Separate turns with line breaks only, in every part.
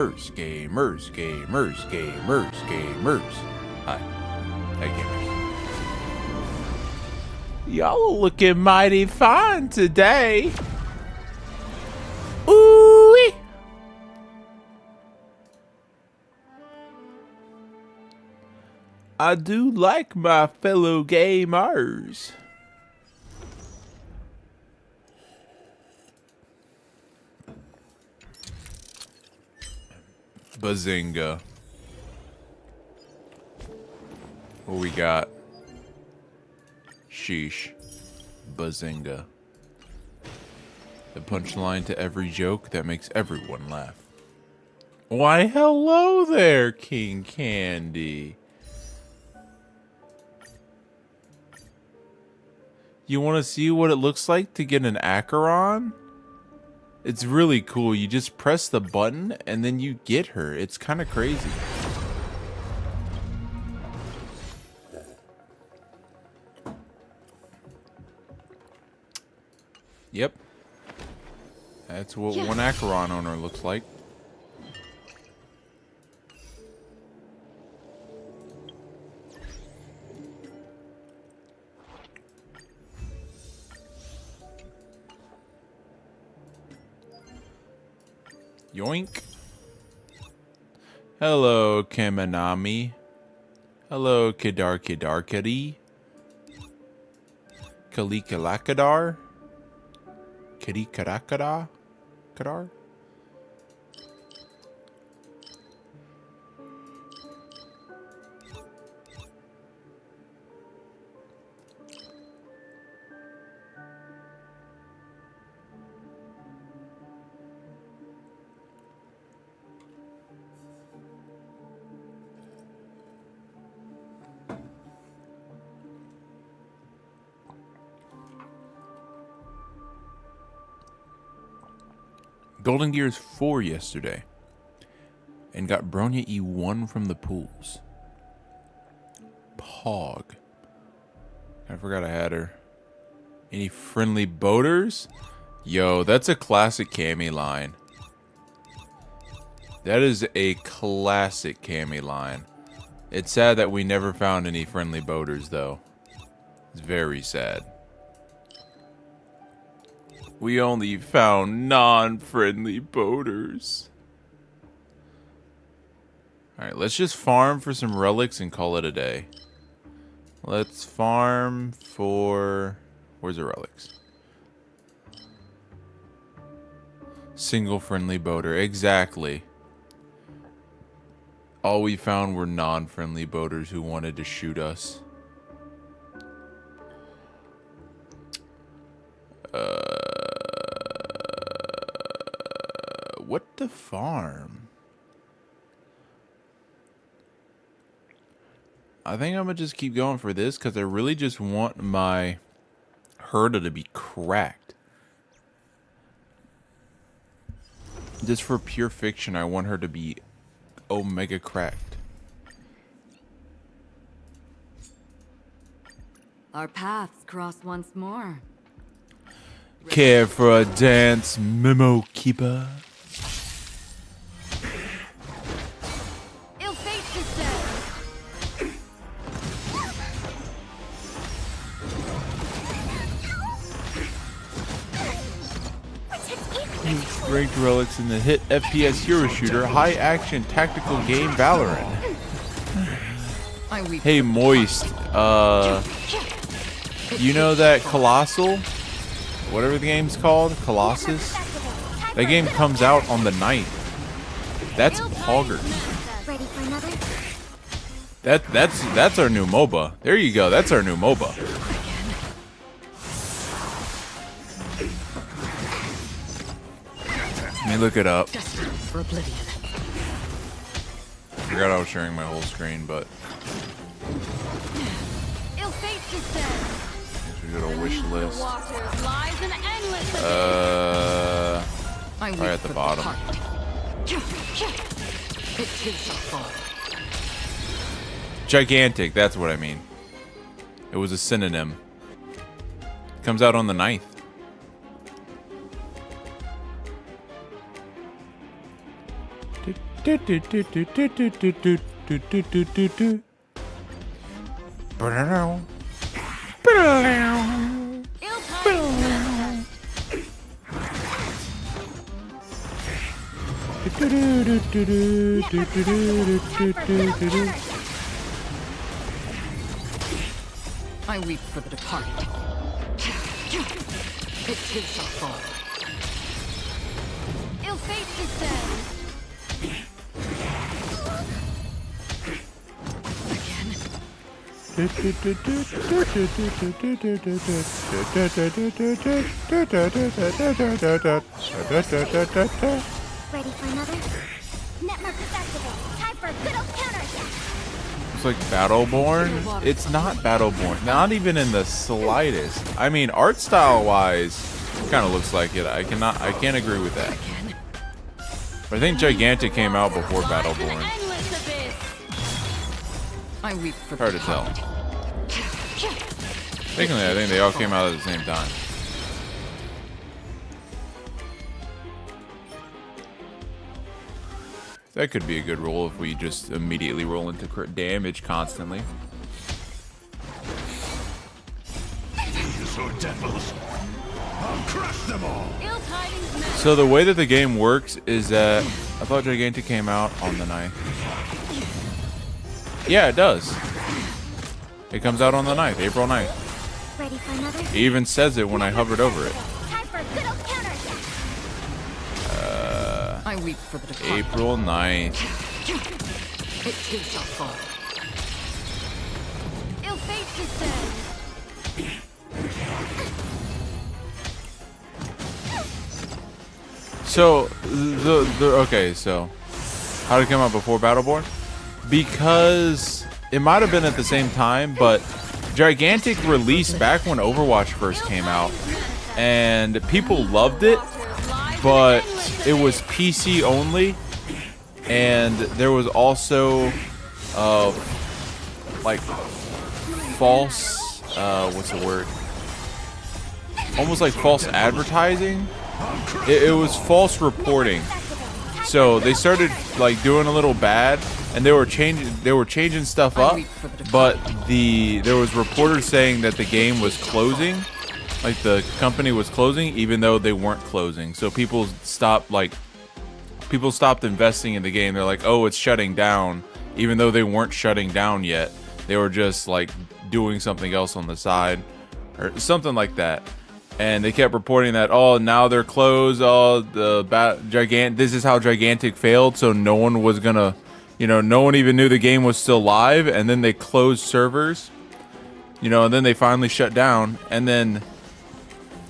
Gamers. Hi. Hey, gamers. Y'all are looking mighty fine today. Ooh-wee. I do like my fellow gamers. Bazinga. What we got? Sheesh. Bazinga. The punchline to every joke that makes everyone laugh. Why, hello there, King Candy. You want to see what it looks like to get an acheron? It's really cool. You just press the button and then you get her. It's kind of crazy. Yep. That's what one acheron owner looks like. Yoink. Hello, Kaminami. Hello, Kidarkari. Kalikalakadar. Kadar? Golden Gears 4 yesterday. And got Bronya E1 from the pools. Pog. I forgot I had her. Any friendly boaters? Yo, that's a classic Cammy line. That is a classic Cammy line. It's sad that we never found any friendly boaters, though. It's very sad. We only found non-friendly boaters. Alright, let's just farm for some relics and call it a day. Let's farm for... Where's the relics? Single friendly boater. Exactly. All we found were non-friendly boaters who wanted to shoot us. What to farm? I think I'm gonna just keep going for this because I really just want my Herda to be cracked. Just for pure fiction, I want her to be omega cracked.
Our paths cross once more.
Care for a dance, Memo Keeper?
Ill fate is dead.
Ranked relics in the hit FPS hero shooter, high action tactical game Valorant. Hey Moist, you know that Colossal? Whatever the game's called, Colossus? That game comes out on the 9th. That's Poggers.
Ready for another?
That's our new MOBA. There you go, that's our new MOBA. Let me look it up.
For oblivion.
I forgot I was sharing my whole screen, but
Ill fate is dead.
we got a wish list.
Waters lies an endless
Right at the bottom.
It too shall fall.
Gigantic, that's what I mean. It was a synonym. Comes out on the 9th.
Ill-timed manifest. I weep for the departed. It too shall fall. Ill fate descends.
Ready for another? Net markers activate. Time for a good old counterattack.
It's like Battleborn. It's not Battleborn. Not even in the slightest. I mean, art style wise, kind of looks like it. I can't agree with that. But I think Gigantic came out before Battleborn.
I weep for
Hard to tell. Technically, I think they all came out at the same time. That could be a good roll if we just immediately roll into crit damage constantly.
These are devils. I'll crush them all.
So the way that the game works is that I thought Gigantic came out on the 9th. Yeah, it does. It comes out on the 9th, April 9th.
Ready for another?
It even says it when I hovered over it.
Time for a good old counterattack.
I weep for the departed.
April 9th.
It too shall fall. Ill fate descends.
So okay, so how did it come out before Battleborn? Because it might have been at the same time, but Gigantic released back when Overwatch first came out, and people loved it, but it was PC only, and there was also like false what's the word? Almost like false advertising. It was false reporting. So they started like doing a little bad, and they were changing stuff up, but there was reporters saying that the game was closing, like the company was closing, even though they weren't closing. So people stopped investing in the game. They're like, oh, it's shutting down, even though they weren't shutting down yet. They were just like doing something else on the side or something like that. And they kept reporting that, oh, now they're closed. Oh, this is how Gigantic failed. So no one was gonna, no one even knew the game was still live. And then they closed servers, and then they finally shut down. And then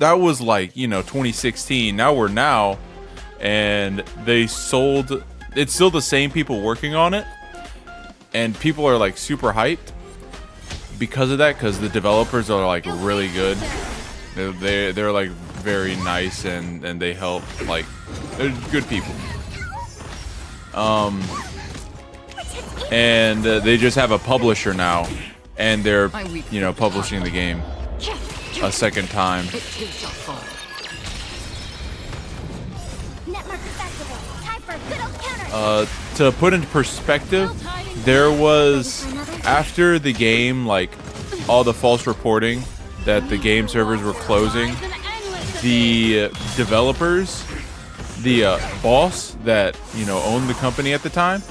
that was like, 2016. Now we're now, and they sold. It's still the same people working on it, and people are like super hyped because of that. Because the developers are like really good. They're like very nice, and they help, like they're good people. And they just have a publisher now, and they're publishing the game a second time.
Net markers activate. Time for a good old counterattack.
To put into perspective, there was, after the game, like all the false reporting that the game servers were closing, the developers, the boss that owned the company at the time,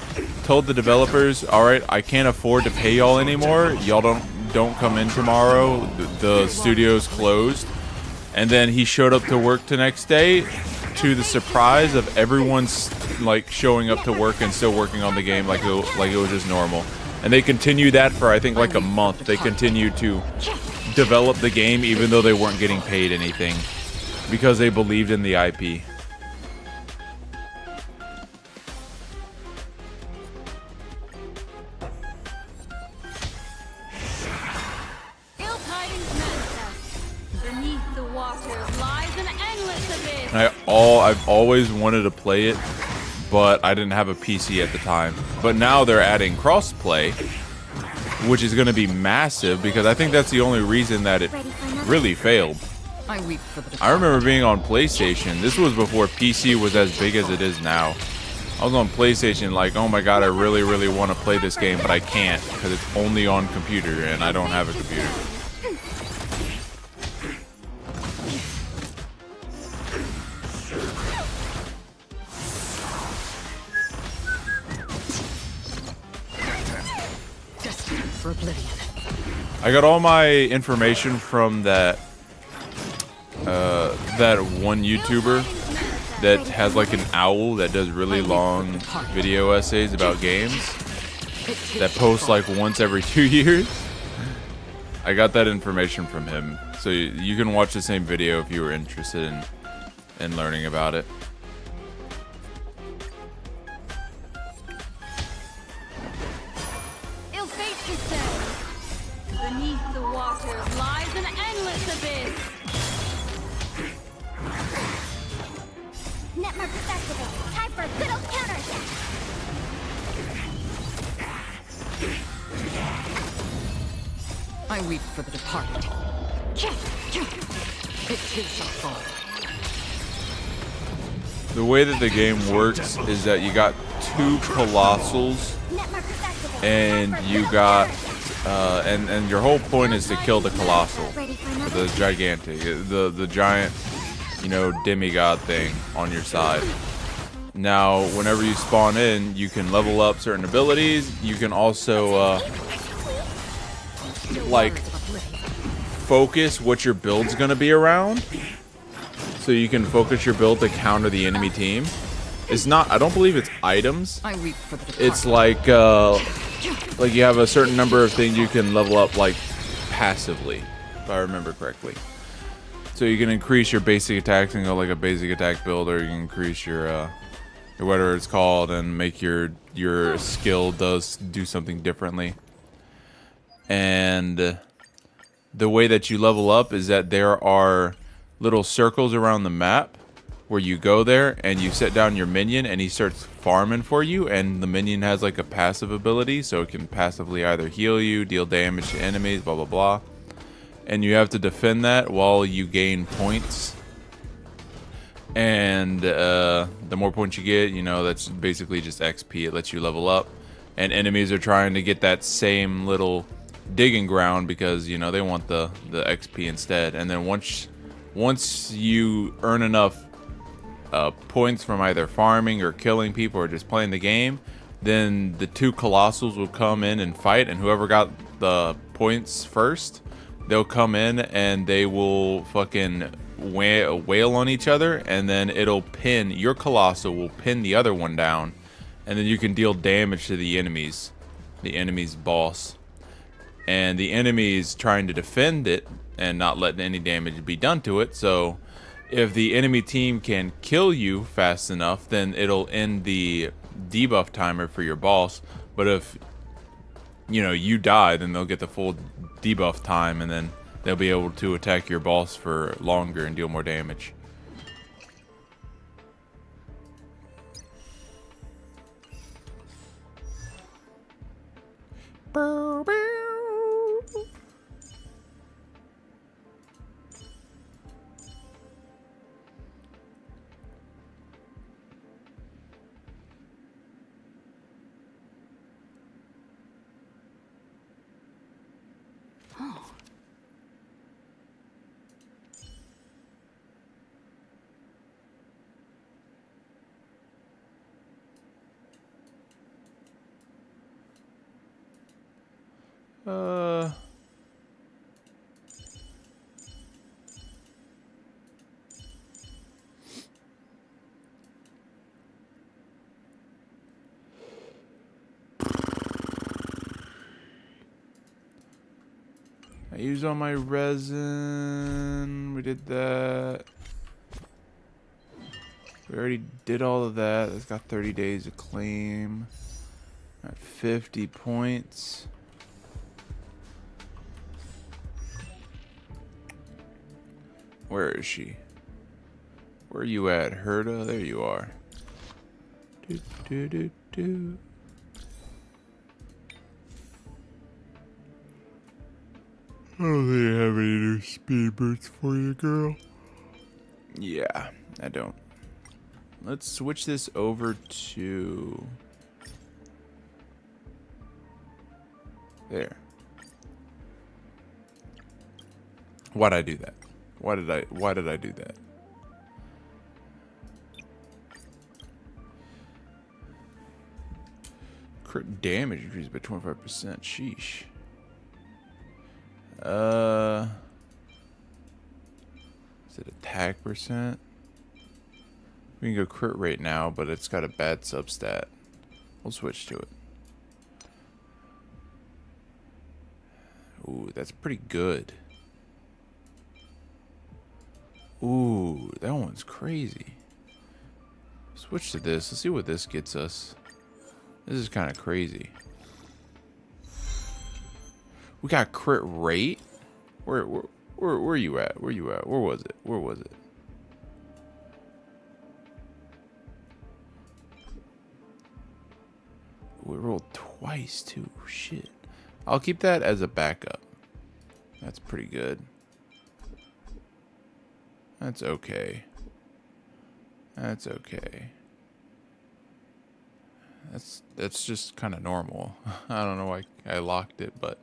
told the developers, all right, I can't afford to pay y'all anymore. Y'all don't come in tomorrow. The studio's closed. And then he showed up to work the next day, to the surprise of everyone's like showing up to work and still working on the game like it was just normal. And they continued that for, I think, like a month. They continued to develop the game even though they weren't getting paid anything, because they believed in the IP.
Ill tidings manifest. Beneath the waters lies an endless abyss.
And I've always wanted to play it, but I didn't have a PC at the time. But now they're adding crossplay, which is going to be massive, because I think that's the only reason that it really failed.
I weep for the
I remember being on PlayStation. This was before PC was as big as it is now. I was on PlayStation like, oh my god, I really, really want to play this game, but I can't because it's only on computer and I don't have a computer.
For oblivion.
I got all my information from that one YouTuber that has like an owl that does really long video essays about games that posts like once every 2 years. I got that information from him, so you can watch the same video if you were interested in learning about it.
Ill fate descends. Beneath the water lies an endless abyss.
Net markers activated. Time for a good old counterattack.
I weep for the departed. It too shall fall.
The way that the game works is that you got 2 colossals
Net markers activated.
and
Time for a
you
good
got
old
and your whole point is to kill the colossal,
Ready for another?
the gigantic, the giant, you know, demigod thing on your side. Now, whenever you spawn in, you can level up certain abilities. You can also like focus what your build's gonna be around, so you can focus your build to counter the enemy team. It's not, I don't believe it's items.
I weep for the departed.
It's like you have a certain number of things you can level up like passively, if I remember correctly. So you can increase your basic attacks and go like a basic attack build, or you can increase your whatever it's called and make your skill do something differently. And the way that you level up is that there are little circles around the map where you go there and you set down your minion and he starts farming for you, and the minion has like a passive ability, so it can passively either heal you, deal damage to enemies, blah blah blah. And you have to defend that while you gain points. And the more points you get, you know, that's basically just XP. It lets you level up. And enemies are trying to get that same little digging ground because, you know, they want the XP instead. And then once you earn enough points from either farming or killing people or just playing the game, then the 2 colossals will come in and fight, and whoever got the points first, they'll come in and they will fucking wail on each other, and then it'll pin, your colossal will pin the other one down, and then you can deal damage to the enemy's boss. And the enemy's trying to defend it and not letting any damage be done to it, so if the enemy team can kill you fast enough, then it'll end the debuff timer for your boss. But if, you know, you die, then they'll get the full debuff time, and then they'll be able to attack your boss for longer and deal more damage. I used all my resin. We did that. We already did all of that. It's got 30 days to claim. At 50 points. Where is she? Where are you at, Herda? There you are. Do, do, do, do. I don't think I have any new speed boots for you, girl. Yeah, I don't. let's switch this over to there. Why'd I do that? Why did I do that? Crit damage increased by 25%. Sheesh. Is it attack percent? We can go crit rate now, but it's got a bad substat. We'll switch to it. Ooh, that's pretty good. Ooh, that one's crazy. Switch to this. Let's see what this gets us. This is kind of crazy. We got crit rate. Where are you at? Where you at? Where was it? Where was it? We rolled twice too. Shit. I'll keep that as a backup. That's pretty good. That's okay. That's okay. That's just kind of normal. I don't know why I locked it, but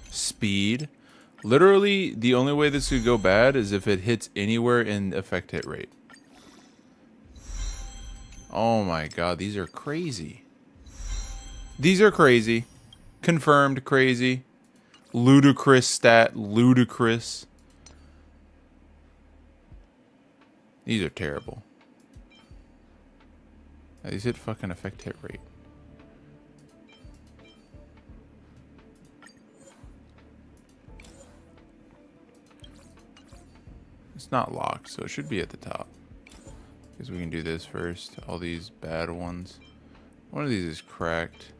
speed. Literally, the only way this could go bad is if it hits anywhere in effect hit rate. Oh my god, these are crazy. These are crazy. Confirmed crazy. Ludicrous stat. Ludicrous. These are terrible. These hit fucking effect hit rate. It's not locked, so it should be at the top. Guess we can do this first. All these bad ones. One of these is cracked.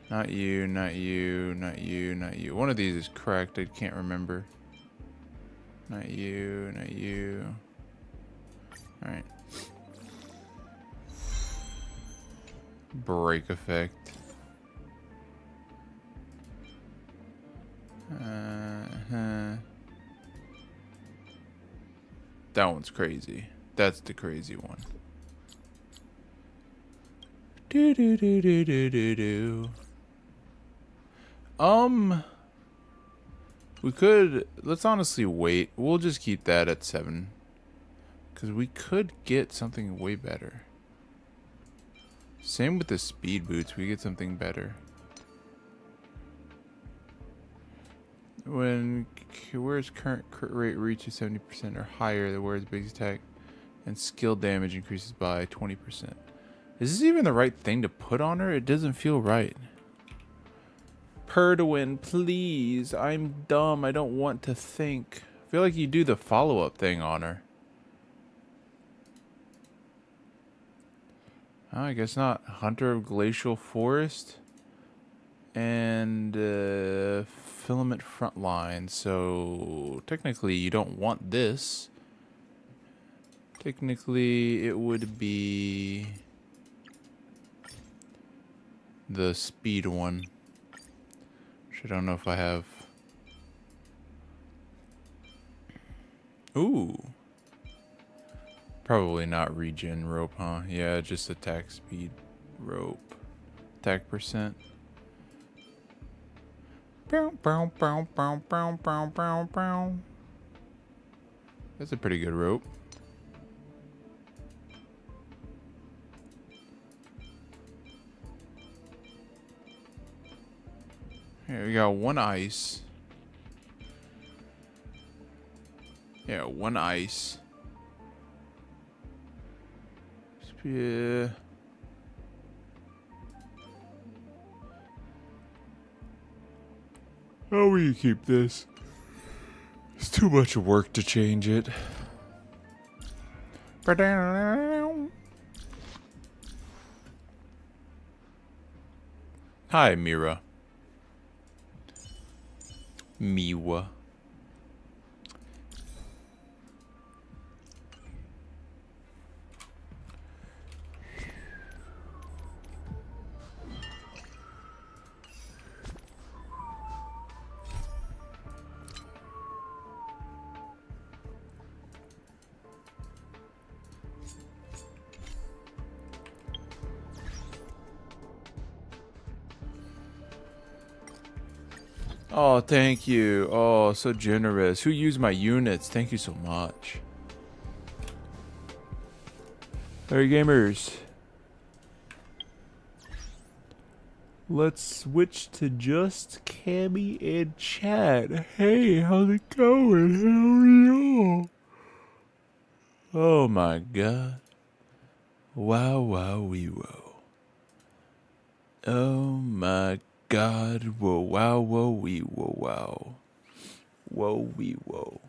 Not you, not you, not you, not you. One of these is cracked. I can't remember. Not you, not you. Alright. Break effect. That one's crazy. That's the crazy one. Do do do do do do do. We could, let's honestly wait. We'll just keep that at 7. Because we could get something way better. Same with the speed boots. We get something better. When where's current crit rate reaches 70% or higher, the word's base attack and skill damage increases by 20%. Is this even the right thing to put on her? It doesn't feel right. Perdwin, please. I'm dumb. I don't want to think. I feel like you do the follow-up thing on her. Oh, I guess not. Hunter of Glacial Forest. And Filament Frontline. So technically you don't want this. Technically it would be the speed one. I don't know if I have. Ooh. Probably not regen rope, huh? Yeah, just attack speed rope. Attack percent. That's a pretty good rope. Here we got one ice. Yeah, one ice. Yeah. How will you keep this? It's too much work to change it. Hi, Mira. Miwa. Oh, thank you. Oh, so generous. Who used my units? Thank you so much. Hey, gamers. Let's switch to just Cammy and chat. Hey, how's it going? How are you? Oh my god. Wow, wow, wee, whoa. Oh my god. Whoa, wow, whoa, wee, whoa, wow. Whoa, wee, whoa.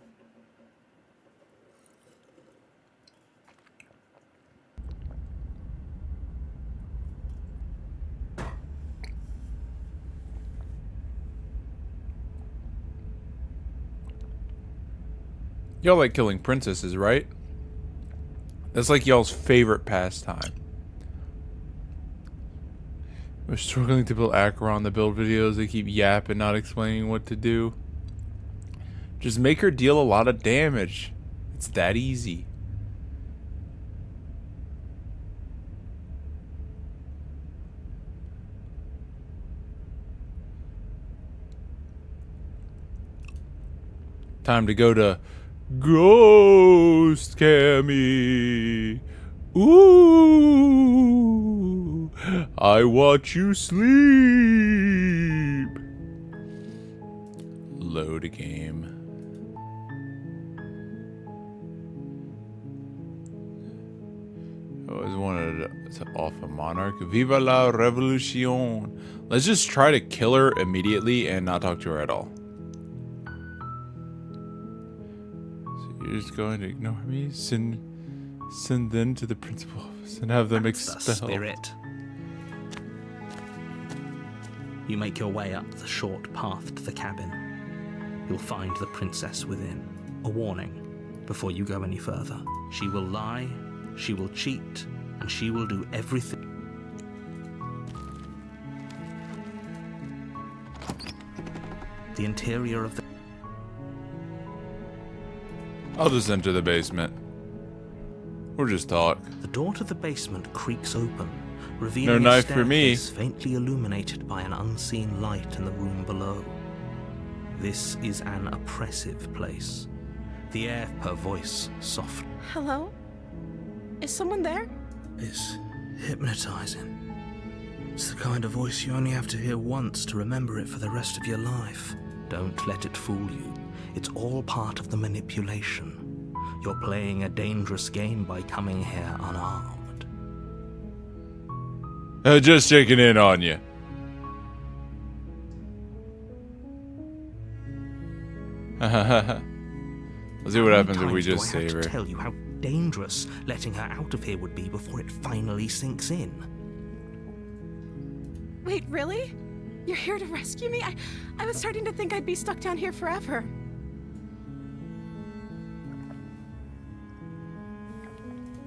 Y'all like killing princesses, right? That's like y'all's favorite pastime. We're struggling to build acheron. The build videos, they keep yapping, not explaining what to do. Just make her deal a lot of damage. It's that easy. Time to go to Ghost Cammy. Ooh, I watch you sleep. Load a game. I always wanted to off a monarch. Viva la revolution. Let's just try to kill her immediately and not talk to her at all. You're just going to ignore me? Send them to the principal office and have them expelled.
The spirit. You make your way up the short path to the cabin. You'll find the princess within. A warning before you go any further. She will lie, she will cheat, and she will do everything. The interior of the...
I'll just enter the basement. Or just talk.
The door to the basement creaks open, revealing
No knife for me.
a staircase faintly illuminated by an unseen light in the room below. This is an oppressive place. The air per voice soft.
Hello? Is someone there?
It's hypnotizing. It's the kind of voice you only have to hear once to remember it for the rest of your life. Don't let it fool you. It's all part of the manipulation. You're playing a dangerous game by coming here unarmed.
Just checking in on you. Let's see what happens if we just save her.
I have to tell you how dangerous letting her out of here would be before it finally sinks in.
Wait, really? You're here to rescue me? I was starting to think I'd be stuck down here forever.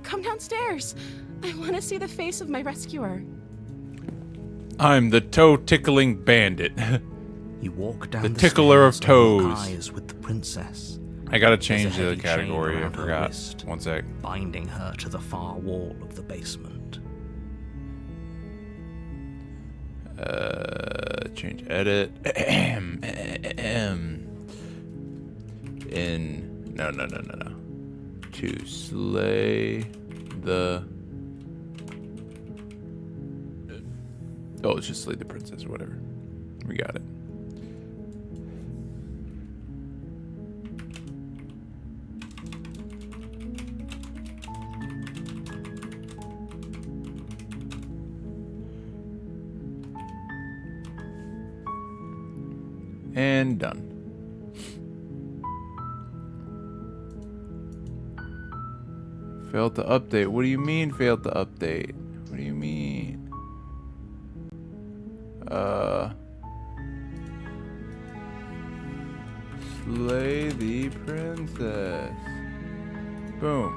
Come downstairs. I want to see the face of my rescuer.
I'm the toe-tickling bandit.
You walk down
The tickler of
stairs and lock
toes.
eyes with the princess,
I gotta
There's
change
a
the
heavy chain
category, I
around her
forgot.
wrist.
One sec.
binding her to the far wall of the basement.
Change edit. No. To slay the... Oh, let's just slay the princess or whatever. We got it. And done. Failed to update. What do you mean failed to update? What do you mean? Slay the princess. Boom.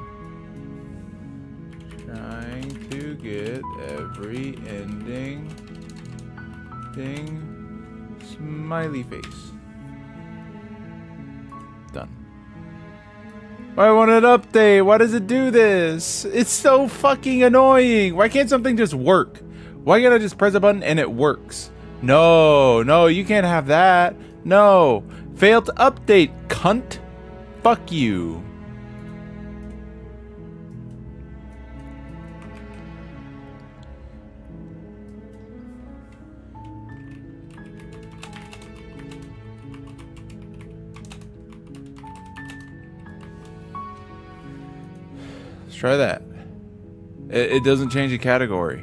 Trying to get every ending thing. Smiley face. Done. I want an update. Why does it do this? It's so fucking annoying. Why can't something just work? Why can't I just press a button and it works? No, you can't have that. No. Failed to update, cunt. Fuck you. Let's try that. It doesn't change the category.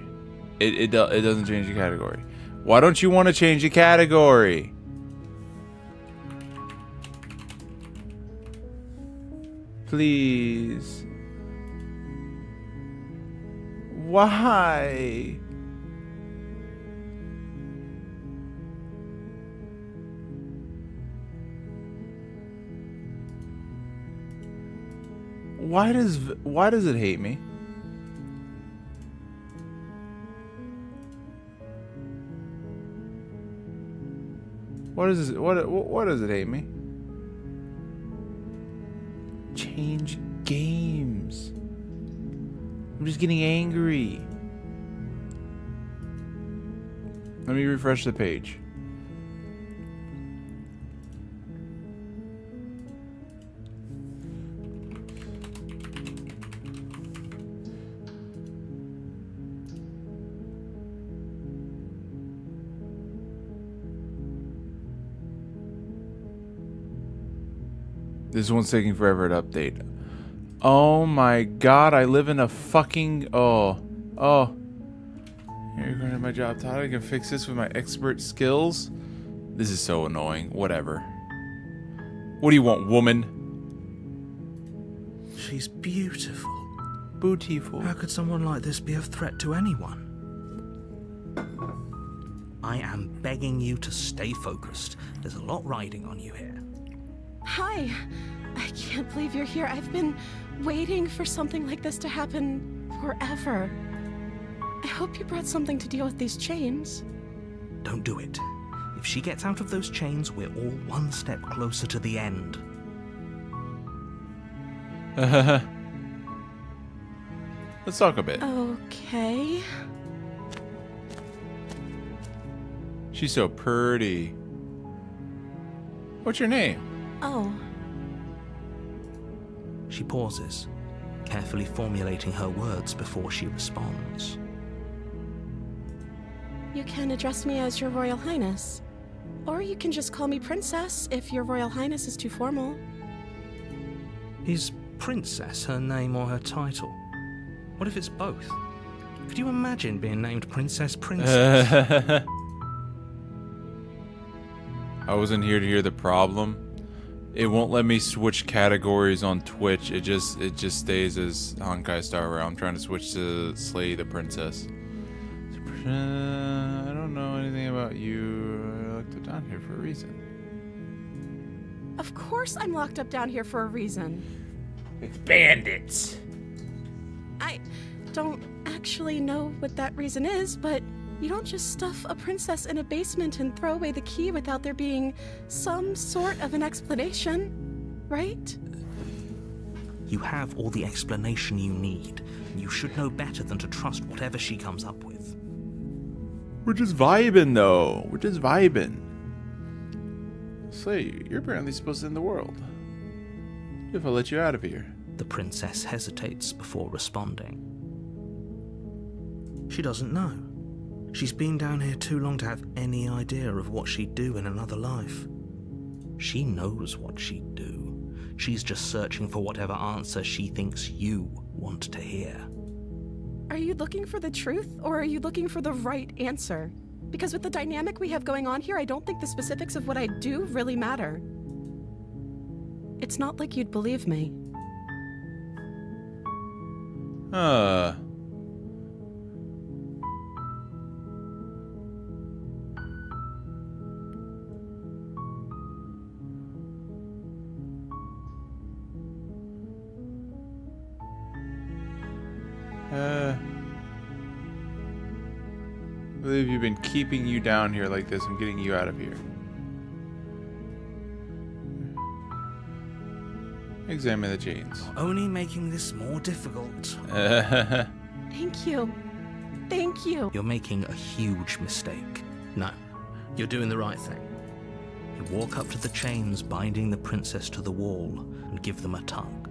It doesn't change the category. Why don't you want to change the category? Please. Why? Why does it hate me? What does it hate me? Change games. I'm just getting angry. Let me refresh the page. This one's taking forever to update. Oh my god, I live in a fucking... Oh. You're going to my job, Todd. I can fix this with my expert skills. This is so annoying. Whatever. What do you want, woman?
She's beautiful.
Beautiful.
How could someone like this be a threat to anyone? I am begging you to stay focused. There's a lot riding on you here.
Hi. I can't believe you're here. I've been waiting for something like this to happen forever. I hope you brought something to deal with these chains.
Don't do it. If she gets out of those chains, we're all one step closer to the end.
Let's talk a bit.
Okay.
She's so pretty. What's your name?
Oh.
She pauses, carefully formulating her words before she responds.
You can address me as Your Royal Highness. Or you can just call me Princess if Your Royal Highness is too formal.
Is Princess her name or her title? What if it's both? Could you imagine being named Princess?
I wasn't here to hear the problem. It won't let me switch categories on Twitch. It just stays as honkai star where I'm trying to switch to Slay the Princess. I don't know anything about you. I looked it down here for a reason.
Of course I'm locked up down here for a reason.
It's bandits.
I don't actually know what that reason is, but you don't just stuff a princess in a basement and throw away the key without there being some sort of an explanation, right?
You have all the explanation you need, and you should know better than to trust whatever she comes up with.
We're just vibing, though. We're just vibing. Slay, you're apparently supposed to end the world. If I let you out of here.
The princess hesitates before responding. She doesn't know. She's been down here too long to have any idea of what she'd do in another life. She knows what she'd do. She's just searching for whatever answer she thinks you want to hear.
Are you looking for the truth, or are you looking for the right answer? Because with the dynamic we have going on here, I don't think the specifics of what I do really matter. It's not like you'd believe me.
I believe you've been keeping you down here like this. I'm getting you out of here. Examine the chains.
Only making this more difficult.
Thank you. Thank you.
You're making a huge mistake. No, you're doing the right thing. You walk up to the chains binding the princess to the wall and give them a tug.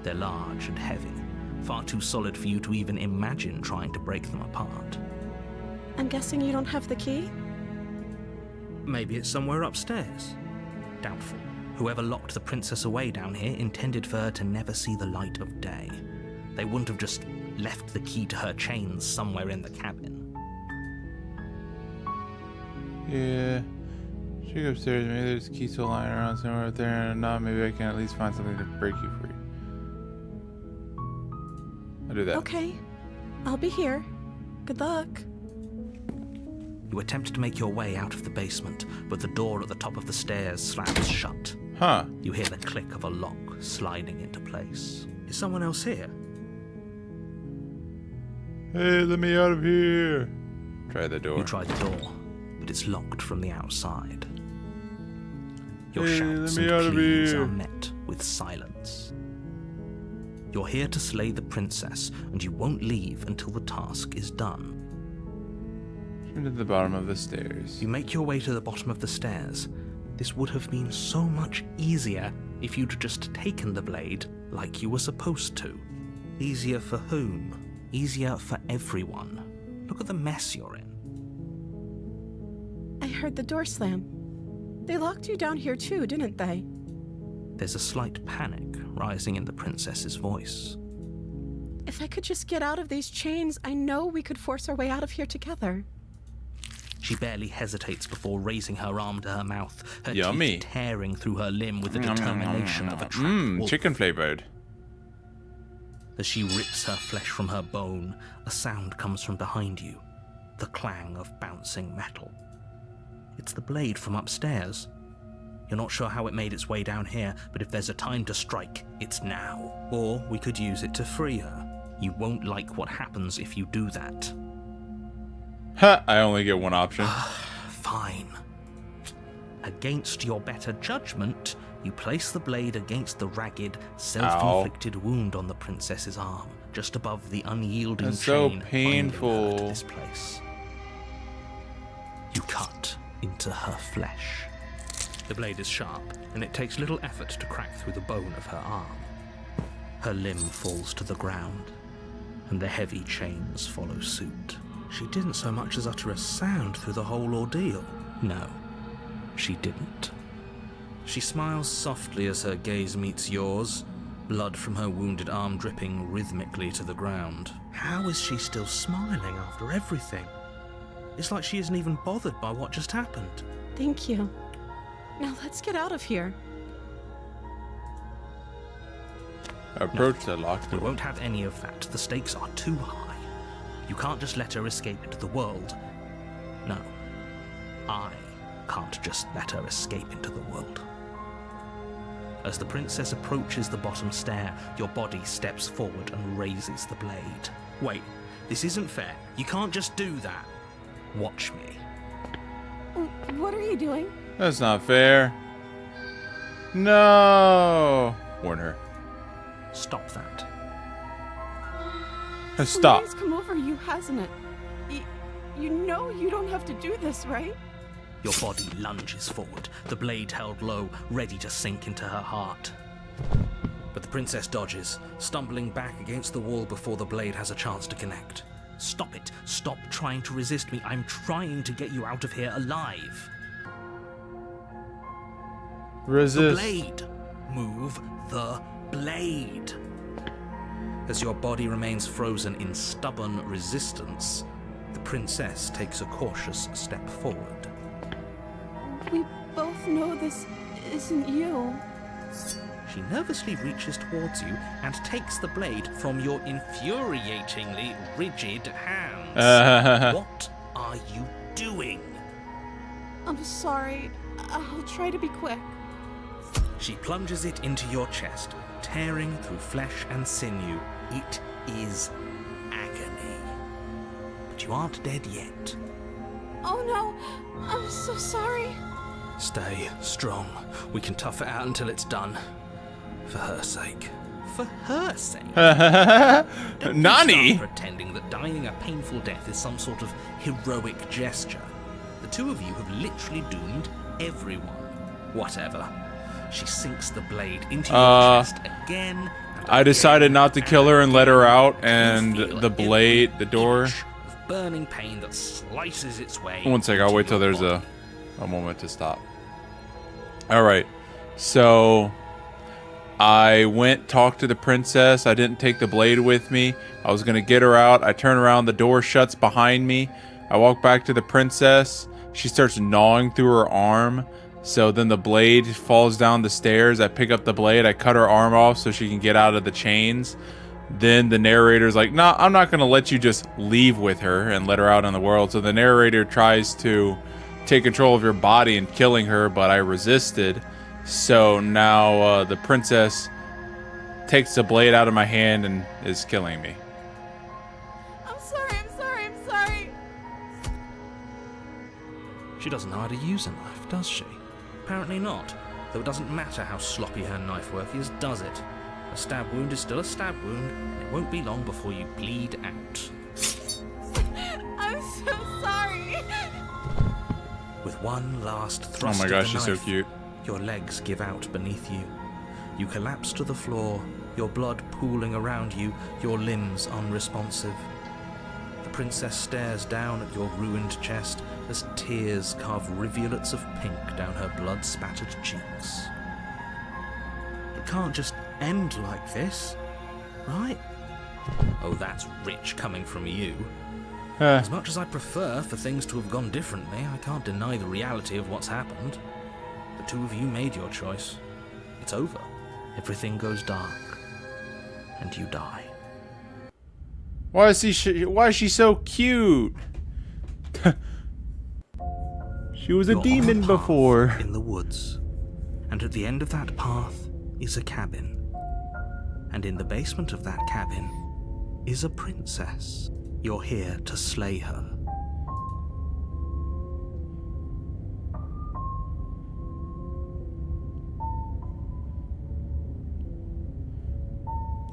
They're large and heavy, far too solid for you to even imagine trying to break them apart.
I'm guessing you don't have the key?
Maybe it's somewhere upstairs. Doubtful. Whoever locked the princess away down here intended for her to never see the light of day. They wouldn't have just left the key to her chains somewhere in the cabin.
Yeah. Check upstairs. Maybe there's a key still lying around somewhere out there, and if not, maybe I can at least find something to break you free. I'll do that.
Okay. I'll be here. Good luck.
You attempt to make your way out of the basement, but the door at the top of the stairs slams shut.
Huh.
You hear the click of a lock sliding into place. Is someone else here?
Hey, let me out of here. Try the door.
You try the door, but it's locked from the outside. Your
Hey,
shouts
let me out
and
of
pleas
here.
are met with silence. You're here to slay the princess, and you won't leave until the task is done.
To the bottom of the stairs.
You make your way to the bottom of the stairs. This would have been so much easier if you'd just taken the blade like you were supposed to. Easier for whom? Easier for everyone. Look at the mess you're in.
I heard the door slam. They locked you down here too, didn't they?
There's a slight panic rising in the princess's voice.
If I could just get out of these chains, I know we could force our way out of here together.
She barely hesitates before raising her arm to her mouth, her
Yummy.
teeth tearing through her limb with the determination of a trapped wolf.
Chicken flavored.
As she rips her flesh from her bone, a sound comes from behind you, the clang of bouncing metal. It's the blade from upstairs. You're not sure how it made its way down here, but if there's a time to strike, it's now. Or we could use it to free her. You won't like what happens if you do that.
Ha! I only get one option.
Fine. Against your better judgment, you place the blade against the ragged, self-inflicted wound on the princess's arm, just above the unyielding
That's so
chain
painful.
binding her to this place. You cut into her flesh. The blade is sharp, and it takes little effort to crack through the bone of her arm. Her limb falls to the ground, and the heavy chains follow suit. She didn't so much as utter a sound through the whole ordeal. No, she didn't. She smiles softly as her gaze meets yours, blood from her wounded arm dripping rhythmically to the ground. How is she still smiling after everything? It's like she isn't even bothered by what just happened.
Thank you. Now let's get out of here.
Approach the locked
We
door.
won't have any of that. The stakes are too high. You can't just let her escape into the world. No, I can't just let her escape into the world. As the princess approaches the bottom stair, your body steps forward and raises the blade. Wait, this isn't fair. You can't just do that. Watch me.
What are you doing?
That's not fair. No. Warn her.
Stop that.
Stop.
Somebody's come over you, hasn't it? You know you don't have to do this, right?
Your body lunges forward, the blade held low, ready to sink into her heart. But the princess dodges, stumbling back against the wall before the blade has a chance to connect. Stop it. Stop trying to resist me. I'm trying to get you out of here alive. The
Resist.
blade. Move the blade. As your body remains frozen in stubborn resistance, the princess takes a cautious step forward.
We both know this isn't you.
She nervously reaches towards you and takes the blade from your infuriatingly rigid hands. What are you doing?
I'm sorry. I'll try to be quick.
She plunges it into your chest, tearing through flesh and sinew. It is agony. But you aren't dead yet.
Oh no, I'm so sorry.
Stay strong. We can tough it out until it's done. For her sake. For her sake? Don't
Nani?
start pretending that dying a painful death is some sort of heroic gesture. The two of you have literally doomed everyone. Whatever. She sinks the blade into your chest again.
I decided not to kill her and let her out, and the blade, the door.
Of burning pain that slices its way.
One sec, I'll
into
wait till
your
there's
body.
a moment to stop. Alright, so I went, talked to the princess. I didn't take the blade with me. I was gonna get her out. I turn around, the door shuts behind me. I walk back to the princess. She starts gnawing through her arm. So then the blade falls down the stairs. I pick up the blade. I cut her arm off so she can get out of the chains. Then the narrator's like, "No, I'm not going to let you just leave with her and let her out in the world." So the narrator tries to take control of your body and killing her, but I resisted. So now the princess takes the blade out of my hand and is killing me.
I'm sorry, I'm sorry, I'm sorry.
She doesn't know how to use a knife, does she? Apparently not. Though it doesn't matter how sloppy her knife work is, does it? A stab wound is still a stab wound, and it won't be long before you bleed out.
I'm so sorry.
With one last thrust
Oh my
of
gosh,
the
she's so
knife,
cute.
your legs give out beneath you. You collapse to the floor, your blood pooling around you, your limbs unresponsive. The princess stares down at your ruined chest as tears carve rivulets of pink down her blood-spattered cheeks. It can't just end like this, right? Oh, that's rich coming from you. As much as I prefer for things to have gone differently, I can't deny the reality of what's happened. The two of you made your choice. It's over. Everything goes dark, and you die.
Why is she so cute? She was a
You're on
demon
path
before.
in the woods, and at the end of that path is a cabin. And in the basement of that cabin is a princess. You're here to slay her.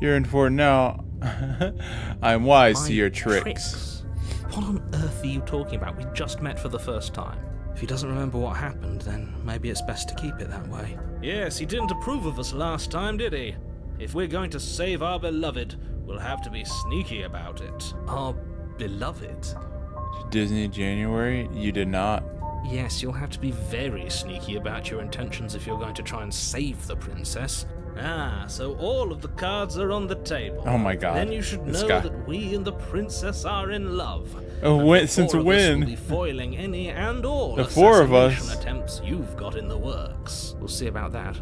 You're in for it now. I'm wise
My
to your tricks.
What on earth are you talking about? We just met for the first time. If he doesn't remember what happened, then maybe it's best to keep it that way.
Yes, he didn't approve of us last time, did he? If we're going to save our beloved, we'll have to be sneaky about it.
Our beloved?
Disney January? You did not.
Yes, you'll have to be very sneaky about your intentions if you're going to try and save the princess.
Ah, so all of the cards are on the table.
Oh my god.
Then you should
This
know
guy.
that we and the princess are in love.
Oh,
And
when,
the
since
four of us
when?
will be foiling any and all
The four of us.
assassination attempts you've got in the works.
We'll see about that.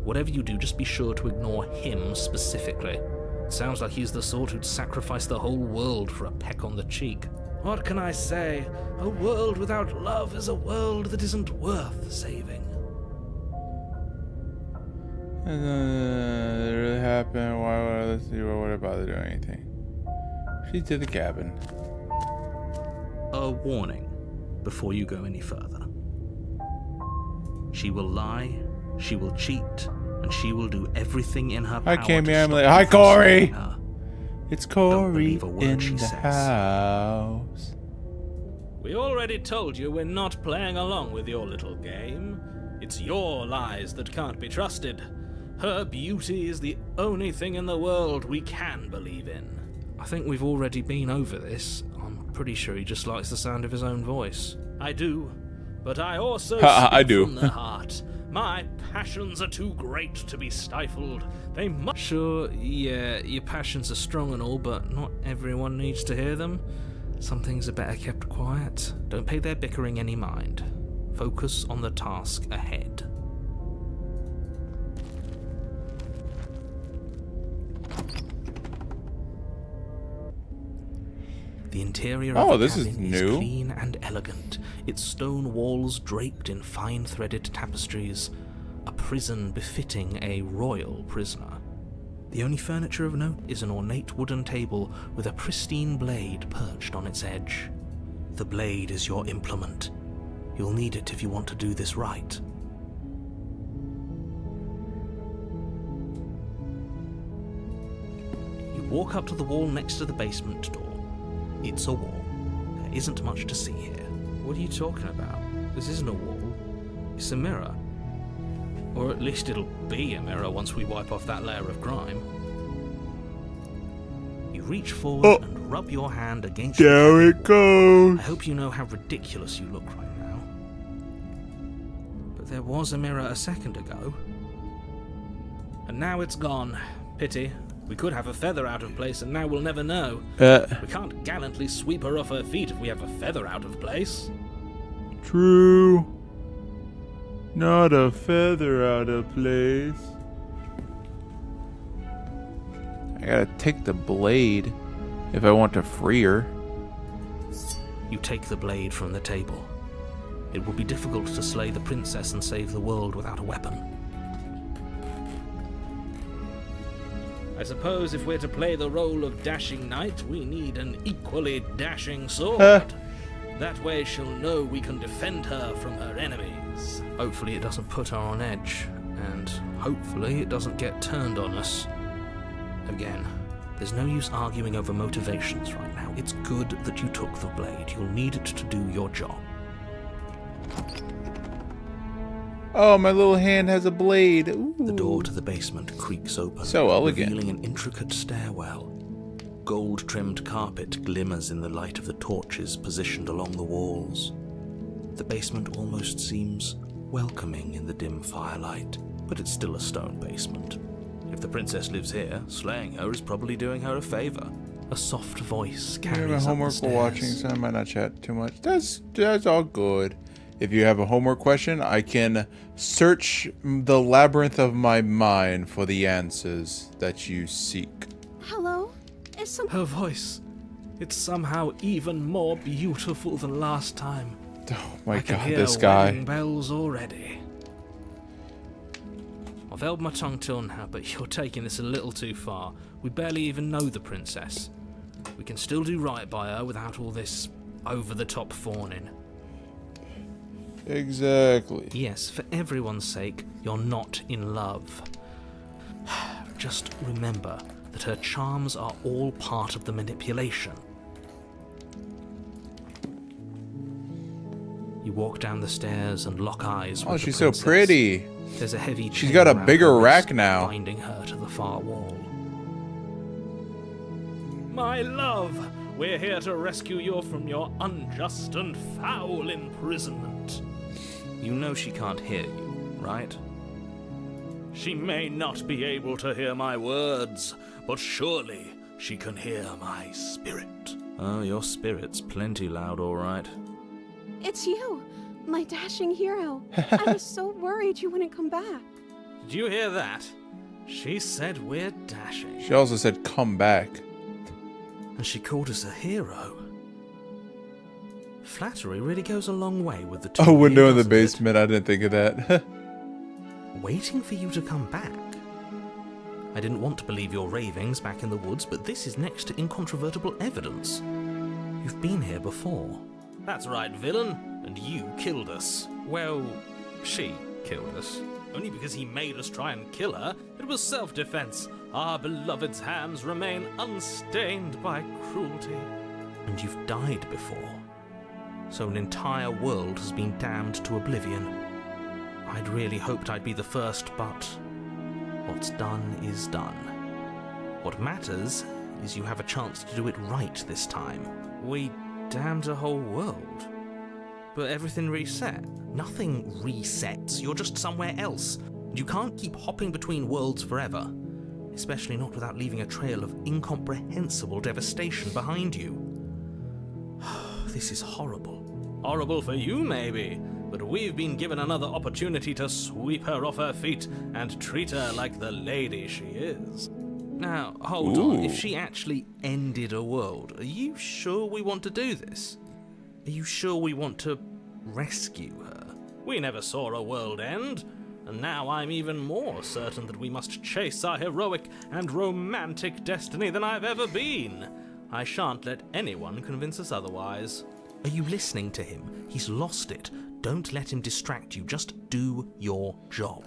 Whatever you do, just be sure to ignore him specifically. It sounds like he's the sort who'd sacrifice the whole world for a peck on the cheek.
What can I say? A world without love is a world that isn't worth saving.
It really happened. Why would I let's see? Why would I bother doing anything? She's to the cabin.
A warning before you go any further. She will lie, she will cheat, and she will do everything in her power
Hi, Cammy.
to
I'm
stop
like,
you
hi,
from
Corey.
saving her.
It's Corey
believe a word
in
she
the
says.
house.
We already told you we're not playing along with your little game. It's your lies that can't be trusted. Her beauty is the only thing in the world we can believe in.
I think we've already been over this. I'm pretty sure he just likes the sound of his own voice.
I do, but I also
I
speak
do.
from the heart. My passions are too great to be stifled. They must.
Sure, yeah, your passions are strong and all, but not everyone needs to hear them. Some things are better kept quiet. Don't pay their bickering any mind. Focus on the task ahead. The interior
Oh,
of the
this is
cabin
new.
clean and elegant, its stone walls draped in fine-threaded tapestries, a prison befitting a royal prisoner. The only furniture of note is an ornate wooden table with a pristine blade perched on its edge. The blade is your implement. You'll need it if you want to do this right. You walk up to the wall next to the basement door. It's a wall. There isn't much to see here. What are you talking about? This isn't a wall. It's a mirror.
Or at least it'll be a mirror once we wipe off that layer of grime. You reach forward and rub your hand against
There
your
it goes.
I hope you know how ridiculous you look right now. But there was a mirror a second ago. And now it's gone. Pity. We could have a feather out of place and now we'll never know. We can't gallantly sweep her off her feet if we have a feather out of place.
True. Not a feather out of place. I gotta take the blade if I want to free her.
You take the blade from the table. It will be difficult to slay the princess and save the world without a weapon.
I suppose if we're to play the role of dashing knight, we need an equally dashing sword. That way she'll know we can defend her from her enemies.
Hopefully it doesn't put her on edge, and hopefully it doesn't get turned on us. Again, there's no use arguing over motivations right now. It's good that you took the blade. You'll need it to do your job.
Oh, my little hand has a blade. Ooh.
The door to the basement creaks open,
So elegant.
revealing an intricate stairwell. Gold-trimmed carpet glimmers in the light of the torches positioned along the walls. The basement almost seems welcoming in the dim firelight, but it's still a stone basement. If the princess lives here, slaying her is probably doing her a favor. A soft voice
I have
carries
a
up the
homework for watching,
stairs.
so I might not chat too much. That's all good. If you have a homework question, I can search the labyrinth of my mind for the answers that you seek.
Hello? Is some
Her voice. It's somehow even more beautiful than last time.
Oh my
I can
god,
hear
this guy.
wedding bells already. I've held my tongue till now, but you're taking this a little too far. We barely even know the princess. We can still do right by her without all this over-the-top fawning.
Exactly.
Yes, for everyone's sake, you're not in love. Just remember that her charms are all part of the manipulation. You walk down the stairs and lock eyes with
Oh,
the
she's so
princess.
pretty.
There's a heavy
She's
chain
got a
around
bigger
her
rack
wrist,
now.
binding her to the far wall.
My love, we're here to rescue you from your unjust and foul imprisonment.
You know she can't hear you, right?
She may not be able to hear my words, but surely she can hear my spirit.
Oh, your spirit's plenty loud, all right.
It's you, my dashing hero. I was so worried you wouldn't come back.
Did you hear that? She said we're dashing.
She also said, come back.
And she called us a hero. Flattery really goes a long way with the two
Oh,
of
window
you,
in the
doesn't it?
basement. I didn't think of that.
Waiting for you to come back. I didn't want to believe your ravings back in the woods, but this is next to incontrovertible evidence. You've been here before.
That's right, villain. And you killed us. Well, she killed us. Only because he made us try and kill her. It was self-defense. Our beloved's hands remain unstained by cruelty.
And you've died before. So an entire world has been damned to oblivion. I'd really hoped I'd be the first, but what's done is done. What matters is you have a chance to do it right this time.
We damned a whole world. But everything reset.
Nothing resets, you're just somewhere else. And you can't keep hopping between worlds forever. Especially not without leaving a trail of incomprehensible devastation behind you. This is horrible.
Horrible for you, maybe. But we've been given another opportunity to sweep her off her feet and treat her like the lady she is. Now, hold on. If she actually ended a world, are you sure we want to do this? Are you sure we want to rescue her? We never saw a world end, and now I'm even more certain that we must chase our heroic and romantic destiny than I've ever been. I shan't let anyone convince us otherwise.
Are you listening to him? He's lost it. Don't let him distract you. Just do your job.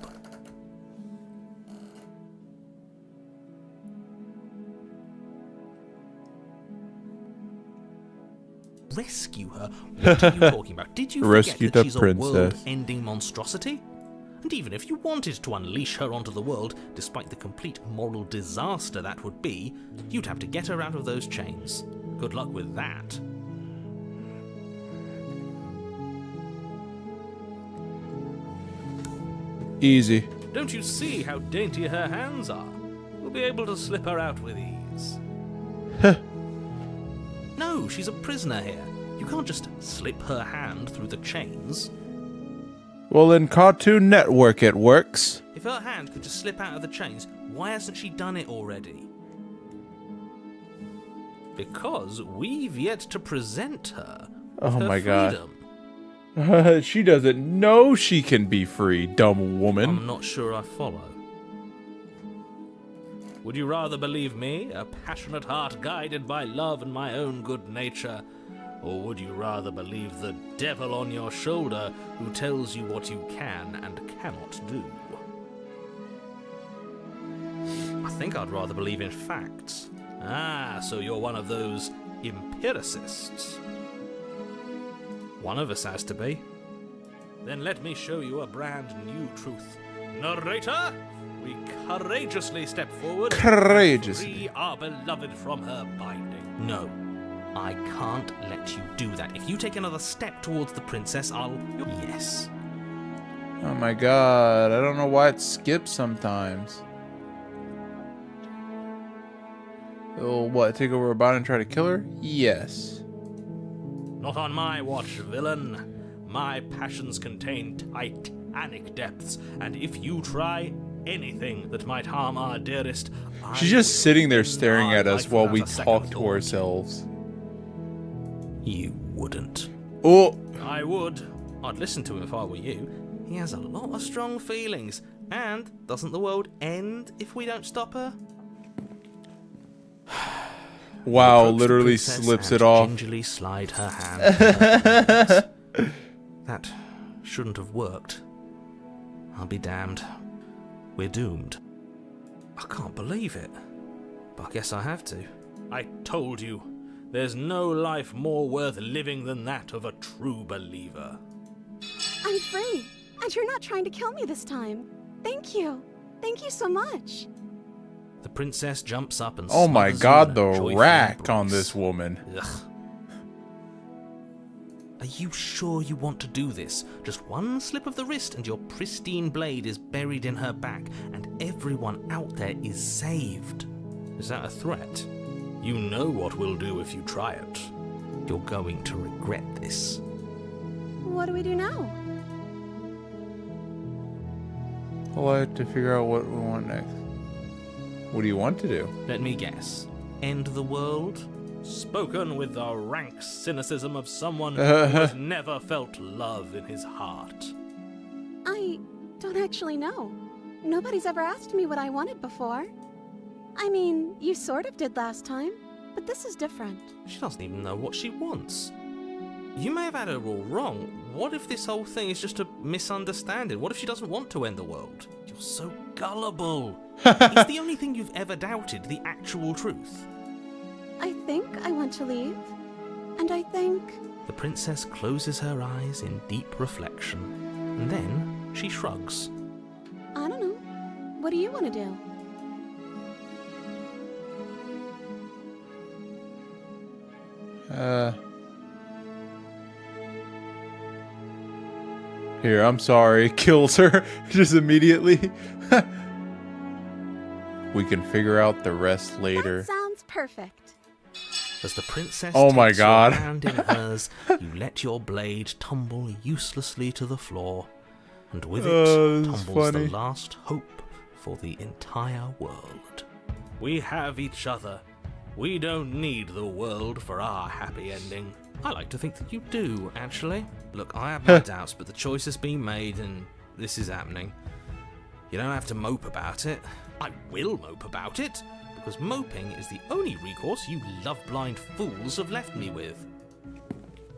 Rescue her? What are you talking about? Did you
Rescue
forget that
the
she's a
princess.
world-ending monstrosity? And even if you wanted to unleash her onto the world, despite the complete moral disaster that would be, you'd have to get her out of those chains. Good luck with that.
Easy.
Don't you see how dainty her hands are? We'll be able to slip her out with ease.
No, she's a prisoner here. You can't just slip her hand through the chains.
Well, in Cartoon Network it works.
If her hand could just slip out of the chains, why hasn't she done it already? Because we've yet to present her with
Oh
her
my
freedom.
God. She doesn't know she can be free, dumb woman.
I'm not sure I follow.
Would you rather believe me, a passionate heart guided by love and my own good nature? Or would you rather believe the devil on your shoulder who tells you what you can and cannot do?
I think I'd rather believe in facts.
Ah, so you're one of those empiricists.
One of us has to be.
Then let me show you a brand new truth. Narrator, we courageously step forward
Courageously.
and free our beloved from her binding.
No, I can't let you do that. If you take another step towards the princess, I'll... Yes.
Oh my God. I don't know why it skips sometimes. It'll, what, take over a bot and try to kill her? Yes.
Not on my watch, villain. My passions contain titanic depths, and if you try anything that might harm our dearest,
She's just sitting there staring
our
at us
life
while
without
we
a second
talk to
thought.
ourselves.
You wouldn't.
Oh,
I would.
I'd listen to him if I were you. He has a lot of strong feelings. And doesn't the world end if we don't stop her?
wow,
Approach the
literally
princess
slips
and
it off.
Gingerly slide her hand. in her hands. That shouldn't have worked. I'll be damned. We're doomed. I can't believe it. But I guess I have to.
I told you, there's no life more worth living than that of a true believer.
I'm free, and you're not trying to kill me this time. Thank you. Thank you so much.
The princess jumps up and
Oh my
smothers
God,
you
the
in a joyful
rack on
embrace.
this woman.
Ugh. Are you sure you want to do this? Just one slip of the wrist and your pristine blade is buried in her back, and everyone out there is saved. Is that a threat?
You know what we'll do if you try it.
You're going to regret this.
What do we do now?
Well, I have to figure out what we want next. What do you want to do?
Let me guess. End the world?
Spoken with the rank cynicism of someone who has never felt love in his heart.
I don't actually know. Nobody's ever asked me what I wanted before. I mean, you sort of did last time, but this is different.
She doesn't even know what she wants. You may have had her all wrong. What if this whole thing is just a misunderstanding? What if she doesn't want to end the world? You're so gullible. Is the only thing you've ever doubted the actual truth?
I think I want to leave. And I think...
The princess closes her eyes in deep reflection, and then she shrugs.
I don't know. What do you want to do?
Here, I'm sorry. Kills her just immediately. We can figure out the rest later.
That sounds perfect.
As the princess
Oh my
takes
God.
your hand in hers, you let your blade tumble uselessly to the floor, and with it
Oh, this is
tumbles
funny.
the last hope for the entire world.
We have each other. We don't need the world for our happy ending.
I like to think that you do, actually. Look, I have my doubts, but the choice has been made, and this is happening. You don't have to mope about it. I will mope about it, because moping is the only recourse you love-blind fools have left me with.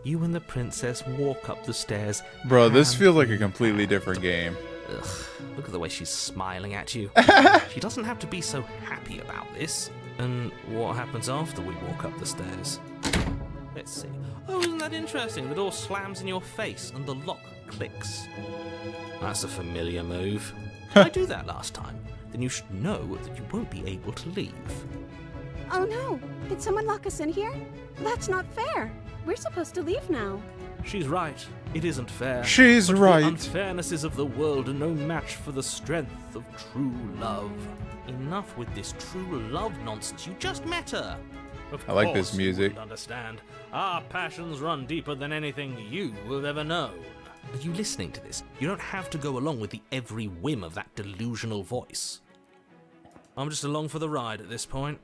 You and the princess walk up the stairs.
Bro, this
hand
feels like a
in
completely
hand.
different game.
Ugh, look at the way she's smiling at you. She doesn't have to be so happy about this. And what happens after we walk up the stairs? Let's see. Oh, isn't that interesting? The door slams in your face and the lock clicks. That's a familiar move. Did I do that last time? Then you should know that you won't be able to leave.
Oh no! Did someone lock us in here? That's not fair! We're supposed to leave now.
She's right. It isn't fair.
She's
But
right.
The unfairnesses of the world are no match for the strength of true love.
Enough with this true love nonsense. You just met her.
Of
I like this
course
music.
You wouldn't understand. Our passions run deeper than anything you have ever known.
Are you listening to this? You don't have to go along with the every whim of that delusional voice.
I'm just along for the ride at this point.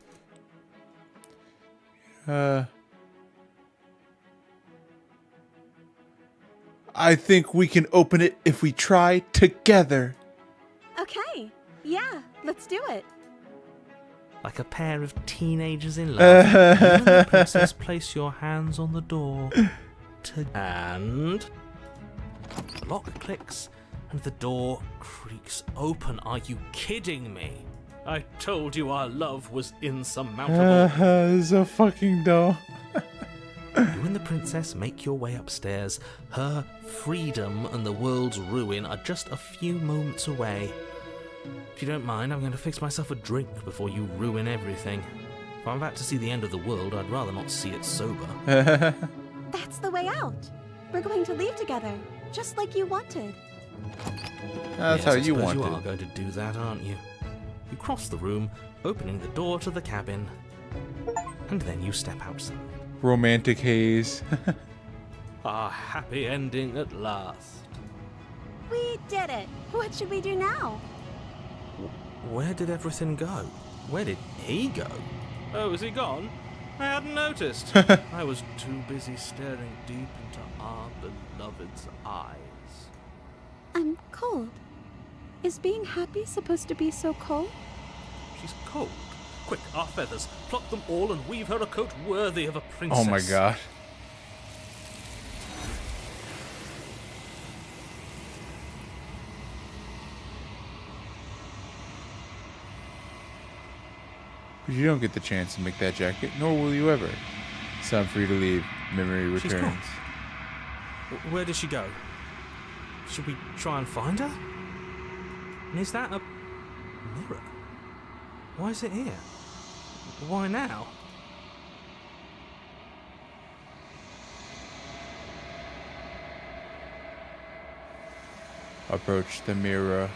I think we can open it if we try together.
Okay, yeah, let's do it.
Like a pair of teenagers in love. You and the princess place your hands on the door. And the lock clicks and the door creaks open. Are you kidding me?
I told you our love was insurmountable.
It's so fucking dumb.
You and the princess make your way upstairs. Her freedom and the world's ruin are just a few moments away. If you don't mind, I'm going to fix myself a drink before you ruin everything. If I'm about to see the end of the world, I'd rather not see it sober.
That's the way out. We're going to leave together, just like you wanted.
That's
Yes,
how
I
you
suppose
want
you
it.
are going to do that, aren't you? You cross the room, opening the door to the cabin, and then you step outside.
Romantic haze.
A happy ending at last.
We did it. What should we do now?
Where did everything go? Where did he go?
Oh, is he gone? I hadn't noticed. I was too busy staring deep into our beloved's eyes.
I'm cold. Is being happy supposed to be so cold?
She's cold. Quick, our feathers. Pluck them all and weave her a coat worthy of a princess.
Oh my god. But you don't get the chance to make that jacket, nor will you ever. It's time for you to leave. Memory
She's
returns.
gone. Where did she go? Should we try and find her? And is that a mirror? Why is it here? Why now?
Approach the mirror.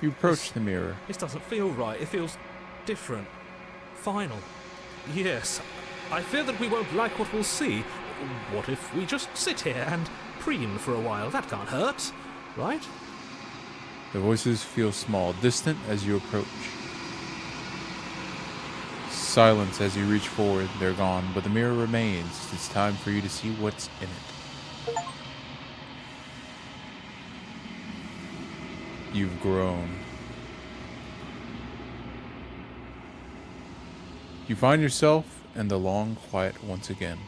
You approach the mirror.
This doesn't feel right. It feels different. Final. Yes. I fear that we won't like what we'll see. What if we just sit here and preen for a while? That can't hurt, right?
The voices feel small, distant as you approach. Silence as you reach forward. They're gone, but the mirror remains. It's time for you to see what's in it. You've grown. You find yourself in the long quiet once again.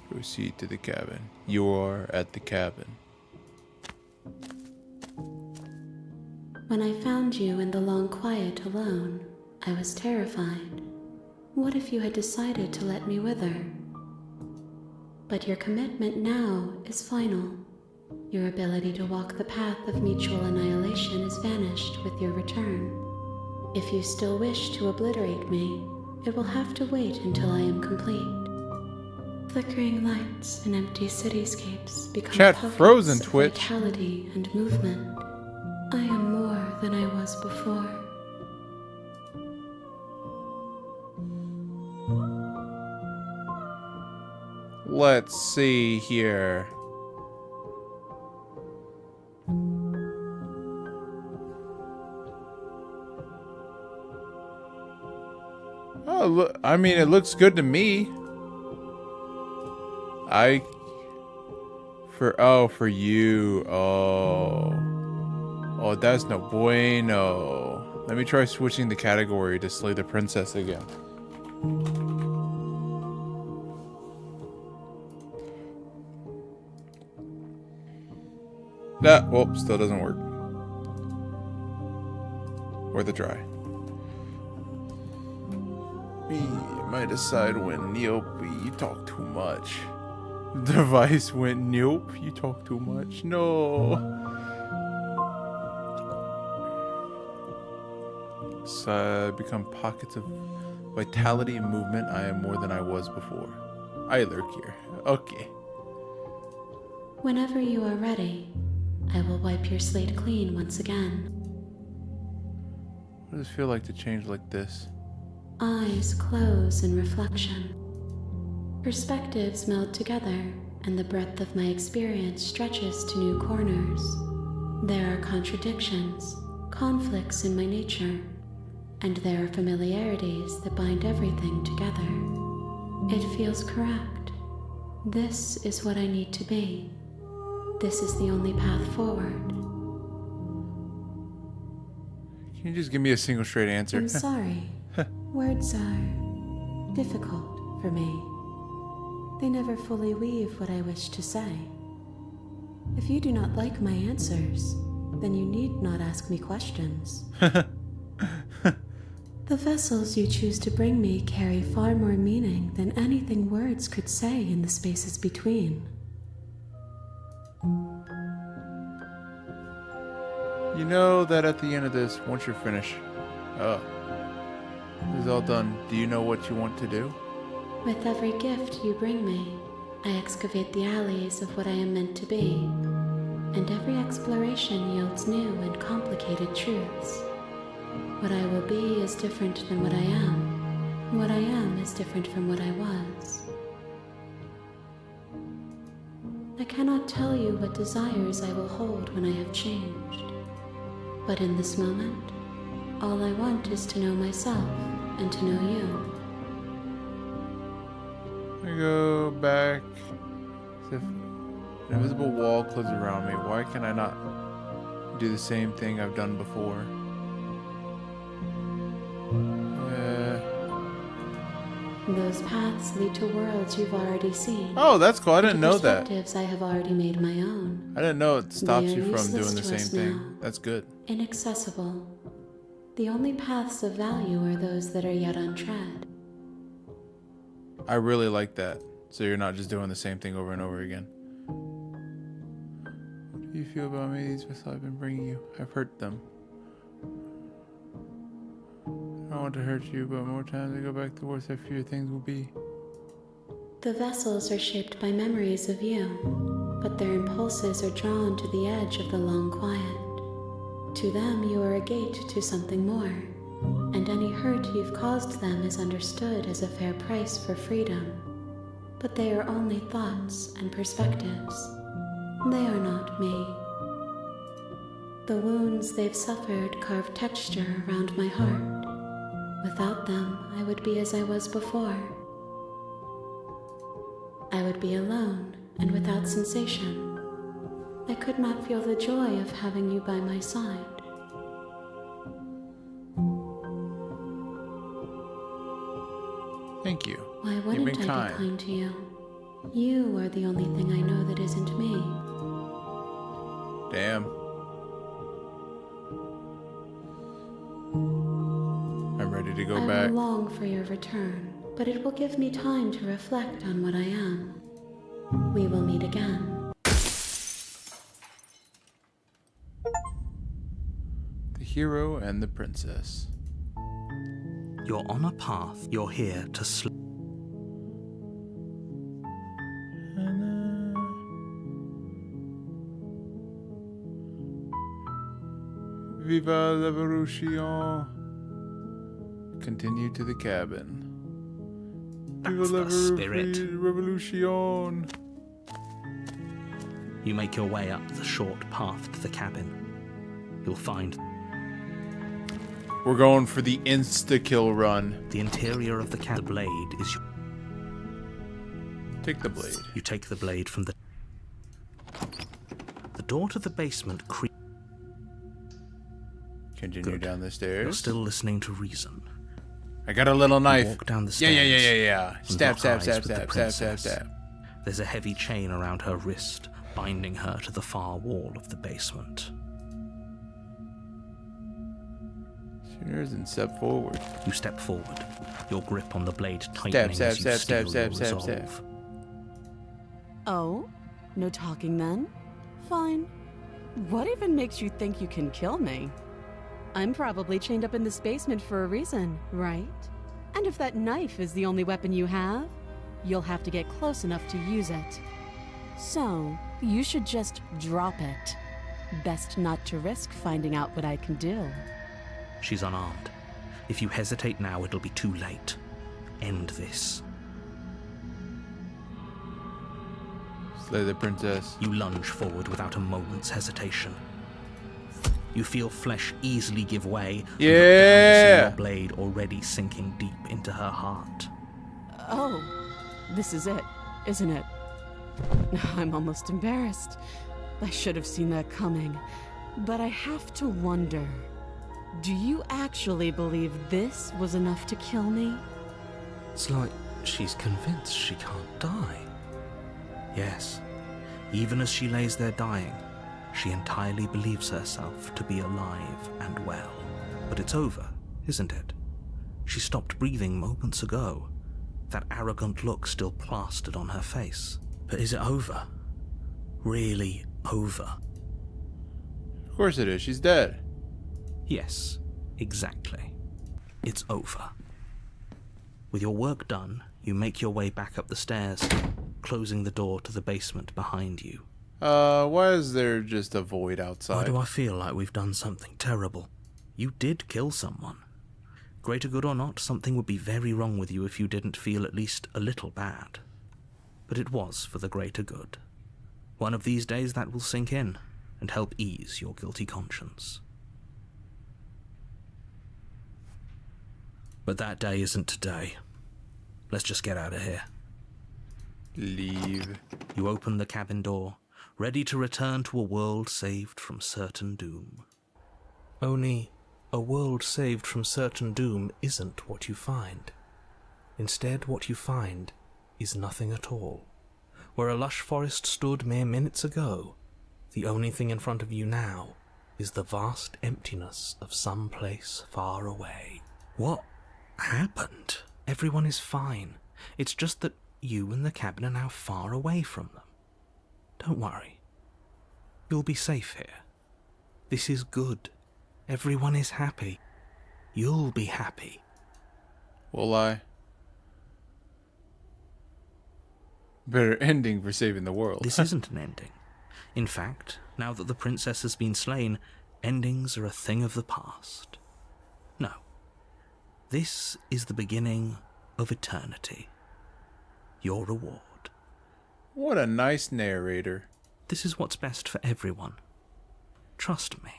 Proceed to the cabin. You are at the cabin.
When I found you in the long quiet alone, I was terrified. What if you had decided to let me wither? But your commitment now is final. Your ability to walk the path of mutual annihilation is vanished with your return. If you still wish to obliterate me, it will have to wait until I am complete. Flickering lights and empty cityscapes become
Chat
pockets
frozen,
of
Twitch.
vitality and movement. I am more than I was before.
Let's see here. Oh, look, I mean, it looks good to me. For you. Oh, that's no bueno. Let me try switching the category to Slay the Princess again. That, well, still doesn't work. Or the dry. Me, might decide when Neope, you talk too much. Device went nope. You talk too much. No. So become pockets of vitality and movement. I am more than I was before. I lurk here. Okay.
Whenever you are ready, I will wipe your slate clean once again.
What does it feel like to change like this?
Eyes close in reflection. Perspectives meld together, and the breadth of my experience stretches to new corners. There are contradictions, conflicts in my nature, and there are familiarities that bind everything together. It feels correct. This is what I need to be. This is the only path forward.
Can you just give me a single straight answer?
I'm sorry. Words are difficult for me. They never fully weave what I wish to say. If you do not like my answers, then you need not ask me questions. The vessels you choose to bring me carry far more meaning than anything words could say in the spaces between.
You know that at the end of this, once you're finished, this is all done. Do you know what you want to do?
With every gift you bring me, I excavate the alleys of what I am meant to be, and every exploration yields new and complicated truths. What I will be is different than what I am. What I am is different from what I was. I cannot tell you what desires I will hold when I have changed. But in this moment, all I want is to know myself and to know you.
I go back. As if an invisible wall closes around me. Why can I not do the same thing I've done before?
Those paths lead to worlds you've already seen.
Oh, that's cool. I didn't know that.
Perspectives I have already made my own.
I didn't know it stops
They are
you from
useless
doing the
to
same
us
thing.
now.
That's good.
Inaccessible. The only paths of value are those that are yet untread.
I really like that. So you're not just doing the same thing over and over again. What do you feel about me? These vessels I've been bringing you. I've hurt them. I don't want to hurt you, but more times I go back, the worse I fear things will be.
The vessels are shaped by memories of you, but their impulses are drawn to the edge of the long quiet. To them, you are a gate to something more, and any hurt you've caused them is understood as a fair price for freedom. But they are only thoughts and perspectives. They are not me. The wounds they've suffered carve texture around my heart. Without them, I would be as I was before. I would be alone and without sensation. I could not feel the joy of having you by my side.
Thank you.
Why wouldn't I be kind to you? You are the only thing I know that isn't me.
Damn. I'm ready to go back.
I will long for your return, but it will give me time to reflect on what I am. We will meet again.
The hero and the princess.
You're on a path. You're here to sleep.
Viva la revolution. Continue to the cabin.
That's the spirit.
Revolution.
You make your way up the short path to the cabin. You'll find
We're going for the insta-kill run.
the interior of the cabin. The blade is
Take the blade.
You take the blade from the door to the basement.
Continue
Good.
down the
You're
stairs.
still listening to reason.
I got a little knife.
Walk down the
Yeah.
stairs. and
Stab,
lock
stab,
eyes
stab,
with the
stab, stab, stab,
princess.
stab.
There's a heavy chain around her wrist, binding her to the far wall of the basement.
Shears and step forward.
You step forward, your grip on the blade
Stab,
tightening
stab,
as you
stab,
steel
stab,
your
stab,
resolve.
stab.
Oh? No talking then? Fine. What even makes you think you can kill me? I'm probably chained up in this basement for a reason, right? And if that knife is the only weapon you have, you'll have to get close enough to use it. So, you should just drop it. Best not to risk finding out what I can do.
She's unarmed. If you hesitate now, it'll be too late. End this.
Slay the princess.
You lunge forward without a moment's hesitation. You feel flesh easily give way. and look down to see
Yeah!
your blade already sinking deep into her heart.
Oh, this is it, isn't it? I'm almost embarrassed. I should have seen that coming. But I have to wonder, do you actually believe this was enough to kill me?
It's like she's convinced she can't die. Yes, even as she lays there dying, she entirely believes herself to be alive and well. But it's over, isn't it? She stopped breathing moments ago, that arrogant look still plastered on her face. But is it over? Really over?
Of course it is. She's dead.
Yes, exactly. It's over. With your work done, you make your way back up the stairs, closing the door to the basement behind you.
Why is there just a void
Why
outside?
do I feel like we've done something terrible? You did kill someone. Greater good or not, something would be very wrong with you if you didn't feel at least a little bad. But it was for the greater good. One of these days that will sink in and help ease your guilty conscience. But that day isn't today. Let's just get out of here.
Leave.
You open the cabin door, ready to return to a world saved from certain doom. Only, a world saved from certain doom isn't what you find. Instead, what you find is nothing at all. Where a lush forest stood mere minutes ago, the only thing in front of you now is the vast emptiness of some place far away. What happened? Everyone is fine. It's just that you and the cabin are now far away from them. Don't worry. You'll be safe here. This is good. Everyone is happy. You'll be happy.
Will I? Better ending for saving the world.
This isn't an ending. In fact, now that the princess has been slain, endings are a thing of the past. No. This is the beginning of eternity. Your reward.
What a nice narrator.
This is what's best for everyone. Trust me.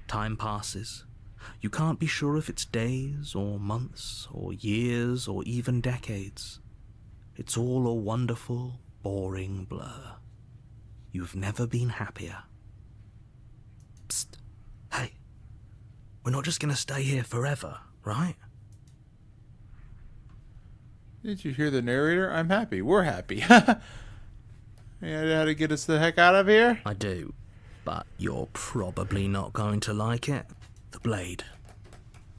Time passes. You can't be sure if it's days or months or years or even decades. It's all a wonderful, boring blur. You've never been happier. Psst. Hey. We're not just gonna stay here forever, right?
Didn't you hear the narrator? I'm happy. We're happy. You know how to get us the heck out of here?
I do, but you're probably not going to like it. The blade.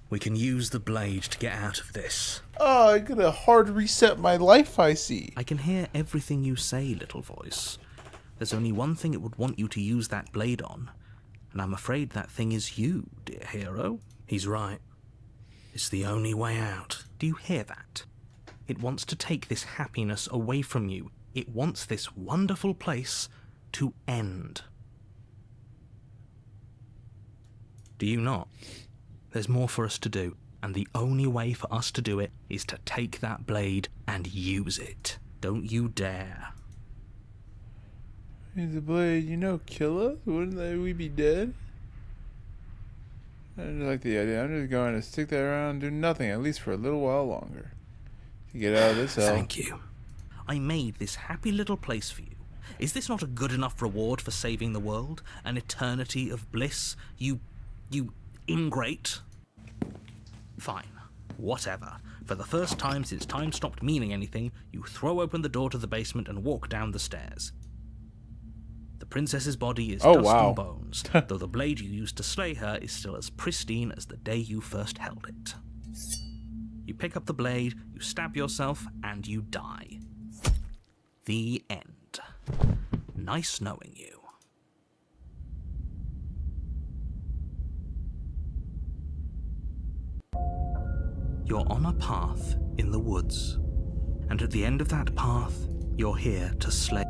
We can use the blade to get out of this.
Oh, I'm gonna hard reset my life, I see.
I can hear everything you say, little voice. There's only one thing it would want you to use that blade on, and I'm afraid that thing is you, dear hero. He's right. It's the only way out. Do you hear that? It wants to take this happiness away from you. It wants this wonderful place to end. Do you not? There's more for us to do, and the only way for us to do it is to take that blade and use it. Don't you dare.
Use the blade, kill us? Wouldn't we be dead? I just like the idea. I'm just going to stick that around and do nothing, at least for a little while longer. To get out of this hell.
Thank you. I made this happy little place for you. Is this not a good enough reward for saving the world? An eternity of bliss? You ingrate? Fine. Whatever. For the first time since time stopped meaning anything, you throw open the door to the basement and walk down the stairs. The princess's body is dust and bones, though the blade you used to slay her is still as pristine as the day you first held it. You pick up the blade, you stab yourself, and you die. The end. Nice knowing you. You're on a path in the woods, and at the end of that path, you're here to slay.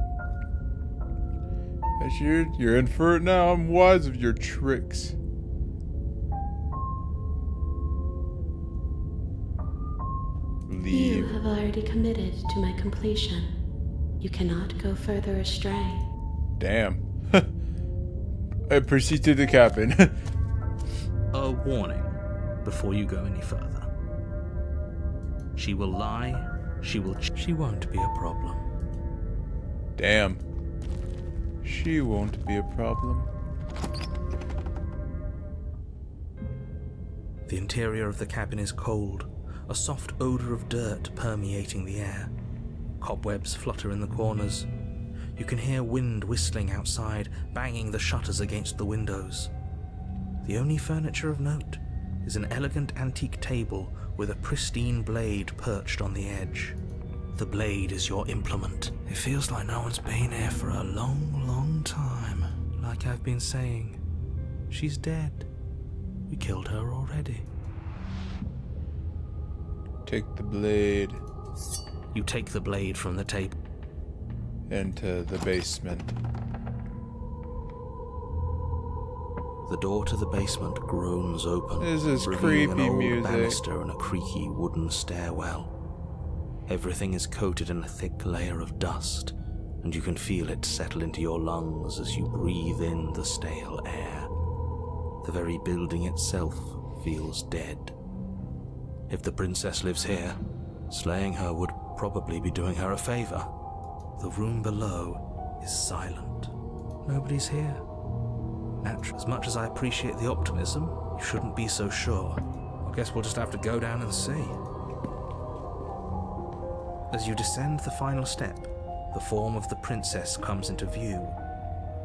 You're in for it now. I'm wise of your tricks. Leave.
You have already committed to my completion. You cannot go further astray.
Damn. I proceed to the cabin.
A warning before you go any further. She will lie, she won't be a problem.
Damn. She won't be a problem.
The interior of the cabin is cold, a soft odor of dirt permeating the air. Cobwebs flutter in the corners. You can hear wind whistling outside, banging the shutters against the windows. The only furniture of note is an elegant antique table with a pristine blade perched on the edge. The blade is your implement. It feels like no one's been here for a long, long time. Like I've been saying, she's dead. We killed her already.
Take the blade.
You take the blade from the table.
Into the basement.
The door to the basement groans open,
This is
revealing an
creepy
old
music.
banister and a creaky wooden stairwell. Everything is coated in a thick layer of dust, and you can feel it settle into your lungs as you breathe in the stale air. The very building itself feels dead. If the princess lives here, slaying her would probably be doing her a favor. The room below is silent. Nobody's here. Naturally, as much as I appreciate the optimism, you shouldn't be so sure. I guess we'll just have to go down and see. As you descend the final step, the form of the princess comes into view.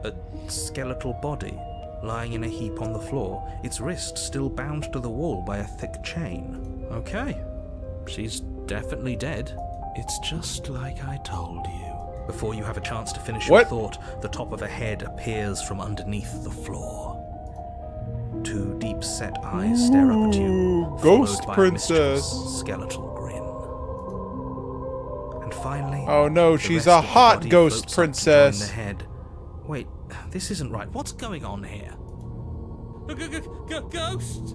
A skeletal body lying in a heap on the floor, its wrist still bound to the wall by a thick chain. Okay, she's definitely dead. It's just like I told you. Before you have a chance to finish your thought, the top of a head appears from underneath the floor. Two deep-set eyes stare up at you,
Ghost
followed by
princess.
a mischievous skeletal grin. And finally,
Oh no,
the
she's
rest
a
of the
hot
body
ghost
floats up to
princess.
join the head. Wait, this isn't right. What's going on here?
Ghost!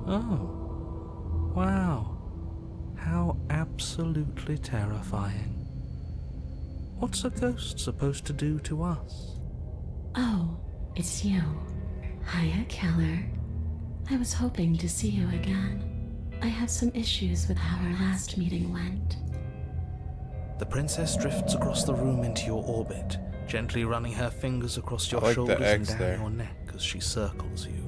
Oh, wow. How absolutely terrifying. What's a ghost supposed to do to us?
Oh, it's you. Hiya, Keller. I was hoping to see you again. I have some issues with how our last meeting went.
The princess drifts across the room into your orbit, gently running her fingers across your
I like the
shoulders and
X
down
there.
your neck as she circles you.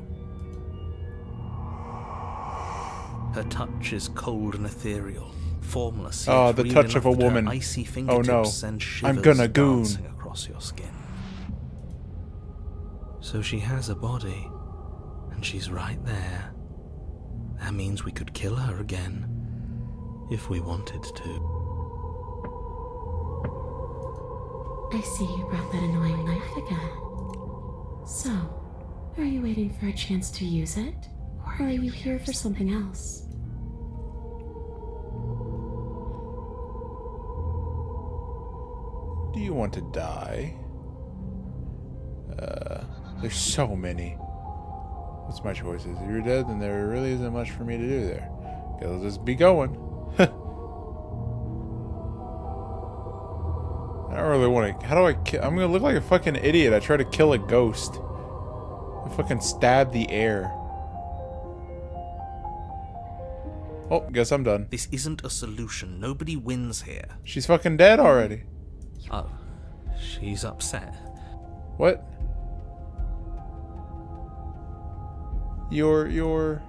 Her touch is cold and ethereal, formless.
Oh,
yet
the
real
touch of
enough
a
that her
woman.
icy
Oh
fingertips
no,
send
I'm
shivers
gonna goon.
dancing across your skin. So she has a body, and she's right there. That means we could kill her again, if we wanted to.
I see you brought that annoying knife again. So, are you waiting for a chance to use it? Or are you here for something else?
Do you want to die? There's so many. What's my choices? If you're dead, then there really isn't much for me to do there. Okay, let's just be going. I don't really want to. How do I kill? I'm gonna look like a fucking idiot. I try to kill a ghost. I fucking stab the air. Oh, guess I'm done.
This isn't a solution. Nobody wins here.
She's fucking dead already.
Oh, she's upset.
What? You're...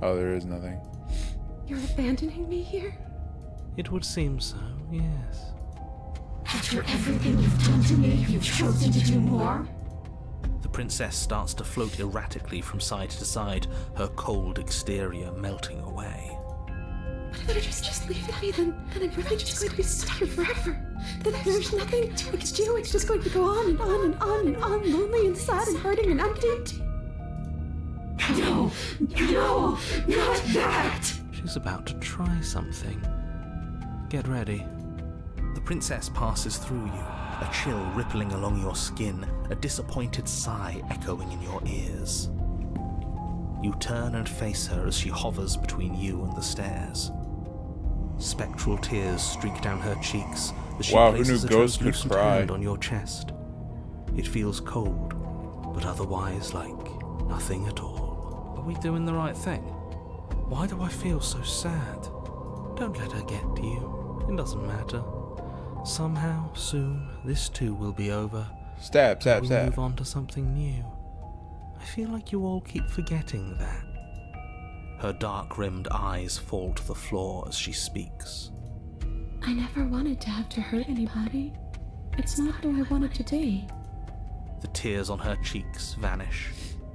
Oh, there is nothing.
You're abandoning me here?
It would seem so, yes.
After everything you've done to me, you've chosen to do more?
The princess starts to float erratically from side to side, her cold exterior melting away.
But if you just leave me, then I'm really just going to be stuck here forever. There's nothing we can do. It's just going to go on and on and on and on, lonely and sad and hurting and empty. No, not that!
She's about to try something. Get ready. The princess passes through you, a chill rippling along your skin, a disappointed sigh echoing in your ears. You turn and face her as she hovers between you and the stairs. Spectral tears streak down her cheeks as she
Wow, who
places
knew
a
ghosts could
translucent
cry?
hand on your chest. It feels cold, but otherwise like nothing at all. Are we doing the right thing? Why do I feel so sad? Don't let her get to you. It doesn't matter. Somehow, soon, this too will be over.
Stab, stab,
We'll
stab.
move on to something new. I feel like you all keep forgetting that. Her dark-rimmed eyes fall to the floor as she speaks.
I never wanted to have to hurt anybody. It's not who I wanted to be.
The tears on her cheeks vanish.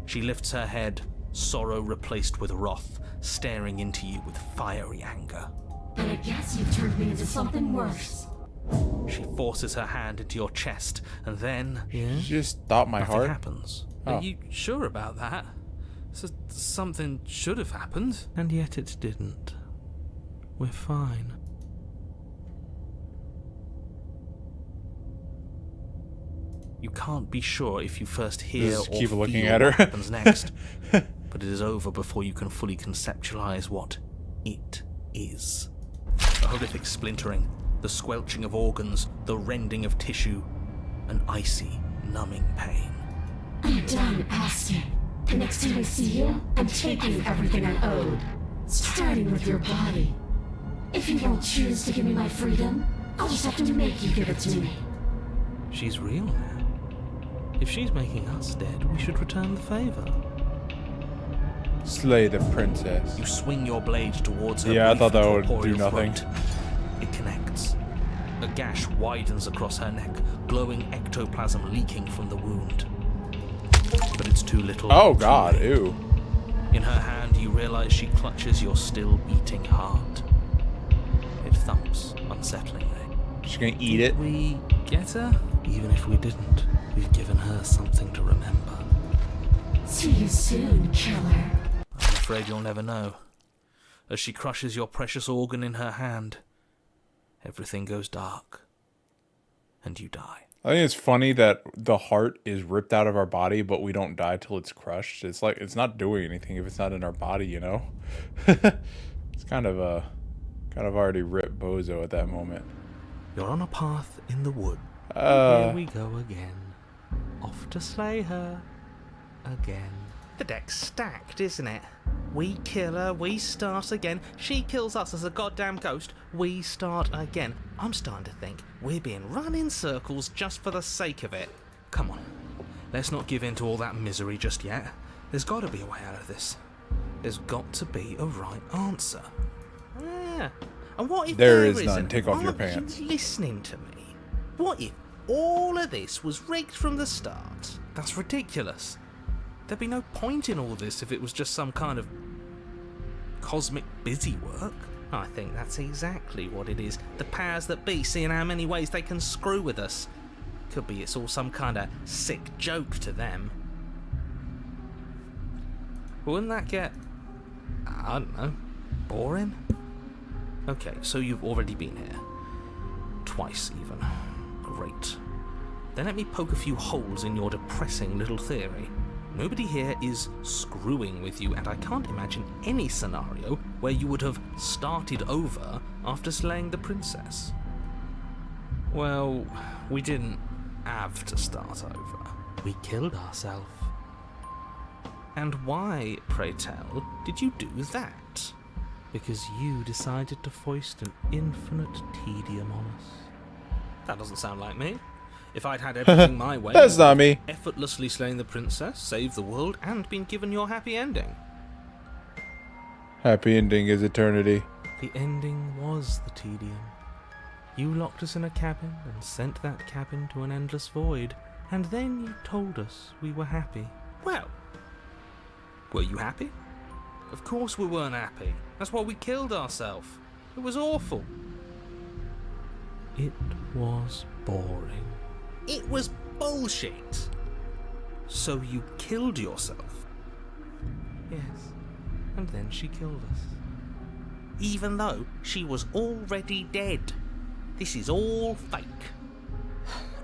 She lifts her head, sorrow replaced with wrath, staring into you with fiery anger.
But I guess you've turned me into something worse.
She forces her hand into your chest, and then...
You just stopped my
nothing
heart.
happens.
Oh.
Are you sure about that? Something should have happened. And yet it didn't. We're fine. You can't be sure if you first hear
Just
or
keep
feel
looking
what
at her.
happens next, but it is over before you can fully conceptualize what it is. A horrific splintering, the squelching of organs, the rending of tissue, an icy, numbing pain.
I'm done asking. The next time I see you, I'm taking everything I owed. Starting with your body. If you won't choose to give me my freedom, I'll just have to make you give it to me.
She's real now. If she's making us dead, we should return the favor.
Slay the princess.
You swing your blade towards her.
Yeah, I
brief
thought that
and
would do
corporeal
nothing.
throat. It connects. A gash widens across her neck, glowing ectoplasm leaking from the wound. But it's too little.
Oh
too
god,
late.
ew.
In her hand, you realize she clutches your still beating heart. It thumps unsettlingly.
She's gonna eat it.
Did we get her? Even if we didn't, we've given her something to remember.
See you soon, killer.
I'm afraid you'll never know. As she crushes your precious organ in her hand, everything goes dark, and you die.
I think it's funny that the heart is ripped out of our body, but we don't die till it's crushed. It's like it's not doing anything if it's not in our body, you know. It's kind of already ripped bozo at that moment.
You're on a path in the wood. Here we go again. Off to slay her. Again. The deck's stacked, isn't it? We kill her, we start again. She kills us as a goddamn ghost, we start again. I'm starting to think we're being run in circles just for the sake of it. Come on, let's not give in to all that misery just yet. There's got to be a way out of this. There's got to be a right answer. Yeah. And what if
There
there
is none.
isn't?
Take off your
Aren't
pants.
you listening to me? What if all of this was rigged from the start? That's ridiculous. There'd be no point in all this if it was just some kind of cosmic busy work. I think that's exactly what it is. The powers that be seeing how many ways they can screw with us. Could be it's all some kind of sick joke to them. Wouldn't that get, I don't know, boring? Okay, so you've already been here. Twice even. Great. Then let me poke a few holes in your depressing little theory. Nobody here is screwing with you, and I can't imagine any scenario where you would have started over after slaying the princess. Well, we didn't have to start over. We killed ourselves. And why, pray tell, did you do that? Because you decided to foist an infinite tedium on us. That doesn't sound like me. If I'd had everything my way,
That's not me.
effortlessly slain the princess, saved the world, and been given your happy ending.
Happy ending is eternity.
The ending was the tedium. You locked us in a cabin and sent that cabin to an endless void, and then you told us we were happy. Well, were you happy? Of course we weren't happy. That's why we killed ourselves. It was awful. It was boring.
It was bullshit.
So you killed yourself?
Yes, and then she killed us. Even though she was already dead. This is all fake.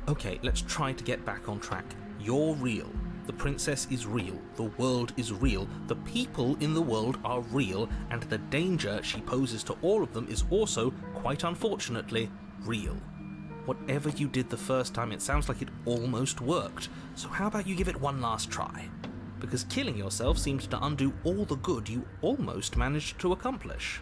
Okay, let's try to get back on track. You're real. The princess is real. The world is real. The people in the world are real. And the danger she poses to all of them is also, quite unfortunately, real. Whatever you did the first time, it sounds like it almost worked. So how about you give it one last try? Because killing yourself seems to undo all the good you almost managed to accomplish.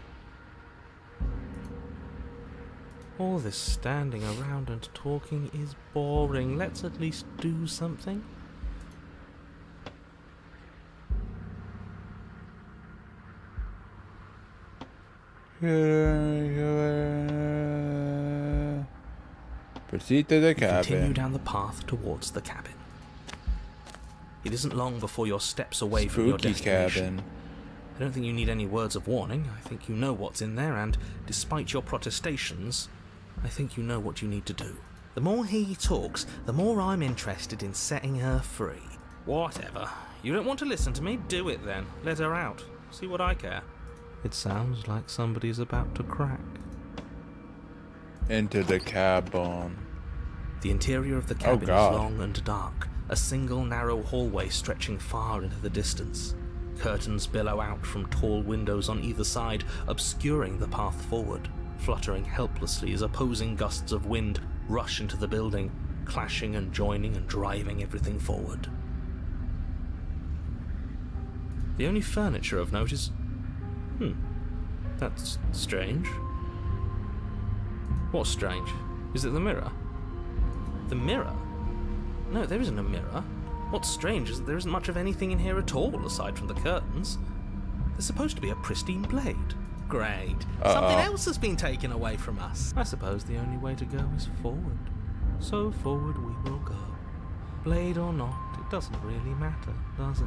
All this standing around and talking is boring. Let's at least do something.
Proceed to the
Continue
cabin.
down the path towards the cabin. It isn't long before you're steps away from your
Spooky
destination.
cabin.
I don't think you need any words of warning. I think you know what's in there, and despite your protestations, I think you know what you need to do. The more he talks, the more I'm interested in setting her free. Whatever. You don't want to listen to me? Do it then. Let her out. See what I care. It sounds like somebody's about to crack.
Into the cabin.
The interior of the cabin is
God.
long and dark, a single narrow hallway stretching far into the distance. Curtains billow out from tall windows on either side, obscuring the path forward, fluttering helplessly as opposing gusts of wind rush into the building, clashing and joining and driving everything forward. The only furniture of note is... that's strange. What's strange? Is it the mirror? The mirror? No, there isn't a mirror. What's strange is that there isn't much of anything in here at all, aside from the curtains. There's supposed to be a pristine blade. Great. Something else has been taken away from us. I suppose the only way to go is forward. So forward we will go. Blade or not, it doesn't really matter, does it?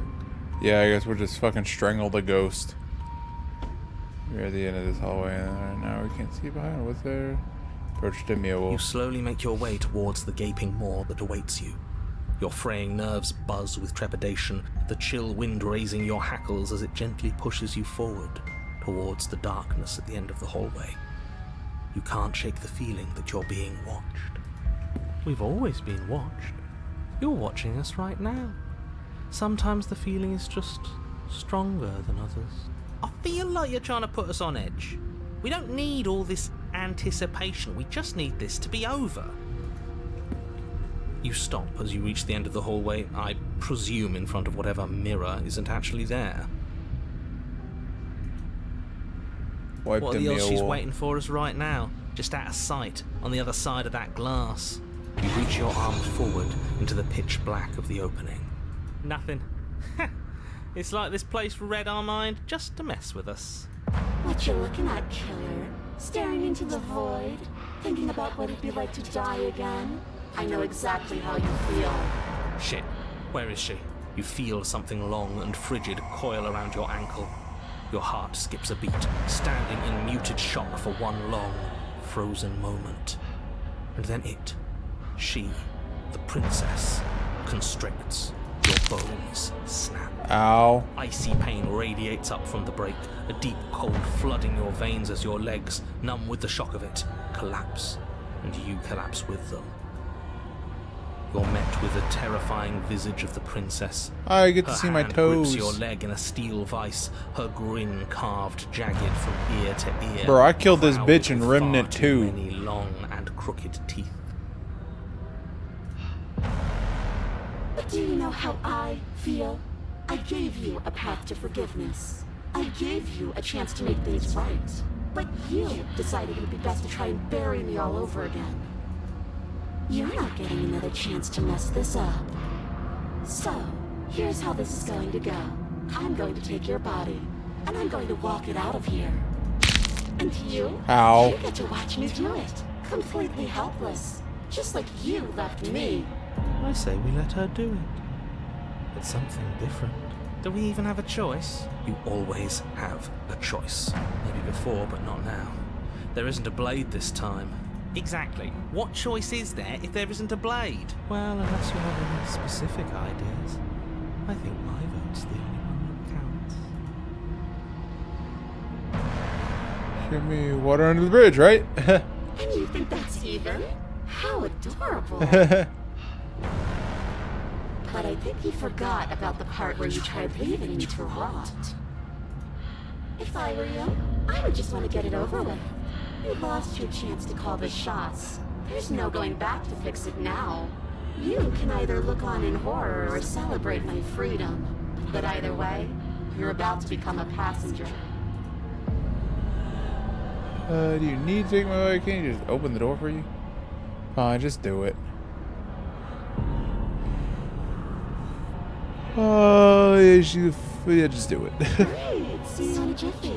Yeah, I guess we'll just fucking strangle the ghost. We're at the end of this hallway, and right now we can't see behind. What's there? Approach the mule.
You slowly make your way towards the gaping maw that awaits you. Your fraying nerves buzz with trepidation, the chill wind raising your hackles as it gently pushes you forward, towards the darkness at the end of the hallway. You can't shake the feeling that you're being watched. We've always been watched. You're watching us right now. Sometimes the feeling is just stronger than others.
I feel like you're trying to put us on edge. We don't need all this anticipation. We just need this to be over.
You stop as you reach the end of the hallway, I presume in front of whatever mirror isn't actually there.
Wipe
What
the
are the odds she's
mule.
waiting for us right now? Just out of sight, on the other side of that glass.
You reach your arm forward into the pitch black of the opening.
Nothing. It's like this place read our mind just to mess with us.
What you looking at, killer? Staring into the void? Thinking about what it'd be like to die again? I know exactly how you feel.
Shit, where is she? You feel something long and frigid coil around your ankle. Your heart skips a beat, standing in muted shock for one long, frozen moment. And then it, she, the princess, constricts. Your bones snap.
Ow.
Icy pain radiates up from the break, a deep cold flooding your veins as your legs, numb with the shock of it, collapse, and you collapse with them. You're met with the terrifying visage of the princess.
I get to
Her
see my
hand
toes.
grips your leg in a steel vice, her grin carved jagged from ear to ear.
Bro, I killed this
crowded
bitch in
with
Remnant
far too
2.
many long and crooked teeth.
But do you know how I feel? I gave you a path to forgiveness. I gave you a chance to make things right. But you decided it would be best to try and bury me all over again. You're not getting another chance to mess this up. So, here's how this is going to go. I'm going to take your body, and I'm going to walk it out of here. And you?
Ow.
You get to watch me do it. Completely helpless. Just like you left me.
I say we let her do it. It's something different.
Do we even have a choice?
You always have a choice.
Maybe before, but not now. There isn't a blade this time. Exactly. What choice is there if there isn't a blade? Well, unless you have any specific ideas, I think my vote's the only one that counts.
Give me water under the bridge, right?
And you think that's even? How adorable. But I think you forgot about the part where you tried leaving me to rot. If I were you, I would just want to get it over with. You lost your chance to call the shots. There's no going back to fix it now. You can either look on in horror or celebrate my freedom. But either way, you're about to become a passenger.
Do you need to take my way? Can you just open the door for you? Fine, just do it. Oh, yeah, yeah, just do it.
Great, see you in a jiffy.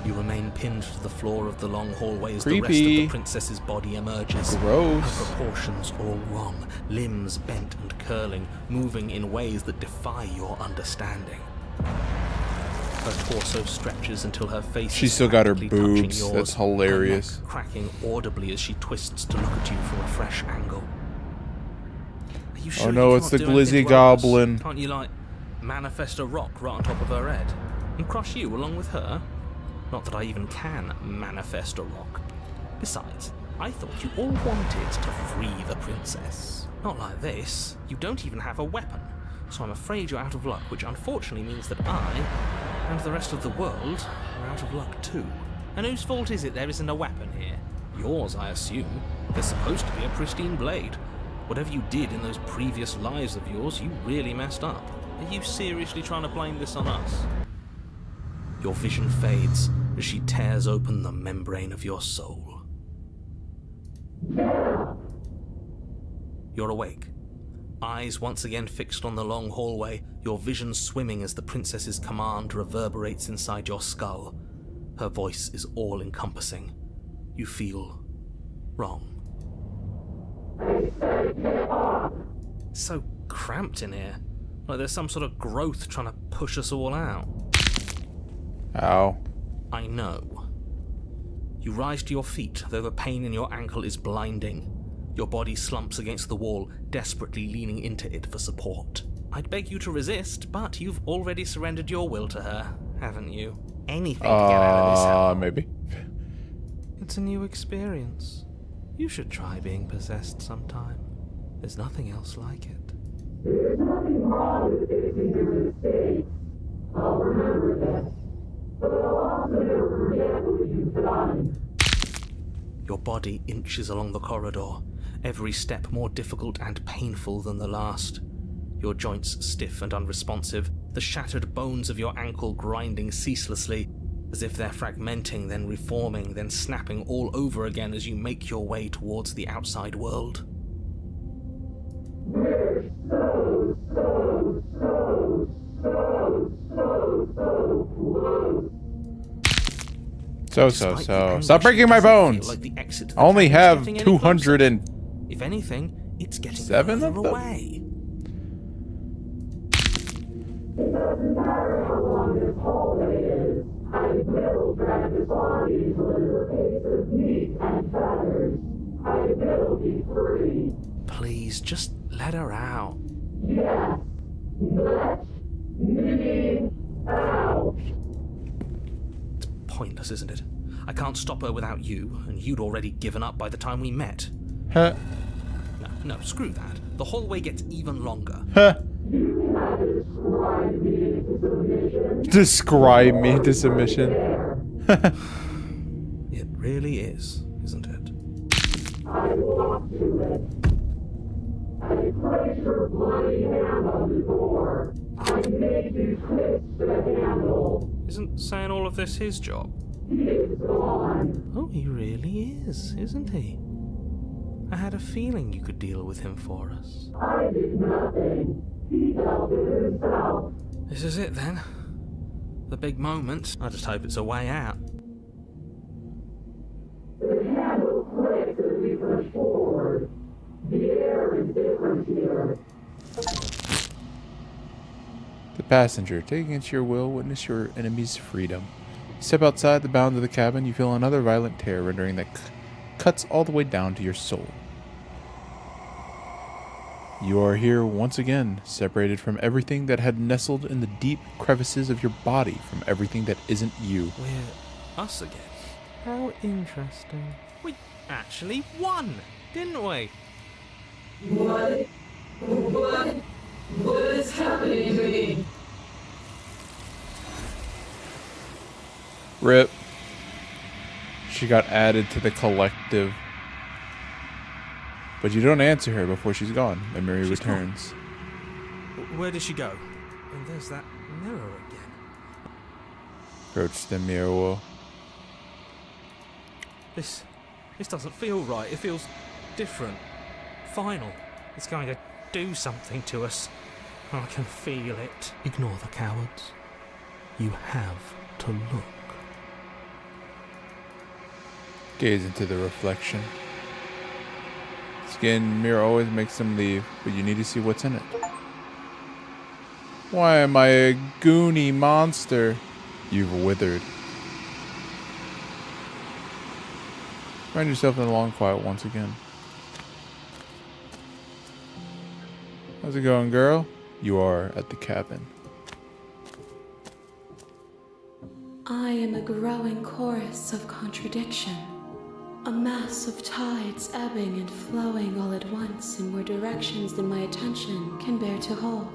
You remain pinned to the floor of the long hallway as
Creepy.
the rest of the princess's body emerges.
Gross.
Her proportions all wrong, limbs bent and curling, moving in ways that defy your understanding. Her torso stretches until her face
She's
is
still got her
practically touching
boobs.
yours,
That's hilarious.
her neck cracking audibly as she twists to look at you from a fresh angle. Are you sure
Oh no,
you
it's
can't
the
do anything
glizzy
to us?
goblin.
Can't you, like, manifest a rock right on top of her head and crush you along with her? Not that I even can manifest a rock. Besides, I thought you all wanted to free the princess. Not like this. You don't even have a weapon. So I'm afraid you're out of luck, which unfortunately means that I, and the rest of the world, are out of luck too. And whose fault is it there isn't a weapon here? Yours, I assume. There's supposed to be a pristine blade. Whatever you did in those previous lives of yours, you really messed up. Are you seriously trying to blame this on us? Your vision fades as she tears open the membrane of your soul. You're awake. Eyes once again fixed on the long hallway, your vision swimming as the princess's command reverberates inside your skull. Her voice is all-encompassing. You feel wrong. It's so cramped in here. Like there's some sort of growth trying to push us all out.
Ow.
I know. You rise to your feet, though the pain in your ankle is blinding. Your body slumps against the wall, desperately leaning into it for support. I'd beg you to resist, but you've already surrendered your will to her, haven't you? Anything to get out of this hell.
Maybe.
It's a new experience. You should try being possessed sometime. There's nothing else like it.
There's nothing wrong with facing your mistakes. I'll remember this. But I'll also never forget what you've done.
Your body inches along the corridor, every step more difficult and painful than the last. Your joints stiff and unresponsive, the shattered bones of your ankle grinding ceaselessly, as if they're fragmenting, then reforming, then snapping all over again as you make your way towards the outside world.
So. Stop breaking my bones!
Like the exit
I only have
getting any
200 and...
If anything, it's getting
7
further
of them?
away.
It doesn't matter how long this hallway is. I will drag this body till it is a piece of meat and feathers. I will be free.
Please, just let her out.
Yes. Let me out.
It's pointless, isn't it? I can't stop her without you, and you'd already given up by the time we met.
Huh.
No, screw that. The hallway gets even longer.
Huh.
You have described me into submission.
Describe me into submission.
It really is, isn't it?
I walk to it. I place your bloody hand on the door. I make you twist the handle.
Isn't saying all of this his job?
He's gone.
Oh, he really is, isn't he? I had a feeling you could deal with him for us.
I did nothing. He dealt it himself.
This is it then. The big moment. I just hope it's a way out.
The handle clicks as we push forward. The air is different here.
The passenger, taking against your will, witness your enemy's freedom. You step outside the bounds of the cabin, you feel another violent tear, rendering that cuts all the way down to your soul. You are here once again, separated from everything that had nestled in the deep crevices of your body, from everything that isn't you.
We're us again. How interesting. We actually won, didn't we?
What is happening to me?
RIP. She got added to the collective. But you don't answer her before she's gone. Memory returns.
Where did she go? And there's that mirror again.
Approach the mirror.
This doesn't feel right. It feels different. Final. It's going to do something to us. I can feel it.
Ignore the cowards. You have to look.
Gaze into the reflection. Skin mirror always makes them leave, but you need to see what's in it. Why am I a goony monster? You've withered. Find yourself in the long quiet once again. How's it going, girl? You are at the cabin.
I am a growing chorus of contradiction. A mass of tides ebbing and flowing all at once in more directions than my attention can bear to hold.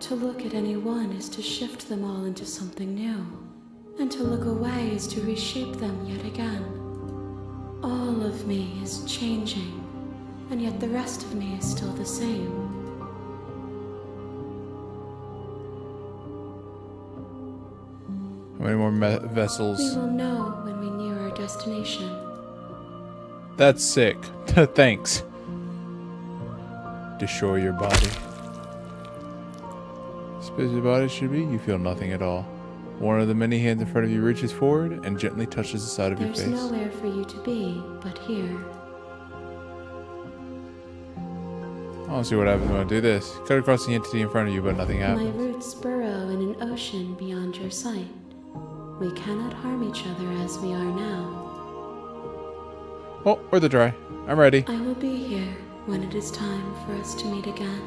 To look at any one is to shift them all into something new, and to look away is to reshape them yet again. All of me is changing, and yet the rest of me is still the same.
How many more vessels?
We will know when we near our destination.
That's sick. Thanks. Destroy your body. As your body should be, you feel nothing at all. One of the many hands in front of you reaches forward and gently touches the side of your face.
There's nowhere for you to be but here.
I want to see what happens when I do this. Cut across the entity in front of you, but nothing
My
happens.
roots burrow in an ocean beyond your sight. We cannot harm each other as we are now.
Oh, we're the dry. I'm ready.
I will be here when it is time for us to meet again.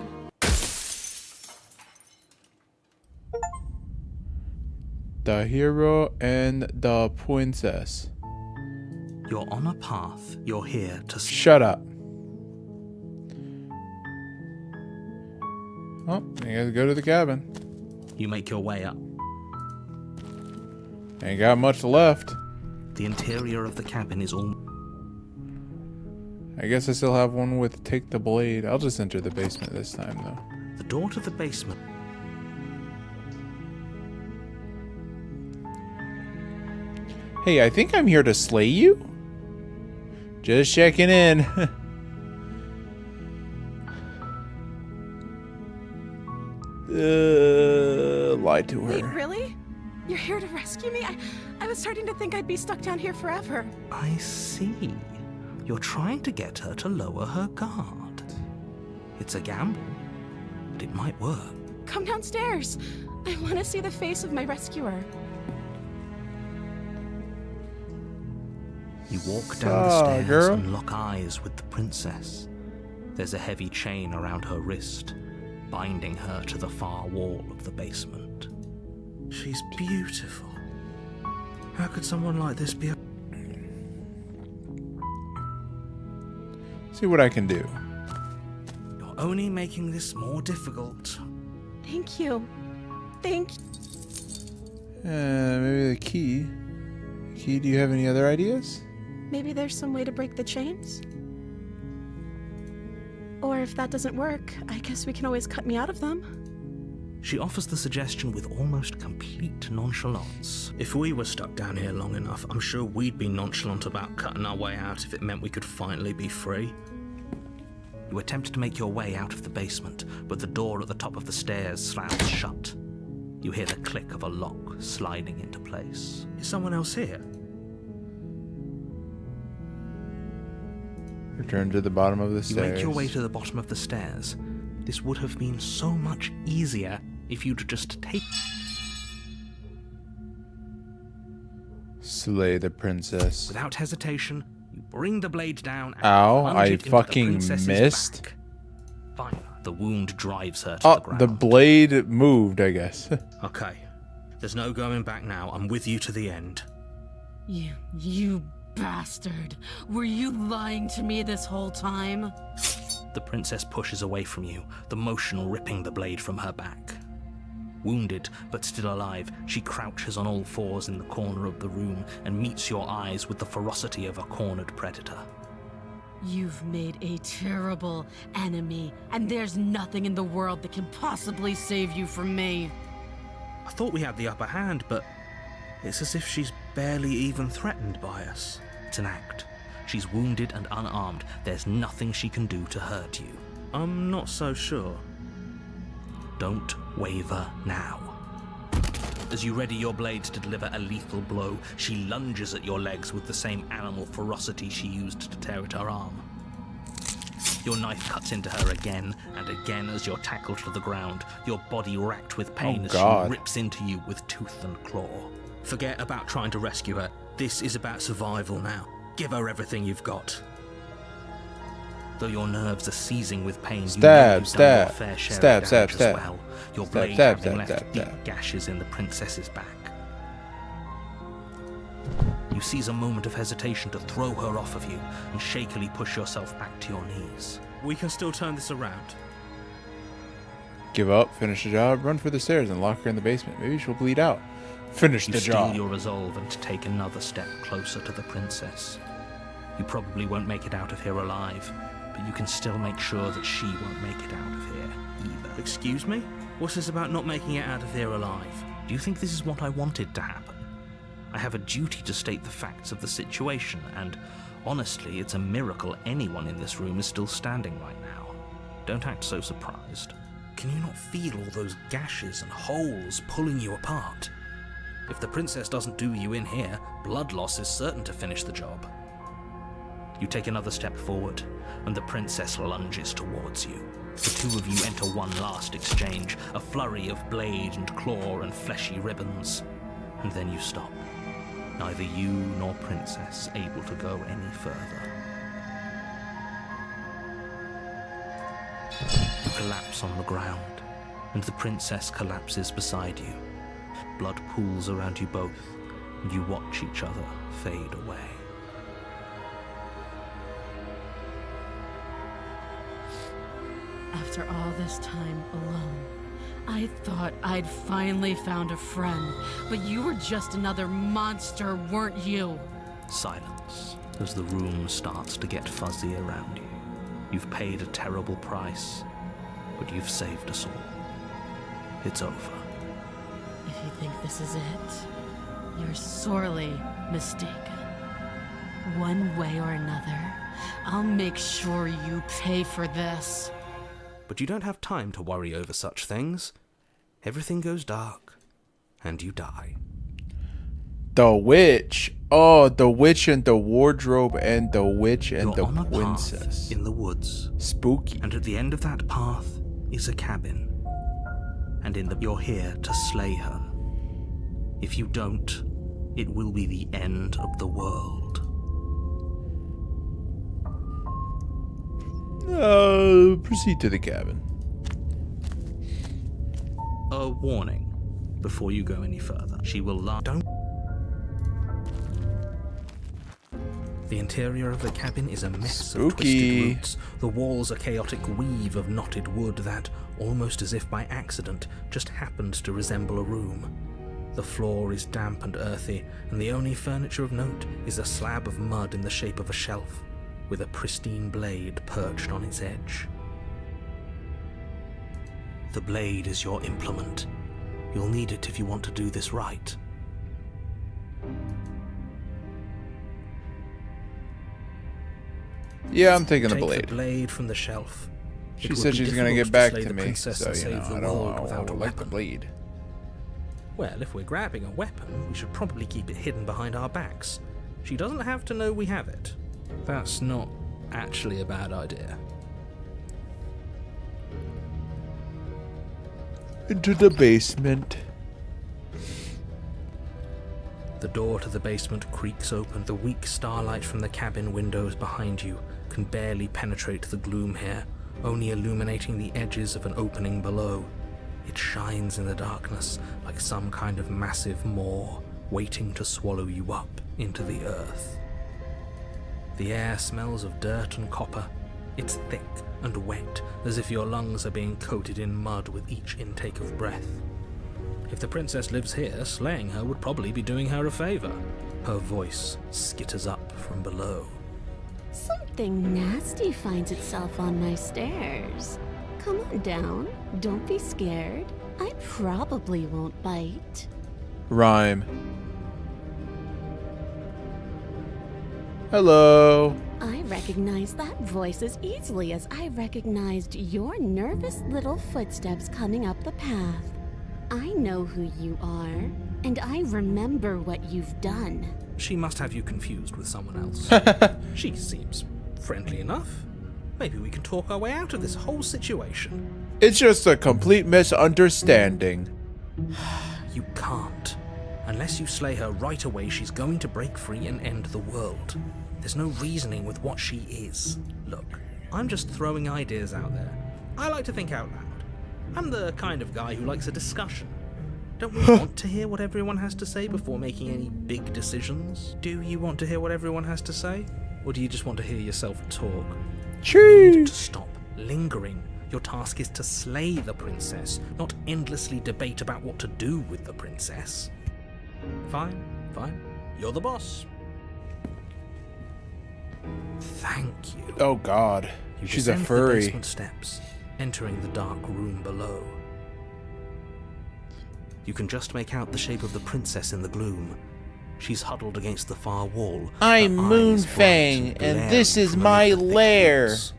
The hero and the princess.
You're on a path. You're here to...
Shut up. Oh, you guys go to the cabin.
You make your way up.
Ain't got much left.
The interior of the cabin is all...
I guess I still have one with take the blade. I'll just enter the basement this time, though.
The door to the basement...
Hey, I think I'm here to slay you. Just checking in. Lied to her.
Wait, really? You're here to rescue me? I was starting to think I'd be stuck down here forever.
I see. You're trying to get her to lower her guard. It's a gamble, but it might work.
Come downstairs. I want to see the face of my rescuer.
You walk down the stairs
girl.
and lock eyes with the princess. There's a heavy chain around her wrist, binding her to the far wall of the basement. She's beautiful. How could someone like this be a...
See what I can do.
You're only making this more difficult.
Thank you. Thank you.
Maybe the key. Key, do you have any other ideas?
Maybe there's some way to break the chains? Or if that doesn't work, I guess we can always cut me out of them.
She offers the suggestion with almost complete nonchalance. If we were stuck down here long enough, I'm sure we'd be nonchalant about cutting our way out if it meant we could finally be free. You attempt to make your way out of the basement, but the door at the top of the stairs slams shut. You hear the click of a lock sliding into place. Is someone else here?
Return to the bottom of the
You
stairs.
make your way to the bottom of the stairs. This would have been so much easier if you'd just take...
Slay the princess.
Without hesitation, you bring the blade down and
Ow,
plunge
I
it into the
fucking
princess's
missed.
back. Fine. The wound drives her to
Oh,
the ground.
the blade moved, I guess.
Okay. There's no going back now. I'm with you to the end.
You bastard. Were you lying to me this whole time?
The princess pushes away from you, the motion ripping the blade from her back. Wounded, but still alive, she crouches on all fours in the corner of the room and meets your eyes with the ferocity of a cornered predator.
You've made a terrible enemy, and there's nothing in the world that can possibly save you from me.
I thought we had the upper hand, but it's as if she's barely even threatened by us. It's an act. She's wounded and unarmed. There's nothing she can do to hurt you. I'm not so sure. Don't waver now. As you ready your blade to deliver a lethal blow, she lunges at your legs with the same animal ferocity she used to tear at her arm. Your knife cuts into her again and again as you're tackled to the ground, your body racked with pain as she rips into you with tooth and claw. Forget about trying to rescue her. This is about survival now. Give her everything you've got. Though your nerves are seizing with pain, you know you've done your fair share of damage as well. Your blade having left deep gashes in the princess's back. You seize a moment of hesitation to throw her off of you and shakily push yourself back to your knees. We can still turn this around.
Give up, finish the job, run for the stairs and lock her in the basement. Maybe she'll bleed out. Finish the job.
You steel your resolve and take another step closer to the princess. You probably won't make it out of here alive, but you can still make sure that she won't make it out of here either. Excuse me? What's this about not making it out of here alive? Do you think this is what I wanted to happen? I have a duty to state the facts of the situation, and honestly, it's a miracle anyone in this room is still standing right now. Don't act so surprised. Can you not feel all those gashes and holes pulling you apart? If the princess doesn't do you in here, blood loss is certain to finish the job. You take another step forward, and the princess lunges towards you. The two of you enter one last exchange, a flurry of blade and claw and fleshy ribbons. And then you stop. Neither you nor princess able to go any further. You collapse on the ground, and the princess collapses beside you. Blood pools around you both, and you watch each other fade away.
After all this time alone, I thought I'd finally found a friend, but you were just another monster, weren't you?
Silence as the room starts to get fuzzy around you. You've paid a terrible price, but you've saved us all. It's over.
If you think this is it, you're sorely mistaken. One way or another, I'll make sure you pay for this.
But you don't have time to worry over such things. Everything goes dark, and you die.
The witch. Oh, the witch and the wardrobe and the witch and
You're
the
on a
princess.
path in the woods.
Spooky.
And at the end of that path is a cabin. And you're here to slay her. If you don't, it will be the end of the world.
Proceed to the cabin.
A warning before you go any further. She will don't. The interior of the cabin is a mess of twisted roots. The walls a chaotic weave of knotted wood that, almost as if by accident, just happened to resemble a room. The floor is damp and earthy, and the only furniture of note is a slab of mud in the shape of a shelf, with a pristine blade perched on its edge. The blade is your implement. You'll need it if you want to do this right.
Yeah, I'm taking the
Take
blade.
the blade from the shelf.
She said she's gonna get back to me, so you know, I don't like the blade.
Well, if we're grabbing a weapon, we should probably keep it hidden behind our backs. She doesn't have to know we have it. That's not actually a bad idea.
Into the basement.
The door to the basement creaks open. The weak starlight from the cabin windows behind you can barely penetrate the gloom here, only illuminating the edges of an opening below. It shines in the darkness like some kind of massive maw waiting to swallow you up into the earth. The air smells of dirt and copper. It's thick and wet, as if your lungs are being coated in mud with each intake of breath. If the princess lives here, slaying her would probably be doing her a favor. Her voice skitters up from below.
Something nasty finds itself on my stairs. Come on down. Don't be scared. I probably won't bite.
Rhyme. Hello.
I recognize that voice as easily as I recognized your nervous little footsteps coming up the path. I know who you are, and I remember what you've done.
She must have you confused with someone else. She seems friendly enough. Maybe we can talk our way out of this whole situation.
It's just a complete misunderstanding.
You can't. Unless you slay her right away, she's going to break free and end the world. There's no reasoning with what she is. Look, I'm just throwing ideas out there. I like to think out loud. I'm the kind of guy who likes a discussion. Don't we want to hear what everyone has to say before making any big decisions? Do you want to hear what everyone has to say? Or do you just want to hear yourself talk? You need to stop lingering. Your task is to slay the princess, not endlessly debate about what to do with the princess. Fine, fine. You're the boss. Thank you.
Oh God,
You
she's a
descend the
furry.
basement steps, entering the dark room below. You can just make out the shape of the princess in the gloom. She's huddled against the far wall.
I'm
her eyes
Moonfang,
bright
and
glaring
this is
from
my
amid the thick
lair.
woods.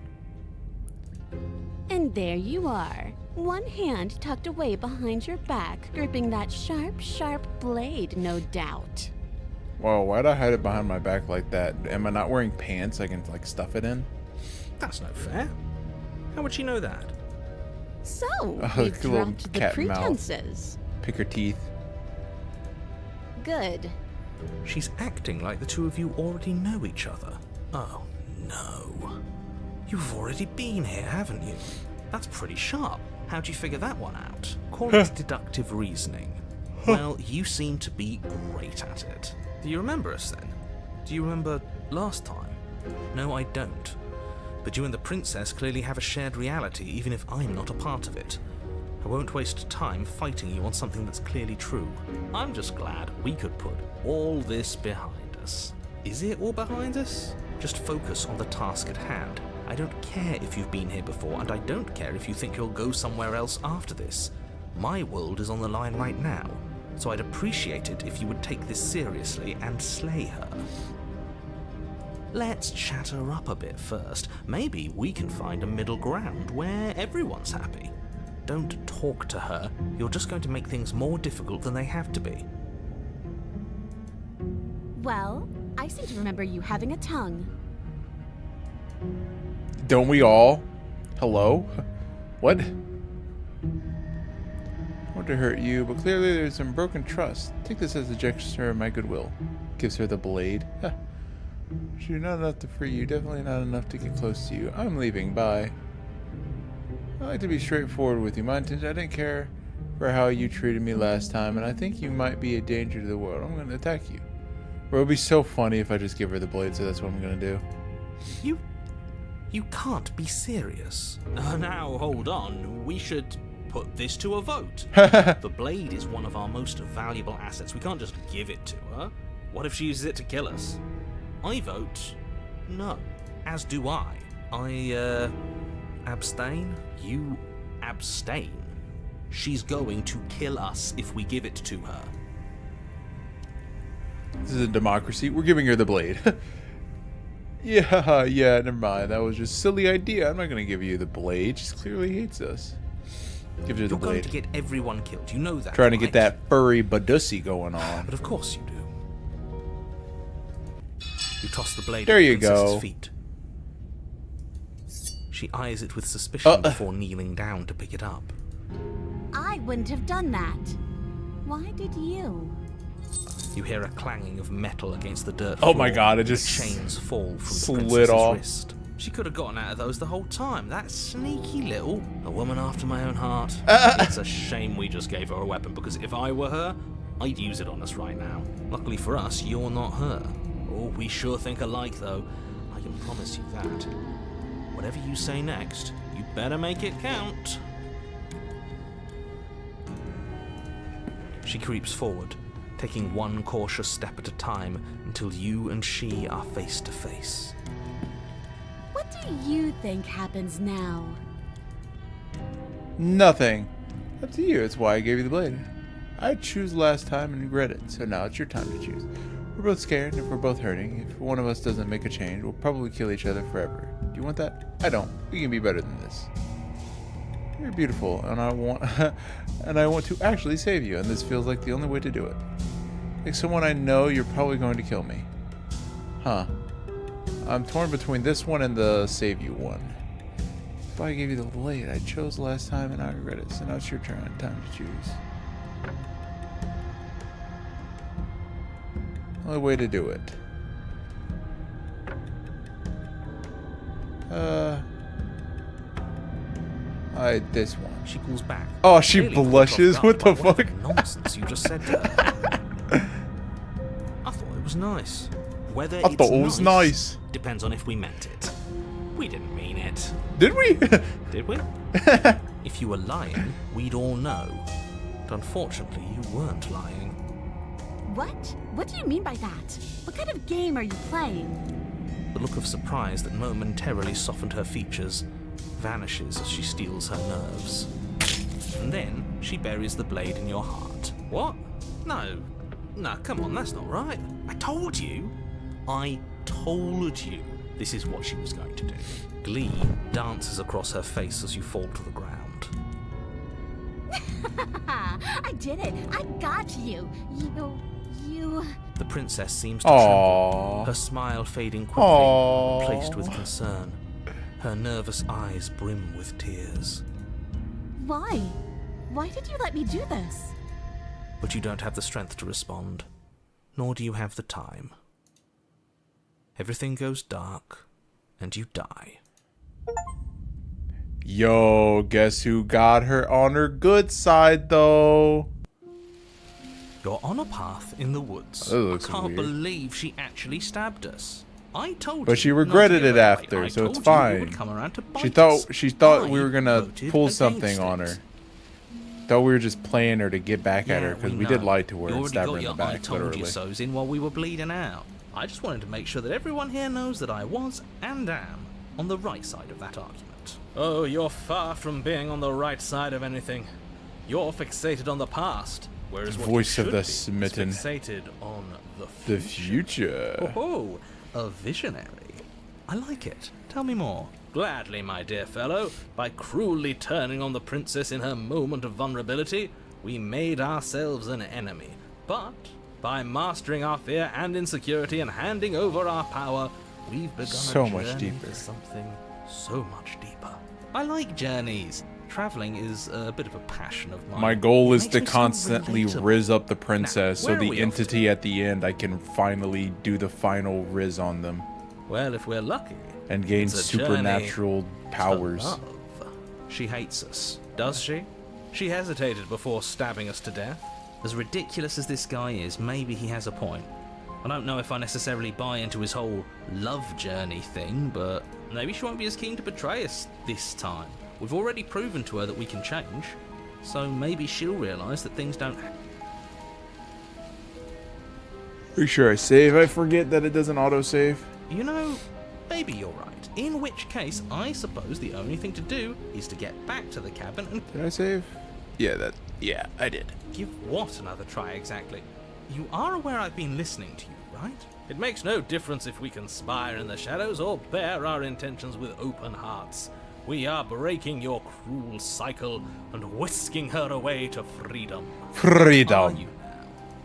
And there you are. One hand tucked away behind your back, gripping that sharp, sharp blade, no doubt.
Whoa, why'd I hide it behind my back like that? Am I not wearing pants I can like stuff it in?
That's no fair. How would she know that?
So,
Oh,
you
like a little
dropped the
cat and mouse.
pretenses.
Pick her teeth.
Good.
She's acting like the two of you already know each other. Oh, no. You've already been here, haven't you? That's pretty sharp. How'd you figure that one out? Call it deductive reasoning. Well, you seem to be great at it. Do you remember us then? Do you remember last time? No, I don't. But you and the princess clearly have a shared reality, even if I'm not a part of it. I won't waste time fighting you on something that's clearly true. I'm just glad we could put all this behind us. Is it all behind us? Just focus on the task at hand. I don't care if you've been here before, and I don't care if you think you'll go somewhere else after this. My world is on the line right now, so I'd appreciate it if you would take this seriously and slay her. Let's chat her up a bit first. Maybe we can find a middle ground where everyone's happy. Don't talk to her. You're just going to make things more difficult than they have to be.
Well, I seem to remember you having a tongue.
Don't we all? Hello? What? I want to hurt you, but clearly there's some broken trust. Take this as a gesture of my goodwill. Gives her the blade. She's not enough to free you, definitely not enough to get close to you. I'm leaving, bye. I like to be straightforward with you. My intention, I didn't care for how you treated me last time, and I think you might be a danger to the world. I'm going to attack you. It would be so funny if I just give her the blade, so that's what I'm going to do.
You can't be serious. Now, hold on. We should put this to a vote. The blade is one of our most valuable assets. We can't just give it to her. What if she uses it to kill us? I vote no. As do I. Abstain? You abstain. She's going to kill us if we give it to her.
This is a democracy. We're giving her the blade. Yeah, never mind. That was just a silly idea. I'm not going to give you the blade. She clearly hates us. Give her the
You're going
blade.
to get everyone killed. You know that,
Trying to
right?
get that furry badussy going on.
But of course you do. You toss the blade
There
at the
you
princess's
go.
feet. She eyes it with suspicion before kneeling down to pick it up.
I wouldn't have done that. Why did you?
You hear a clanging of metal against the dirt
Oh
floor.
my god, it
and
just
chains fall from the
slid
princess's
off.
wrist. She could have gotten out of those the whole time. That sneaky little... A woman after my own heart.
It's a shame we just gave her a weapon, because if I were her, I'd use it on us right now.
Luckily for us, you're not her.
Oh, we sure think alike, though. I can promise you that. Whatever you say next, you better make it count.
She creeps forward, taking one cautious step at a time until you and she are face to face.
What do you think happens now?
Nothing. Up to you. It's why I gave you the blade. I chose last time and regret it, so now it's your time to choose. We're both scared, and if we're both hurting, if one of us doesn't make a change, we'll probably kill each other forever. Do you want that? I don't. We can be better than this. You're beautiful, and I want to actually save you, and this feels like the only way to do it. Like someone I know, you're probably going to kill me. Huh. I'm torn between this one and the save you one. If I gave you the blade I chose last time and I regret it, so now it's your turn. Time to choose. Only way to do it. This one.
She pulls back.
Oh, she
Clearly caught
blushes?
off
What
guard
the
by
fuck?
whatever nonsense you just said to her. I thought it was nice. Whether
I thought it was nice.
depends on if we meant it. We didn't mean it.
Did we?
Did we? If you were lying, we'd all know. But unfortunately, you weren't lying.
What? What do you mean by that? What kind of game are you playing?
The look of surprise that momentarily softened her features vanishes as she steals her nerves. And then she buries the blade in your heart. What? No. No, come on, that's not right. I told you. This is what she was going to do. Glee dances across her face as you fall to the ground.
I did it. I got you. You...
The princess seems to
Aww.
tremble, her smile fading quickly,
Aww.
replaced with concern. Her nervous eyes brim with tears.
Why? Why did you let me do this?
But you don't have the strength to respond, nor do you have the time. Everything goes dark, and you die.
Yo, guess who got her on her good side, though?
You're on a path in the woods.
That looks
I can't
weird.
believe she actually stabbed us. I told you.
But she
not to
regretted
get
it
away.
after,
I
so it's
told you it would
fine.
come around to
She
bite us.
thought we
I
were gonna
voted
pull
against
something on
it.
her. Thought we were just playing her to get back at her,
Yeah,
because we did
know.
lie to her
You
and
already
stab
got
her in the
your I
back,
told
literally.
you so's in while we were bleeding out. I just wanted to make sure that everyone here knows that I was and am on the right side of that argument.
Oh, you're far from being on the right side of anything. You're fixated on the past, whereas
The
what
voice
you
of
should
the
be is
smitten.
fixated on the
The future.
Oh, a visionary. I like it. Tell me more.
Gladly, my dear fellow. By cruelly turning on the princess in her moment of vulnerability, we made ourselves an enemy. But by mastering our fear and insecurity and handing over our power, we've begun
So
a
much
journey
deeper.
to something so much deeper.
I like journeys. Traveling is a bit of a passion of mine.
My goal
It
is
makes
to
me so
constantly
relatable.
riz up the princess, so
where are
the
we off to?
entity at the end, I can finally do the final riz on them
Well, if we're lucky,
and gain
it's a journey
supernatural powers.
to love.
She hates us.
Does she? She hesitated before stabbing us to death.
As ridiculous as this guy is, maybe he has a point. I don't know if I necessarily buy into his whole love journey thing, but maybe she won't be as keen to betray us this time. We've already proven to her that we can change, so maybe she'll realise that things don't...
Are you sure I save? I forget that it doesn't autosave.
You know, maybe you're right. In which case, I suppose the only thing to do is to get back to the cabin and
Did I save? Yeah, I did.
give what another try exactly. You are aware I've been listening to you, right?
It makes no difference if we conspire in the shadows or bear our intentions with open hearts. We are breaking your cruel cycle and whisking her away to freedom.
Are
Freedom.
you now?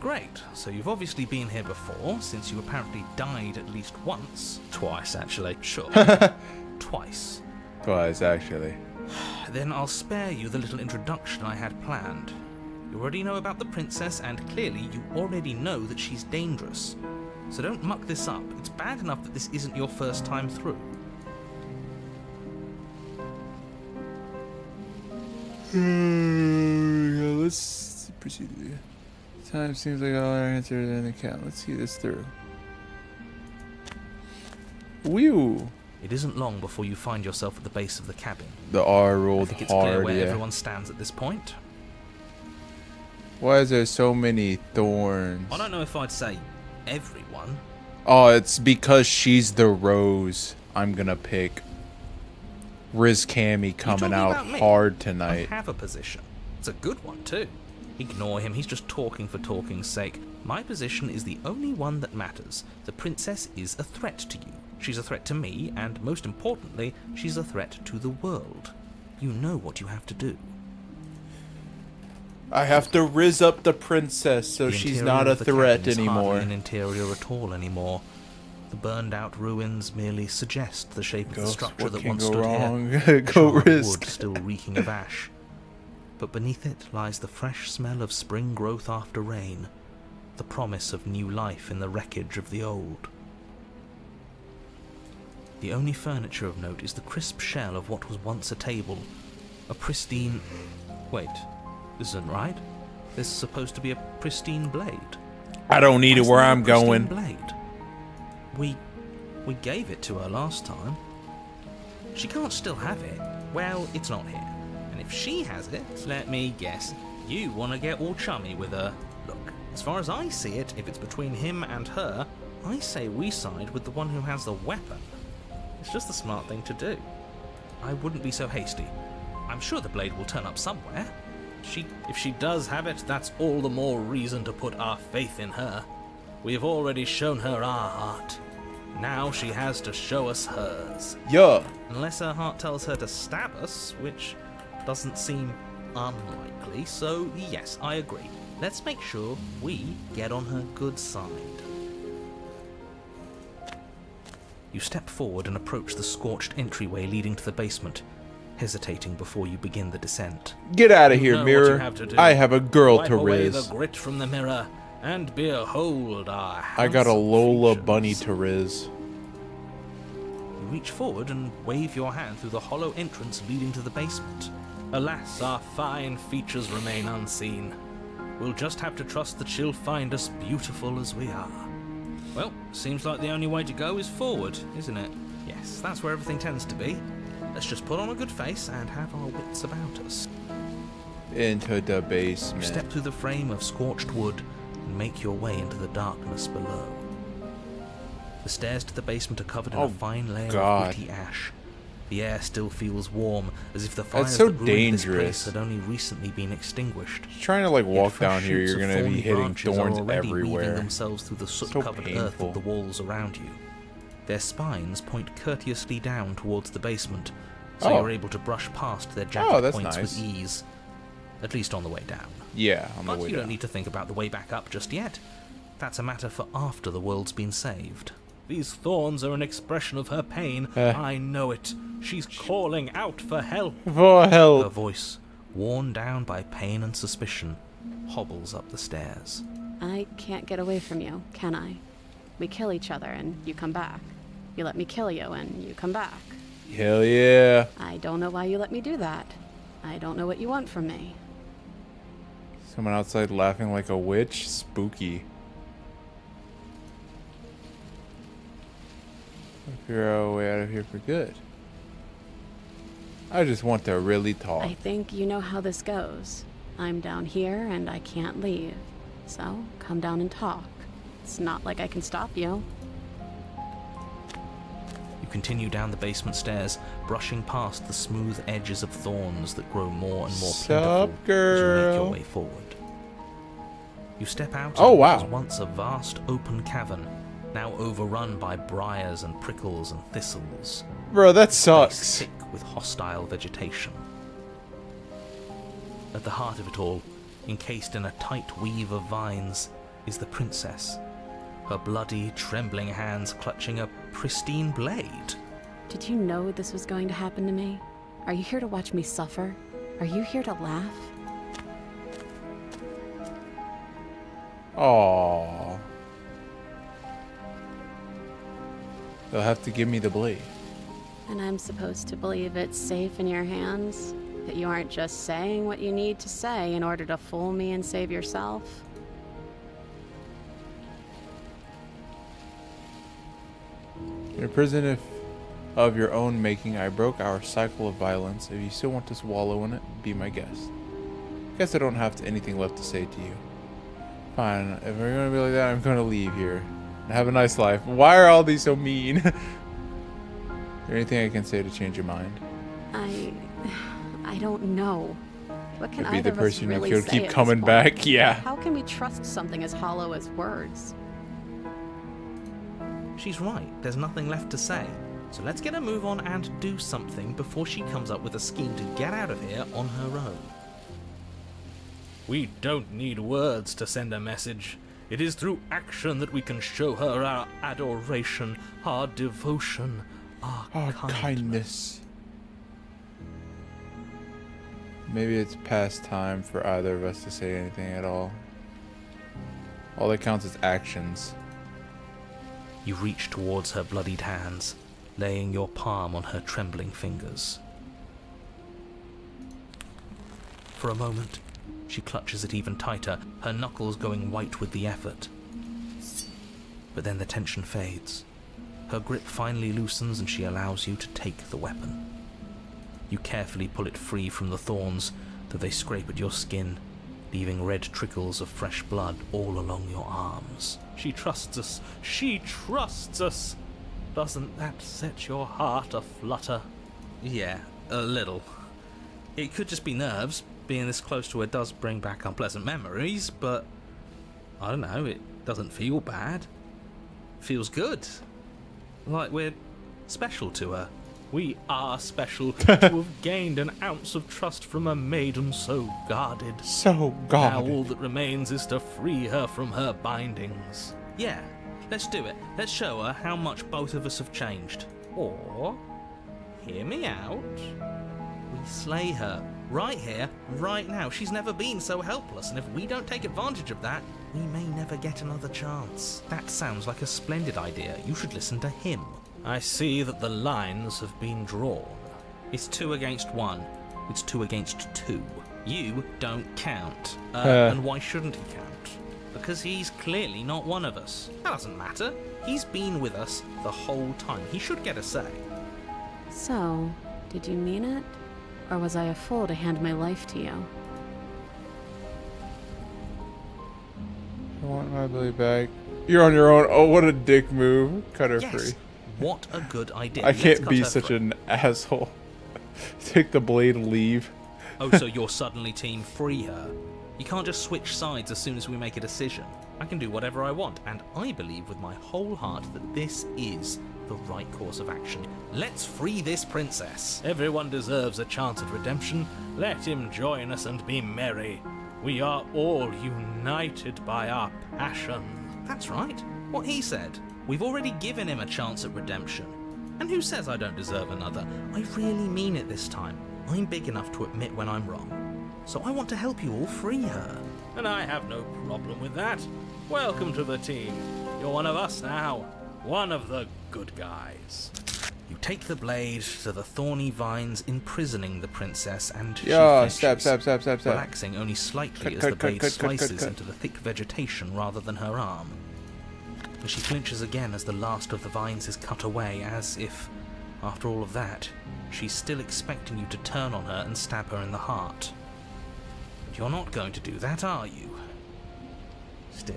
Great. So you've obviously been here before, since you apparently died at least once. Twice, actually. Sure. Twice.
Twice, actually.
Then I'll spare you the little introduction I had planned. You already know about the princess, and clearly you already know that she's dangerous. So don't muck this up. It's bad enough that this isn't your first time through.
Let's proceed. Time seems like all our answers in the account. Let's see this through. Whew.
It isn't long before you find yourself at the base of the cabin.
The R
I
rolled
think it's clear
hard,
where
yeah.
everyone stands at this point.
Why is there so many thorns?
I don't know if I'd say everyone.
Oh, it's because she's the rose I'm gonna pick. Riz Cammy coming out hard tonight.
I have a position. It's a good one too. Ignore him, he's just talking for talking's sake. My position is the only one that matters. The princess is a threat to you. She's a threat to me, and most importantly, she's a threat to the world. You know what you have to do.
I have to riz up the princess so she's not a threat anymore.
Hardly an interior at all anymore. The burned out ruins merely suggest the shape of the structure that once stood here.
Go riz.
Wood still reeking of ash. But beneath it lies the fresh smell of spring growth after rain, the promise of new life in the wreckage of the old. The only furniture of note is the crisp shell of what was once a table, a pristine... Wait, this isn't right. There's supposed to be a pristine blade.
I don't need it where I'm going.
Blade? We gave it to her last time. She can't still have it. Well, it's not here. And if she has it, let me guess, you want to get all chummy with her. Look, as far as I see it, if it's between him and her, I say we side with the one who has the weapon. It's just the smart thing to do. I wouldn't be so hasty. I'm sure the blade will turn up somewhere.
If she does have it, that's all the more reason to put our faith in her. We have already shown her our heart. Now she has to show us hers.
Yeah.
Unless her heart tells her to stab us, which doesn't seem unlikely, so yes, I agree. Let's make sure we get on her good side. You step forward and approach the scorched entryway leading to the basement, hesitating before you begin the descent.
Get out of here,
know
mirror.
what you have to do.
I have a girl
Wipe
to
away
riz.
the grit from the mirror and behold our
I got a
handsome
Lola
features.
bunny to riz.
You reach forward and wave your hand through the hollow entrance leading to the basement.
Alas, our fine features remain unseen. We'll just have to trust that she'll find us beautiful as we are. Well, seems like the only way to go is forward, isn't it?
Yes, that's where everything tends to be. Let's just put on a good face and have our wits about us.
Into the
You
basement.
step through the frame of scorched wood and make your way into the darkness below. The stairs to the basement are covered in a fine layer of gritty ash. The air still feels warm, as if the fires
That's so
that ruined this
dangerous.
place had only recently been extinguished.
Trying to like
Yet
walk
fresh
down here,
shoots
you're
of
gonna be
thorny
hitting
branches
thorns
are already weaving
everywhere.
themselves through the
So
soot-covered earth
painful.
of the walls around you. Their spines point courteously down towards the basement, so
Oh.
you're able to brush past their jagged
Oh, that's
points
nice.
with ease. At least on the way down.
Yeah, on the
But
way
you don't
down.
need to think about the way back up just yet. That's a matter for after the world's been saved.
These thorns are an expression of her pain. I know it. She's calling out for help.
For
Her
help.
voice, worn down by pain and suspicion, hobbles up the stairs.
I can't get away from you, can I? We kill each other and you come back. You let me kill you and you come back.
Hell yeah.
I don't know why you let me do that. I don't know what you want from me.
Someone outside laughing like a witch? Spooky. Figure out a way out of here for good. I just want to really talk.
I think you know how this goes. I'm down here and I can't leave. So, come down and talk. It's not like I can stop you.
You continue down the basement stairs, brushing past the smooth edges of thorns that grow more and more
Sup,
plentiful as you make your
girl?
way forward. You step out
Oh,
into what
wow.
was once a vast open cavern, now overrun by briars and prickles and thistles.
Bro, that
Place
sucks.
thick with hostile vegetation. At the heart of it all, encased in a tight weave of vines, is the princess, her bloody, trembling hands clutching a pristine blade.
Did you know this was going to happen to me? Are you here to watch me suffer? Are you here to laugh?
Aww. They'll have to give me the blade.
And I'm supposed to believe it's safe in your hands? That you aren't just saying what you need to say in order to fool me and save yourself?
In a prison of your own making, I broke our cycle of violence. If you still want to wallow in it, be my guest. Guess I don't have anything left to say to you. Fine, if we're gonna be like that, I'm gonna leave here. Have a nice life. Why are all these so mean? Is there anything I can say to change your mind?
I don't know. What can
Be
either
the
of us
person
really
who
say
keep
at
coming
this
back.
point?
Yeah.
How can we trust something as hollow as words?
She's right. There's nothing left to say. So let's get a move on and do something before she comes up with a scheme to get out of here on her own.
We don't need words to send a message. It is through action that we can show her our adoration, our devotion, our
kindness. Maybe it's past time for either of us to say anything at all. All that counts is actions.
You reach towards her bloodied hands, laying your palm on her trembling fingers. For a moment, she clutches it even tighter, her knuckles going white with the effort. But then the tension fades. Her grip finally loosens and she allows you to take the weapon. You carefully pull it free from the thorns, though they scrape at your skin, leaving red trickles of fresh blood all along your arms.
She trusts us. She trusts us. Doesn't that set your heart aflutter?
Yeah, a little. It could just be nerves. Being this close to her does bring back unpleasant memories, but I don't know, it doesn't feel bad. Feels good. Like we're special to her.
We are special to have gained an ounce of trust from a maiden so guarded.
So
Now
guarded.
all that remains is to free her from her bindings.
Yeah, let's do it. Let's show her how much both of us have changed. Or, hear me out, we slay her. Right here, right now. She's never been so helpless, and if we don't take advantage of that, we may never get another chance. That sounds like a splendid idea. You should listen to him.
I see that the lines have been drawn.
It's 2 against 1. It's 2 against 2. You don't count. And why shouldn't he count? Because he's clearly not one of us. That doesn't matter. He's been with us the whole time. He should get a say.
So, did you mean it? Or was I a fool to hand my life to you?
I want my blade back. You're on your own. Oh, what a dick move. Cut her free.
What a good idea.
I
Let's
can't
cut
be
her
such
free.
an asshole. Take the blade and leave.
Oh, so you're suddenly team free her? You can't just switch sides as soon as we make a decision. I can do whatever I want, and I believe with my whole heart that this is the right course of action. Let's free this princess.
Everyone deserves a chance at redemption. Let him join us and be merry. We are all united by our passion.
That's right. What he said. We've already given him a chance at redemption. And who says I don't deserve another? I really mean it this time. I'm big enough to admit when I'm wrong. So I want to help you all free her.
And I have no problem with that. Welcome to the team. You're one of us now. One of the good guys.
You take the blade to the thorny vines imprisoning the princess, and she
Yeah,
flinches,
stab.
relaxing only slightly as the blade slices into the thick vegetation rather than her arm. And she flinches again as the last of the vines is cut away, as if, after all of that, she's still expecting you to turn on her and stab her in the heart. But you're not going to do that, are you? Still,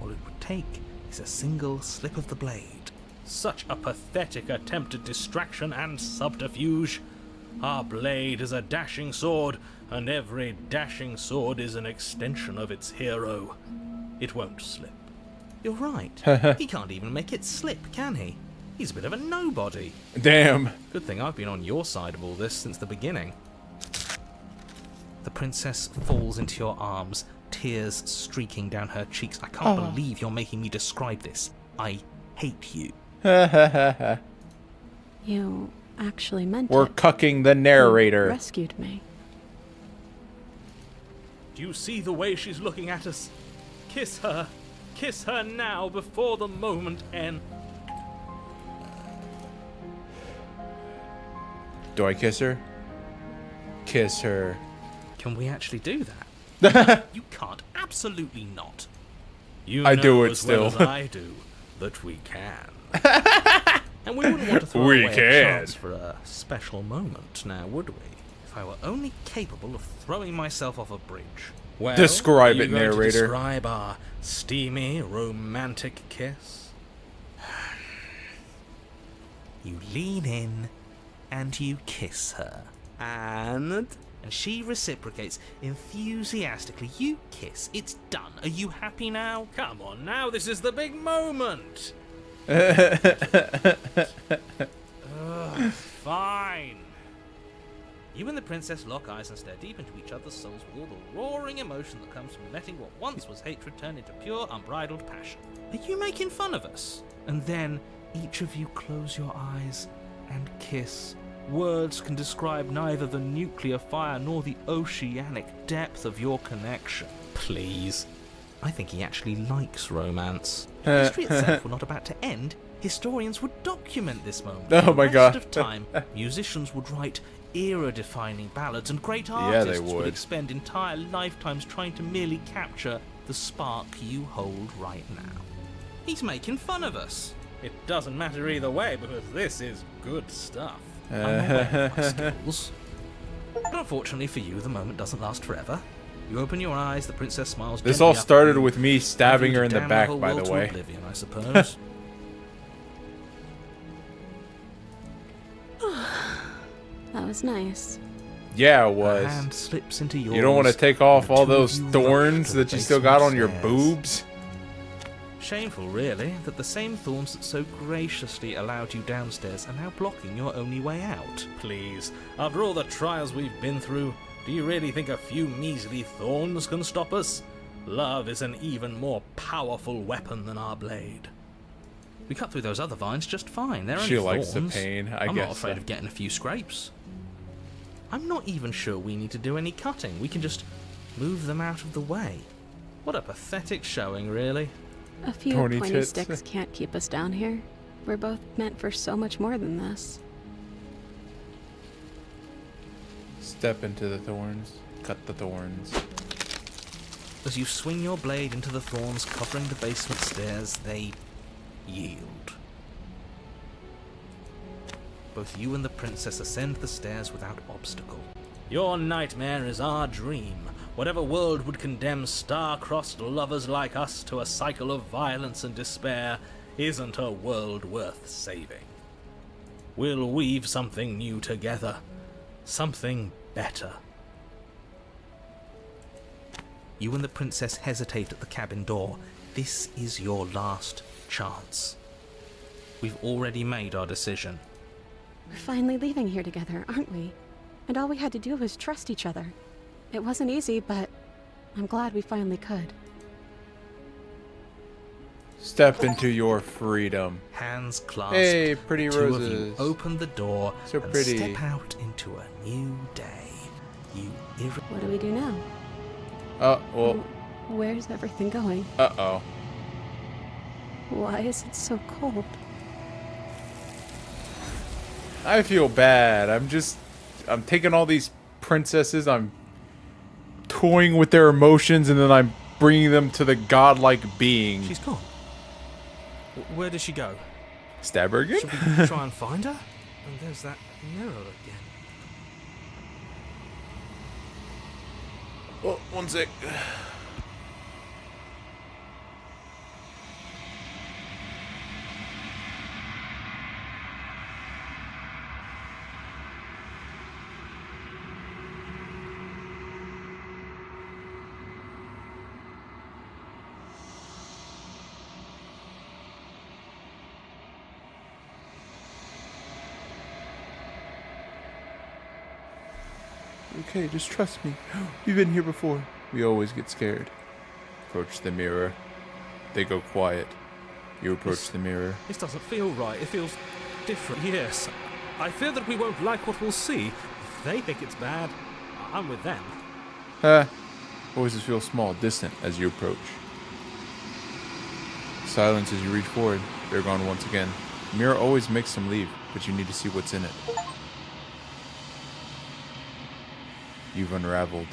all it would take is a single slip of the blade.
Such a pathetic attempt at distraction and subterfuge. Our blade is a dashing sword, and every dashing sword is an extension of its hero. It won't slip.
You're right. He can't even make it slip, can he? He's a bit of a nobody.
Damn.
Good thing I've been on your side of all this since the beginning. The princess falls into your arms, tears streaking down her cheeks. I can't believe you're making me describe this. I hate you.
You actually meant
We're
it.
cucking the
You
narrator.
rescued me.
Do you see the way she's looking at us? Kiss her. Kiss her now before the moment ends.
Do I kiss her? Kiss her.
Can we actually do that? You can't. Absolutely not.
You
I
know
do it
as well
still.
as I do that we can. And we wouldn't want to throw
We
away a
can.
chance for a special moment, now would we?
If I were only capable of throwing myself off a bridge.
Well,
Describe
are you
it,
going to
narrator.
describe our steamy, romantic kiss?
You lean in and you kiss her. And she reciprocates enthusiastically. You kiss. It's done. Are you happy now?
Come on now, this is the big moment.
Fine. You and the princess lock eyes and stare deep into each other's souls with all the roaring emotion that comes from letting what once was hatred turn into pure, unbridled passion. Are you making fun of us? And then each of you close your eyes and kiss. Words can describe neither the nuclear fire nor the oceanic depth of your connection.
Please.
I think he actually likes romance. If history itself were not about to end, historians would document this moment.
Oh
For the
my
rest
God.
of time, musicians would write era-defining ballads, and great
Yeah,
artists
they
would
would.
expend entire lifetimes trying to merely capture the spark you hold right now. He's making fun of us.
It doesn't matter either way because this is good stuff.
I'm aware of my skills. But unfortunately for you, the moment doesn't last forever. You open your eyes, the princess smiles.
This
gently
all
up at
started
you,
with me stabbing
leaving
her
you
in
to
the
damn
back,
whole
by
world
the
to
way.
oblivion, I suppose.
That was nice.
Yeah, it
Her
was.
hand slips into yours.
You don't want to take off
and the
all
two of
those
you rush
thorns
to the
that you still got
basement
on your
stairs.
boobs?
Shameful, really, that the same thorns that so graciously allowed you downstairs are now blocking your only way out.
Please, after all the trials we've been through, do you really think a few measly thorns can stop us? Love is an even more powerful weapon than our blade.
We cut through those other vines just fine. They're only
She likes the
thorns.
pain, I
I'm
guess
not afraid
so.
of getting a few scrapes. I'm not even sure we need to do any cutting. We can just move them out of the way. What a pathetic showing, really.
A few
Tony
pointy
tits.
sticks can't keep us down here. We're both meant for so much more than this.
Step into the thorns. Cut the thorns.
As you swing your blade into the thorns covering the basement stairs, they yield. Both you and the princess ascend the stairs without obstacle.
Your nightmare is our dream. Whatever world would condemn star-crossed lovers like us to a cycle of violence and despair isn't a world worth saving. We'll weave something new together. Something better.
You and the princess hesitate at the cabin door. This is your last chance. We've already made our decision.
We're finally leaving here together, aren't we? And all we had to do was trust each other. It wasn't easy, but I'm glad we finally could.
Step into your freedom.
Hands clasped.
Hey, pretty
Two
roses.
of you open the door
So
and
pretty.
step out into a new day. You
What do we do now?
Well,
Where's everything going?
uh-oh.
Why is it so cold?
I feel bad. I'm taking all these princesses, I'm toying with their emotions, and then I'm bringing them to the godlike being.
She's gone. Where did she go?
Stab her again?
Should we try and find her? And there's that mirror again.
Oh, one sec. Okay, just trust me. We've been here before. We always get scared. Approach the mirror. They go quiet. You approach the mirror.
This doesn't feel right. It feels different. Yes. I fear that we won't like what we'll see. If they think it's bad, I'm with them.
Voices feel small, distant as you approach. silence as you reach forward. They're gone once again. The mirror always makes them leave, but you need to see what's in it. You've unraveled.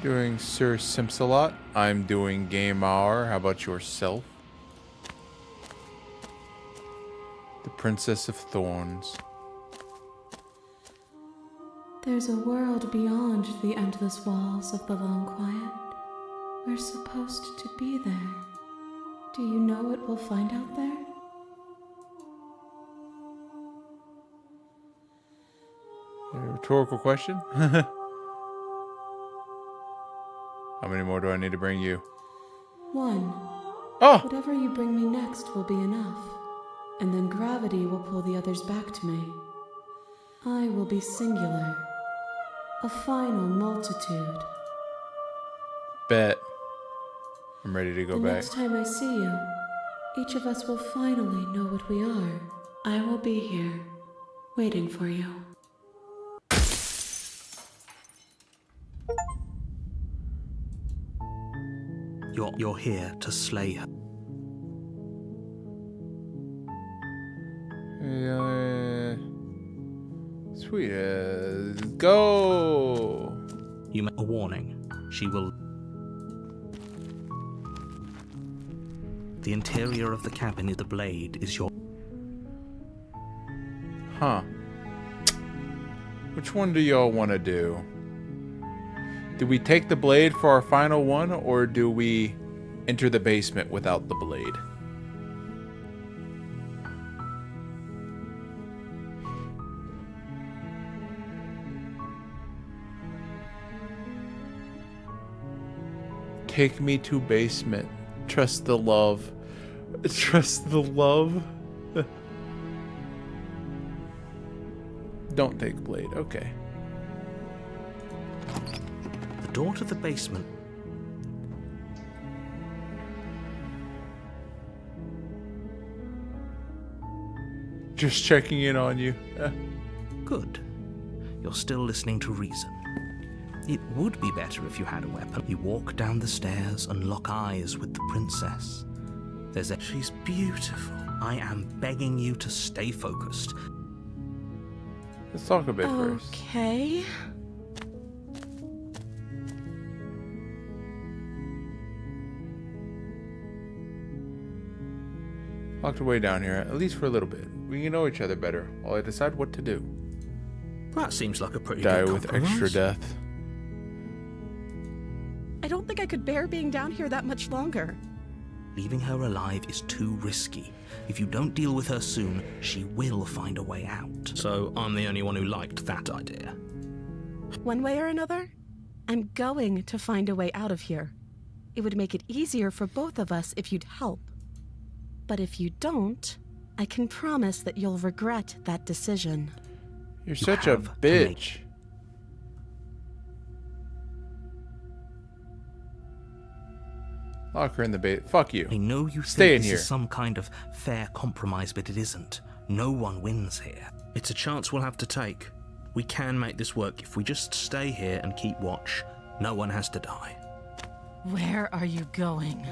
You're doing Sir Simsalot. I'm doing Game Hour. How about yourself? The Princess of Thorns.
There's a world beyond the endless walls of the long quiet. We're supposed to be there. Do you know what we'll find out there?
A rhetorical question? How many more do I need to bring you?
One.
Oh!
Whatever you bring me next will be enough. And then gravity will pull the others back to me. I will be singular. A final multitude.
Bet. I'm ready to go
The
back.
next time I see you, each of us will finally know what we are. I will be here, waiting for you.
You're here to slay her.
Sweet. Go!
You make a warning. She will... The interior of the cabin in the blade is your...
Huh. Which one do y'all want to do? Do we take the blade for our final one, or do we enter the basement without the blade? Take me to basement. Trust the love. Trust the love. Don't take blade. Okay.
The door to the basement.
Just checking in on you.
Good. You're still listening to reason. It would be better if you had a weapon. You walk down the stairs and lock eyes with the princess. She's beautiful. I am begging you to stay focused.
Let's talk a bit first.
Okay.
Locked away down here, at least for a little bit. We can know each other better while I decide what to do.
That seems like a pretty
Die
good
with
compromise.
extra death.
I don't think I could bear being down here that much longer.
Leaving her alive is too risky. If you don't deal with her soon, she will find a way out. So I'm the only one who liked that idea.
One way or another, I'm going to find a way out of here. It would make it easier for both of us if you'd help. But if you don't, I can promise that you'll regret that decision.
You're such a bitch. Lock her in the bait. Fuck you.
I know you
Stay
think
in
this
here.
is some kind of fair compromise, but it isn't. No one wins here. It's a chance we'll have to take. We can make this work if we just stay here and keep watch. No one has to die.
Where are you going?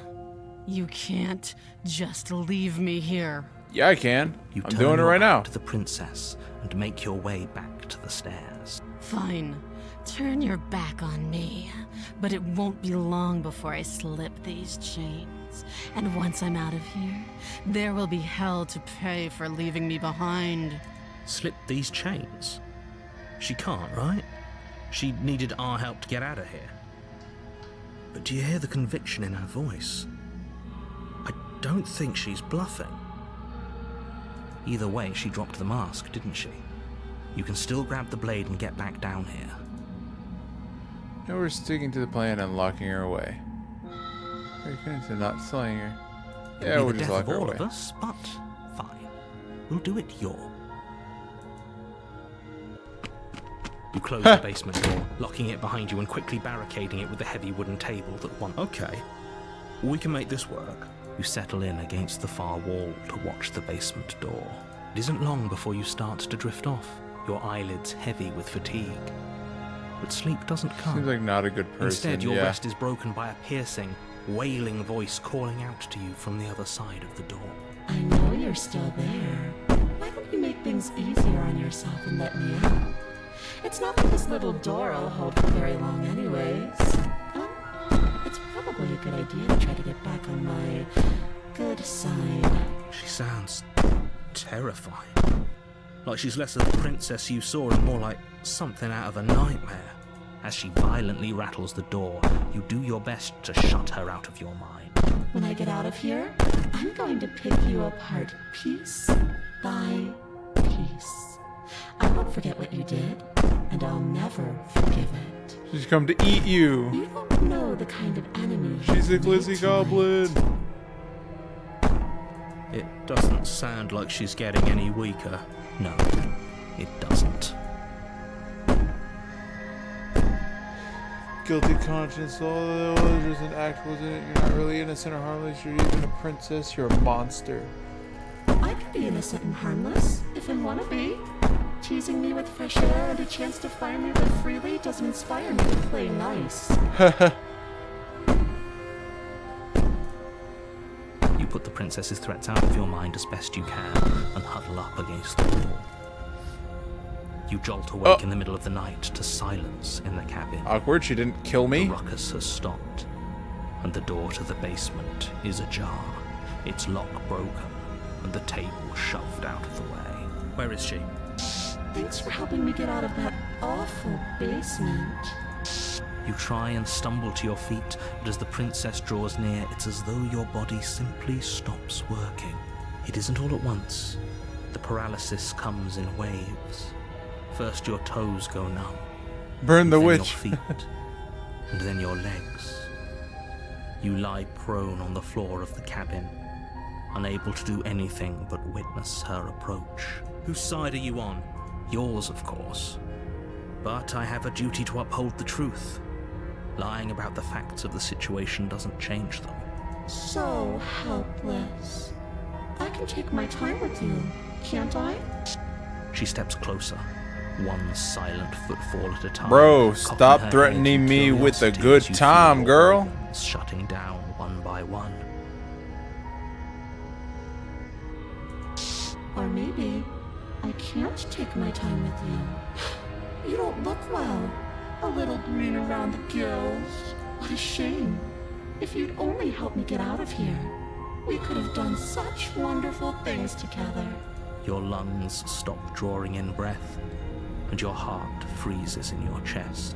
You can't just leave me here.
Yeah, I can.
You
I'm
turn
doing it
your
right now.
back to the princess and make your way back to the stairs.
Fine. Turn your back on me. But it won't be long before I slip these chains. And once I'm out of here, there will be hell to pay for leaving me behind.
Slip these chains? She can't, right? She needed our help to get out of here. But do you hear the conviction in her voice? I don't think she's bluffing. Either way, she dropped the mask, didn't she? You can still grab the blade and get back down here.
Now we're sticking to the plan and locking her away. We're committed to not slaying her. Yeah,
It'll
we'll
be the
just
death
lock
of
her
all
away.
of us, but fine. We'll do it your. You close the basement door, locking it behind you and quickly barricading it with the heavy wooden table that one. Okay, we can make this work. You settle in against the far wall to watch the basement door. It isn't long before you start to drift off, your eyelids heavy with fatigue.
but sleep doesn't come.
Seems like not a good person.
Instead, your
yeah.
rest is broken by a piercing, wailing voice calling out to you from the other side of the door.
I know you're still there. Why don't you make things easier on yourself and let me out? It's not that this little door will hold for very long anyways. It's probably a good idea to try to get back on my good side.
She sounds terrifying. Like she's less of the princess you saw and more like something out of a nightmare.
As she violently rattles the door, you do your best to shut her out of your mind.
When I get out of here, I'm going to pick you apart piece by piece. I won't forget what you did, and I'll never forgive it.
She's come to eat you.
You don't know the kind of enemy.
She's a glizzy goblin.
It doesn't sound like she's getting any weaker.
No, it doesn't.
Guilty conscience. All that was just an act, wasn't it? You're not really innocent or harmless. You're even a princess. You're a monster.
I could be innocent and harmless if I want to be. Teasing me with fresh air and a chance to finally live freely doesn't inspire me to play nice.
You put the princess's threats out of your mind as best you can and huddle up against the wall. You jolt awake in the middle of the night to silence in the cabin.
Awkward, she didn't kill me.
The ruckus has stopped, and the door to the basement is ajar, its lock broken, and the table shoved out of the way.
Where is she?
Thanks for helping me get out of that awful basement.
You try and stumble to your feet, but as the princess draws near, it's as though your body simply stops working. It isn't all at once. The paralysis comes in waves. First your toes go numb.
Burn the
then
witch.
Your feet, and then your legs. You lie prone on the floor of the cabin, unable to do anything but witness her approach.
Whose side are you on?
Yours, of course. But I have a duty to uphold the truth. Lying about the facts of the situation doesn't change them.
So helpless. I can take my time with you, can't I?
She steps closer, one silent footfall at a time.
Bro,
cocking
stop
her head
threatening
in
me with a
curiosity
good
as you
time,
feel
girl.
organs shutting down one by one.
Or maybe I can't take my time with you. You don't look well. A little green around the gills. What a shame. If you'd only help me get out of here, we could have done such wonderful things together.
Your lungs stop drawing in breath, and your heart freezes in your chest.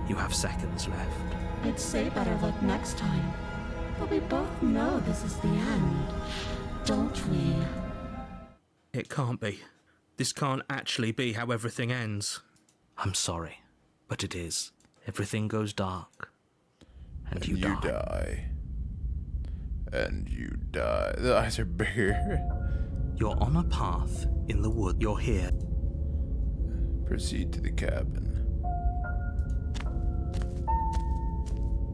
You have seconds left.
I'd say better luck next time. But we both know this is the end, don't we?
It can't be. This can't actually be how everything ends.
I'm sorry, but it is. Everything goes dark, and you
die. And you die. The eyes are bigger.
You're on a path in the wood. You're here.
Proceed to the cabin.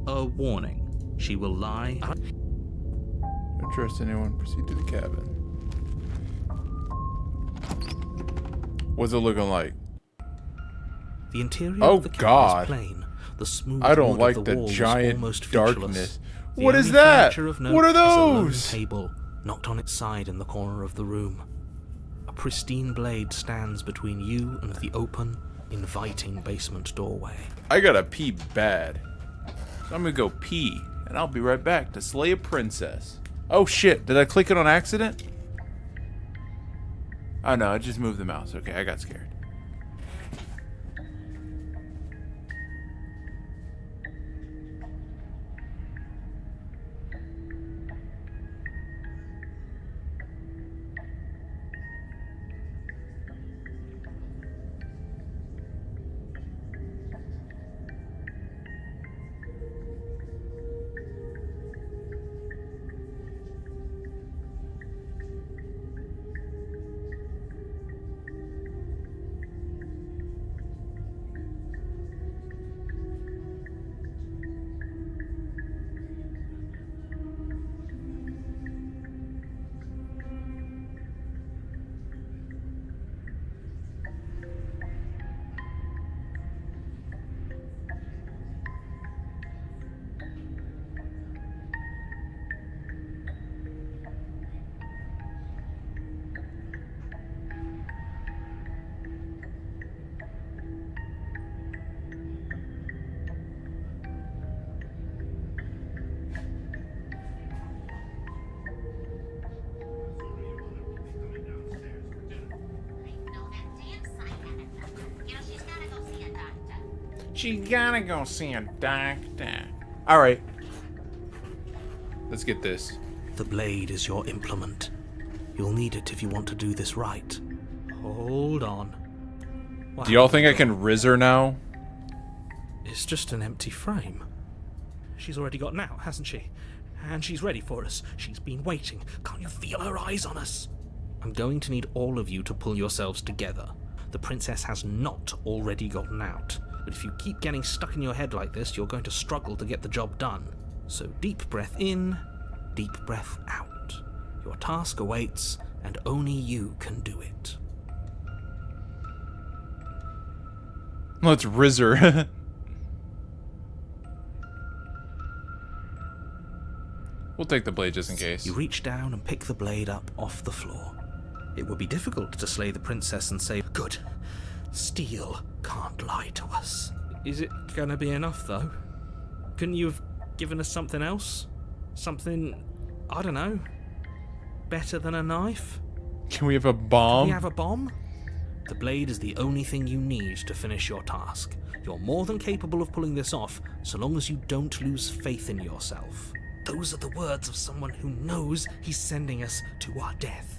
A warning. She will lie.
Don't trust anyone. Proceed to the cabin. What's it looking like?
The interior
Oh
of the cabin
God!
is plain. The smooth
I don't
wood
like
of the
the
walls
giant
almost
darkness.
featureless. The
What is
only
that?
furniture of note
What are
is a lone
those?
table, knocked on its side in the corner of the room. A pristine blade stands between you and the open, inviting basement doorway.
I gotta pee bad. So I'm gonna go pee, and I'll be right back to slay a princess. Oh shit, did I click it on accident? Oh no, I just moved the mouse. Okay, I got scared. She gotta go see a doctor. Alright. Let's get this.
The blade is your implement. You'll need it if you want to do this right.
Hold on.
Do y'all think I can Riz her now?
It's just an empty frame. She's already gotten out, hasn't she? And she's ready for us. She's been waiting. Can't you feel her eyes on us? I'm going to need all of you to pull yourselves together. The princess has not already gotten out. But if you keep getting stuck in your head like this, you're going to struggle to get the job done. So deep breath in, deep breath out. Your task awaits, and only you can do it.
Let's Riz her. We'll take the blade just in case.
You reach down and pick the blade up off the floor. It would be difficult to slay the princess and say, "Good. Steel can't lie to us."
Is it gonna be enough, though? Couldn't you have given us something else? Something, I don't know, better than a knife?
Can we have a bomb?
Can we have a bomb? The blade is the only thing you need to finish your task. You're more than capable of pulling this off, so long as you don't lose faith in yourself. Those are the words of someone who knows he's sending us to our death.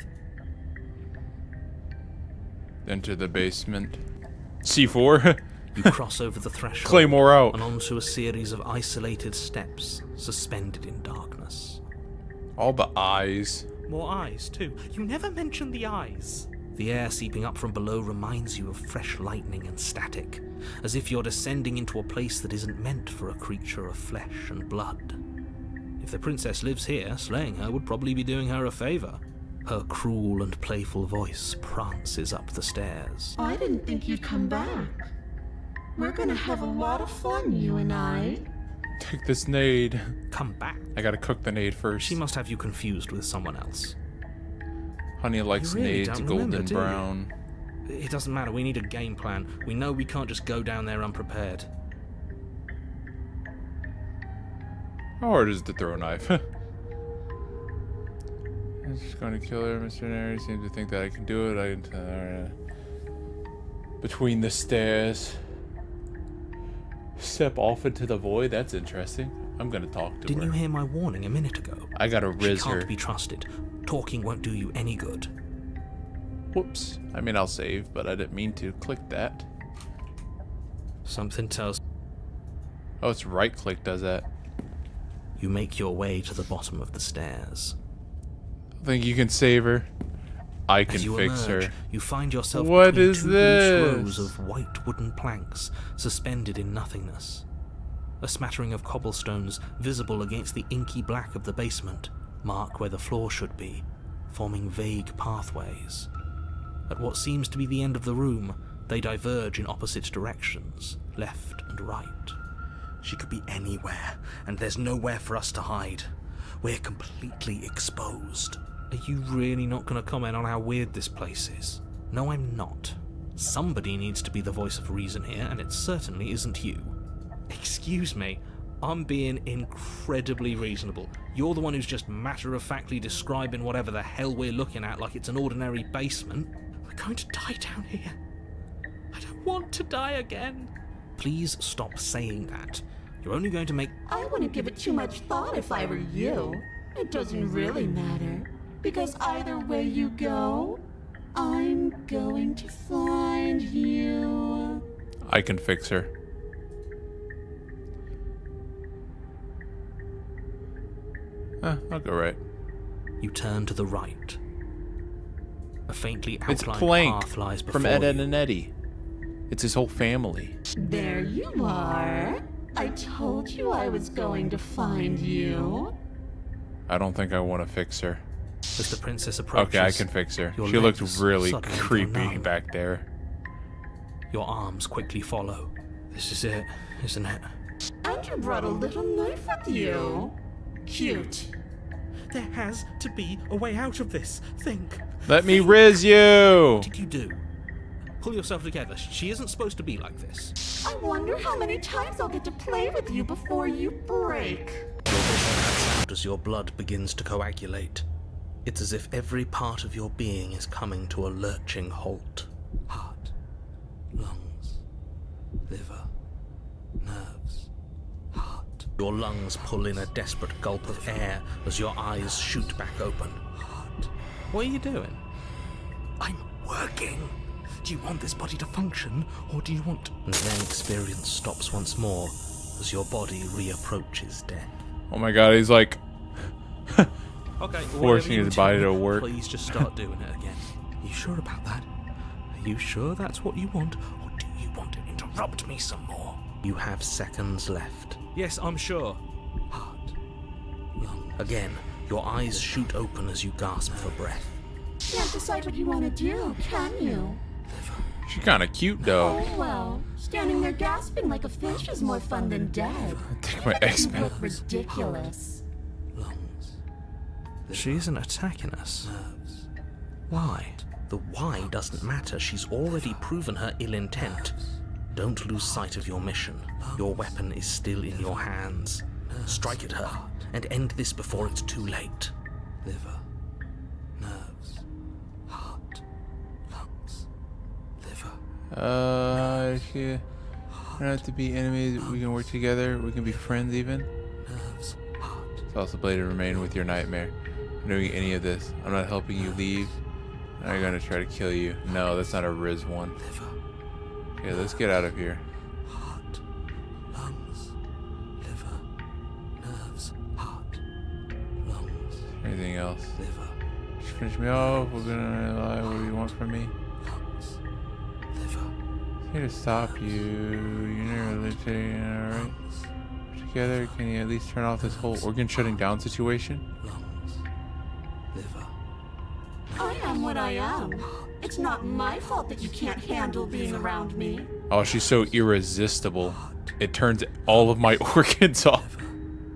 Enter the basement. C4.
You cross over the threshold
Claymore out.
and onto a series of isolated steps suspended in darkness.
All the eyes.
More eyes, too. You never mention the eyes. The air seeping up from below reminds you of fresh lightning and static, as if you're descending into a place that isn't meant for a creature of flesh and blood. If the princess lives here, slaying her would probably be doing her a favor. Her cruel and playful voice prances up the stairs.
I didn't think you'd come back. We're gonna have a lot of fun, you and I.
Take this nade.
Come back?
I gotta cook the nade first.
She must have you confused with someone else.
Honey likes
You really
nades
don't
golden
remember, do you?
brown.
It doesn't matter, we need a game plan. We know we can't just go down there unprepared.
How hard is it to throw a knife? I'm just going to kill her. Mr. Nary seems to think that I can do it. I can between the stairs. Step off into the void. That's interesting. I'm going to talk to her.
Didn't you hear my warning a minute ago?
I got to Riz
She
her.
can't be trusted. Talking won't do you any good.
Whoops. I mean, I'll save, but I didn't mean to click that.
Something tells...
Oh, it's right click does that.
You make your way to the bottom of the stairs.
I think you can save her. I can
As you
fix
emerge,
her.
you find yourself
What
between
is
two
this?
loose rows of white wooden planks suspended in nothingness. A smattering of cobblestones visible against the inky black of the basement mark where the floor should be, forming vague pathways. At what seems to be the end of the room, they diverge in opposite directions, left and right. She could be anywhere, and there's nowhere for us to hide. We're completely exposed. Are you really not going to comment on how weird this place is? No, I'm not. Somebody needs to be the voice of reason here, and it certainly isn't you. Excuse me, I'm being incredibly reasonable. You're the one who's just matter-of-factly describing whatever the hell we're looking at like it's an ordinary basement. We're going to die down here. I don't want to die again. Please stop saying that. You're only going to make...
I wouldn't give it too much thought if I were you. It doesn't really matter, because either way you go, I'm going to find you.
I can fix her. I'll go right.
You turn to the right. A faintly
It's
outlined
Plank
path lies before
from Ed, Ed
you.
and Eddie. It's his whole family.
There you are. I told you I was going to find you.
I don't think I want to fix her.
As the princess approaches,
Okay, I can fix her.
your
She looked
legs
really
suddenly go
creepy
numb.
back there.
Your arms quickly follow. This is it, isn't it?
And you brought a little knife with you. Cute.
There has to be a way out of this. Think.
Let me Riz you!
What did you do? Pull yourself together. She isn't supposed to be like this.
I wonder how many times I'll get to play with you before you break.
Your vision cuts out as your blood begins to coagulate. It's as if every part of your being is coming to a lurching halt. Heart, lungs, liver, nerves, heart.
Your lungs pull in a desperate gulp of air as your eyes shoot back open.
Heart.
What are you doing?
I'm working. Do you want this body to function, or do you want...
And then experience stops once more as your body reapproaches death.
Oh my god, he's like
Okay,
forcing his body to work.
Please just start doing it again.
You sure about that? Are you sure that's what you want, or do you want to interrupt me some more?
You have seconds left. Yes, I'm sure.
Heart. Lung.
Again, your eyes shoot open as you gasp for breath.
Can't decide what you want to do, can you?
She's kind of cute though.
Oh well, standing there gasping like a fish is more fun than dead.
Take my
You
X-Men.
look ridiculous.
Lungs.
She isn't attacking us.
Nerves.
Why? The why doesn't matter. She's already proven her ill intent. Don't lose sight of your mission. Your weapon is still in your hands. Strike at her and end this before it's too late.
Liver. Nerves. Heart. Lungs. Liver.
Yeah. We don't have to be enemies. We can work together. We can be friends even.
Nerves. Heart.
It's also blade to remain with your nightmare. I'm doing any of this. I'm not helping you leave. I'm gonna try to kill you. No, that's not a Riz one.
Liver.
Okay, let's get out of here.
Heart. Lungs. Liver. Nerves. Heart. Lungs.
Anything else?
Liver.
Just finish me off. We're gonna lie. What do you want from me?
Lungs. Liver.
I'm here to stop you. You're never literally alright. Together, can you at least turn off this whole organ shutting down situation?
Lungs. Liver.
I am what I am. It's not my fault that you can't handle being around me.
Oh, she's so irresistible. It turns all of my organs off.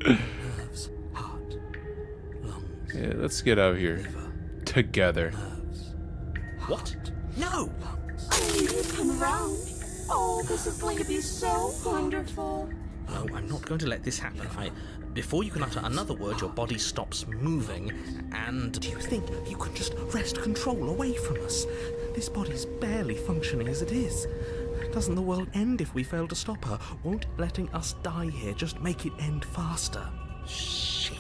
Nerves. Heart. Lungs.
Yeah, let's get out of here.
Liver.
Together.
Nerves.
What? No!
I knew you'd come around. Oh, this is going to be so wonderful.
No, I'm not going to let this happen. Before you can utter another word, your body stops moving, and...
Do you think you can just wrest control away from us? This body's barely functioning as it is. Doesn't the world end if we fail to stop her? Won't letting us die here just make it end faster?
Shit.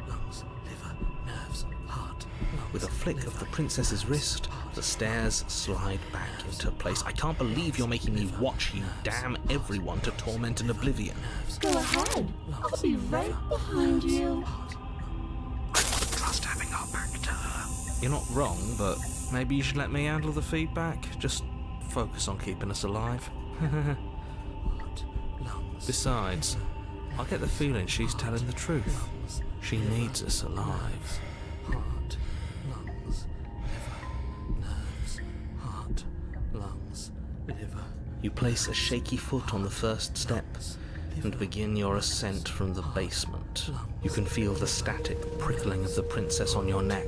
Lungs, liver, nerves, heart. Lungs,
With a flick of the princess's wrist, the stairs slide back into place. I can't believe you're making me watch you damn everyone to torment and oblivion.
Go ahead. I'll be right behind you.
I don't trust having our back to her.
You're not wrong, but maybe you should let me handle the feedback. Just focus on keeping us alive.
Heart, lungs,
Besides, I get the feeling she's telling the truth.
lungs,
She needs us alive.
heart, lungs, liver, nerves, heart, lungs, liver.
You place a shaky foot on the first step and begin your ascent from the basement. You can feel the static prickling of the princess on your neck,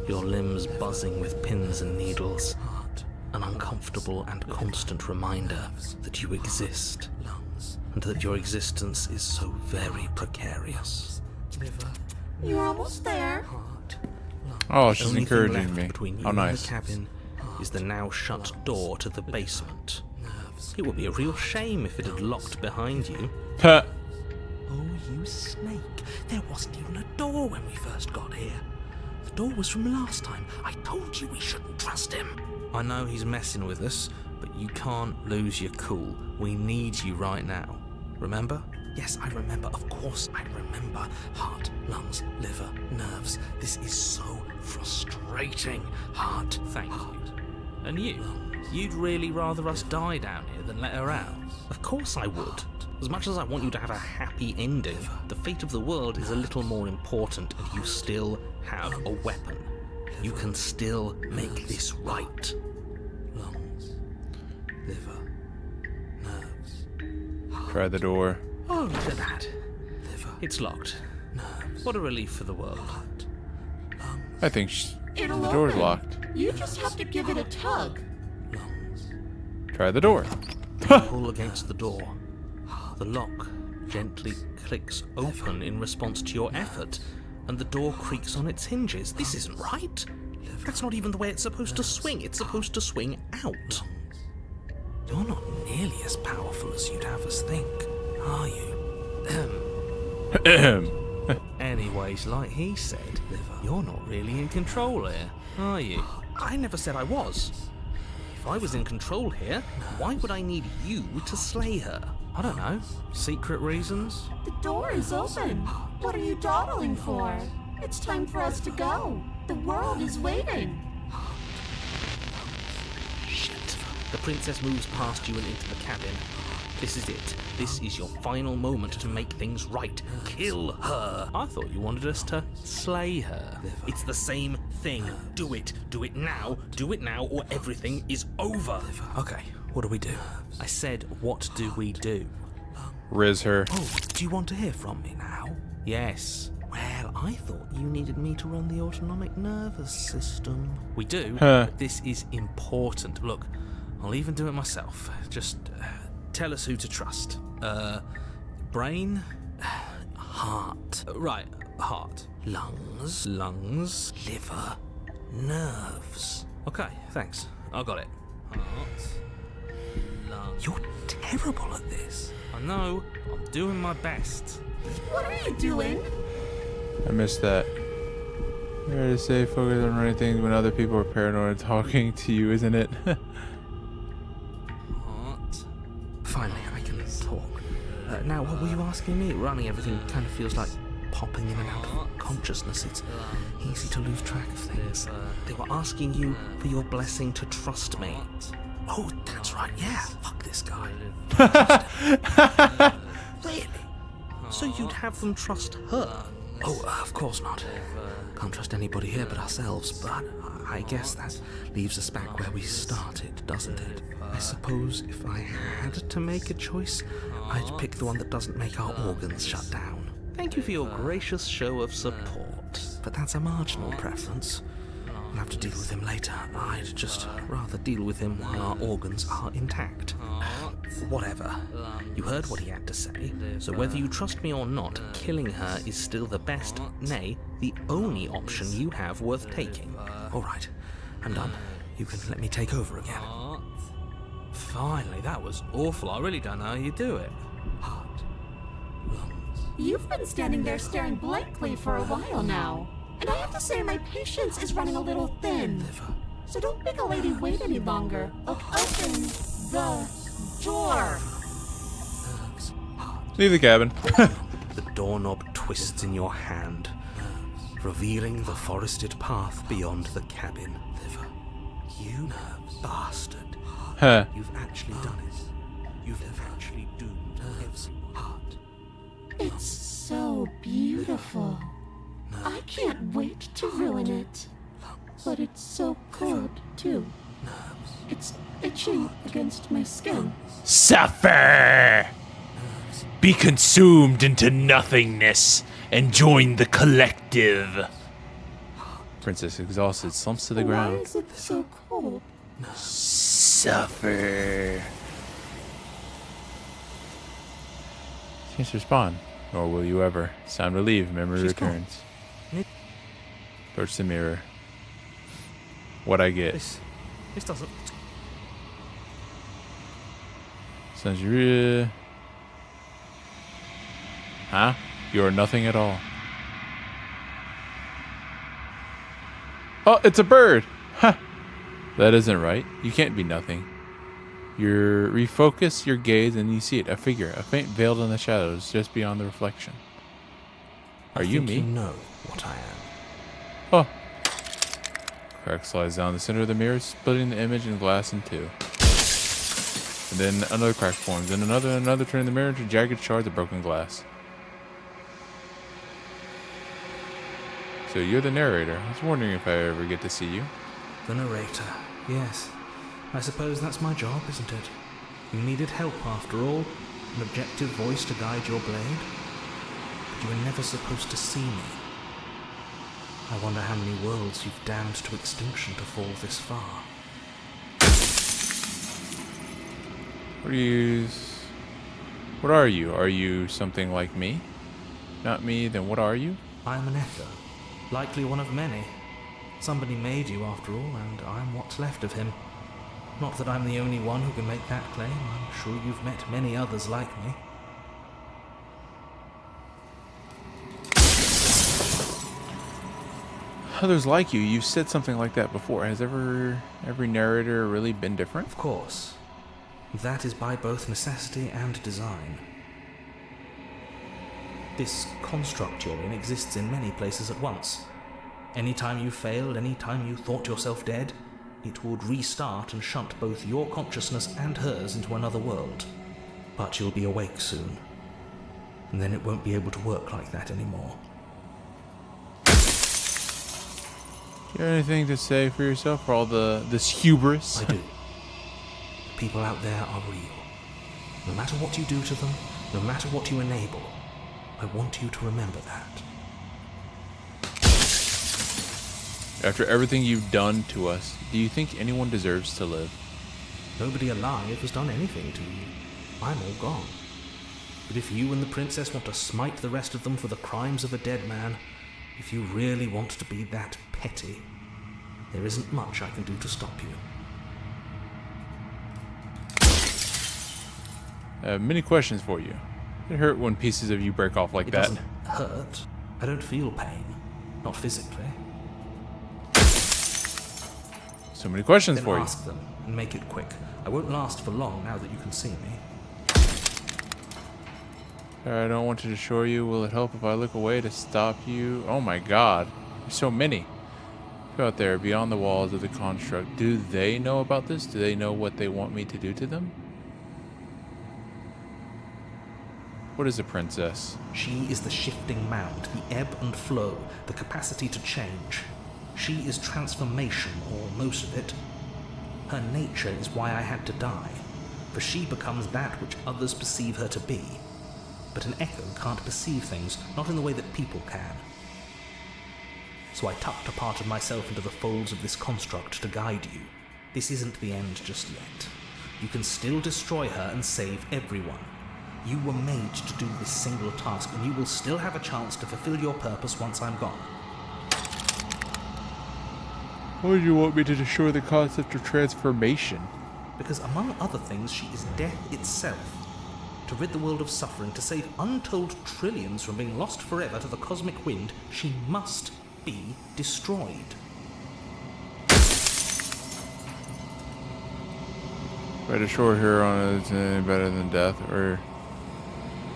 your limbs buzzing with pins and needles, an uncomfortable and constant reminder that you exist, and that your existence is so very precarious.
Liver,
You're almost there.
heart,
Oh, she's
Only thing
encouraging
left
me.
between you
Oh,
and
nice.
the cabin is the now shut door to the basement.
nerves.
It would be a real shame if it had locked behind you.
Huh.
Oh, you snake. There wasn't even a door when we first got here. The door was from last time. I told you we shouldn't trust him.
I know he's messing with us, but you can't lose your cool. We need you right now. Remember?
Yes, I remember. Of course I remember. Heart, lungs, liver, nerves. This is so frustrating. Heart,
Thank you. And you? You'd really rather us die down here than let her out? Of course I would. As much as I want you to have a happy ending, the fate of the world is a little more important, and you still have a weapon. You can still make this right.
lungs, liver, nerves,
Try the door.
Oh, look at that.
liver,
It's locked.
nerves,
What a relief for the world.
heart, lungs,
I think
It'll
the door's
open.
locked.
You just have to give it a tug.
lungs.
Try the door.
Pull against the door. The lock gently clicks open in response to your effort, and the door creaks on its hinges. This isn't right. That's not even the way it's supposed to swing. It's supposed to swing out.
You're not nearly as powerful as you'd have us think, are you?
Anyways, like he said, you're not really in control here, are you? I never said I was. If I was in control here, why would I need you to slay her? I don't know. Secret reasons?
The door is open. What are you dawdling for? It's time for us to go. The world is waiting.
Shit. The princess moves past you and into the cabin. This is it. This is your final moment to make things right. Kill her. I thought you wanted us to slay her. It's the same thing. Do it. Do it now. Do it now or everything is over.
Okay, what do we do?
I said, what do we do?
Riz her.
Oh, do you want to hear from me now?
Yes.
Well, I thought you needed me to run the autonomic nervous system.
We do,
Huh.
but this is important. Look, I'll even do it myself. Just tell us who to trust. Brain?
Heart.
Right, heart.
Lungs.
Lungs.
Liver. Nerves.
Okay, thanks. I got it. Heart. Lungs.
You're terrible at this.
I know. I'm doing my best.
What are you doing?
I missed that. Fair to say, focus on running things when other people are paranoid and talking to you, isn't it?
Heart.
Finally, I can talk. Now, what were you asking me? Running everything kind of feels like popping in and out of consciousness. It's easy to lose track of things. They were asking you for your blessing to trust me. Oh, that's right, yeah. Fuck this guy. Really?
So you'd have them trust her?
Oh, of course not. Can't trust anybody here but ourselves, but I guess that leaves us back where we started, doesn't it? I suppose if I had to make a choice, I'd pick the one that doesn't make our organs shut down.
Thank you for your gracious show of support.
But that's a marginal preference. We'll have to deal with him later. I'd just rather deal with him while our organs are intact. Whatever. You heard what he had to say, so whether you trust me or not, killing her is still the best, nay, the only option you have worth taking. All right, I'm done. You can let me take over again.
Finally, that was awful. I really don't know how you do it.
Heart, lungs.
You've been standing there staring blankly for a while now. And I have to say my patience is running a little thin. So don't make a lady wait any longer. Open the door.
Leave the cabin.
The doorknob twists in your hand, revealing the forested path beyond the cabin. You bastard.
Huh.
You've actually done it. You've actually doomed everyone. Heart.
It's so beautiful. I can't wait to ruin it. But it's so cold, too. It's itching against my skin.
Suffer! Be consumed into nothingness and join the collective.
Princess exhausted slumps to the
Why
ground.
is it so cold?
Suffer.
Can't respond. Nor will you ever. It's time to leave. Memory
She's
returns. Torch the mirror. What I get.
This doesn't...
Sanjiri. Huh? You are nothing at all. Oh, it's a bird! Huh. That isn't right. You can't be nothing. You refocus your gaze and you see it. A figure. A faint veiled in the shadows just beyond the reflection. Are you me?
You know what I am.
Oh. Crack slides down the center of the mirror, splitting the image and glass in two. And then another crack forms, and another, turning the mirror into jagged shards of broken glass. So you're the narrator. I was wondering if I ever get to see you.
The narrator. Yes. I suppose that's my job, isn't it? You needed help after all. An objective voice to guide your blade. But you were never supposed to see me. I wonder how many worlds you've damned to extinction to fall this far.
What are you? Are you something like me? Not me, then what are you?
I'm an echo. Likely one of many. Somebody made you after all, and I'm what's left of him. Not that I'm the only one who can make that claim. I'm sure you've met many others like me.
Others like you. You've said something like that before. Has every narrator really been different?
Of course. That is by both necessity and design. This construct you're in exists in many places at once. Anytime you failed, anytime you thought yourself dead, it would restart and shunt both your consciousness and hers into another world. But you'll be awake soon. And then it won't be able to work like that anymore.
You have anything to say for yourself for all this hubris?
I do. The people out there are real. No matter what you do to them, no matter what you enable, I want you to remember that.
After everything you've done to us, do you think anyone deserves to live?
Nobody alive has done anything to you. I'm all gone. But if you and the princess want to smite the rest of them for the crimes of a dead man, if you really want to be that petty, there isn't much I can do to stop you.
I have many questions for you. It hurt when pieces of you break off like that.
It doesn't hurt. I don't feel pain. Not physically.
So many questions for you.
Ask them and make it quick. I won't last for long now that you can see me.
I don't want to destroy you. Will it help if I look away to stop you? Oh my god. There's so many. Go out there, beyond the walls of the construct. Do they know about this? Do they know what they want me to do to them? What is a princess?
She is the shifting mound, the ebb and flow, the capacity to change. She is transformation, or most of it. Her nature is why I had to die, for she becomes that which others perceive her to be. But an echo can't perceive things, not in the way that people can. So I tucked a part of myself into the folds of this construct to guide you. This isn't the end just yet. You can still destroy her and save everyone. You were made to do this single task, and you will still have a chance to fulfill your purpose once I'm gone.
Why would you want me to destroy the concept of transformation?
Because among other things, she is death itself. To rid the world of suffering, to save untold trillions from being lost forever to the cosmic wind, she must be destroyed.
If I destroy her on it's any better than death, or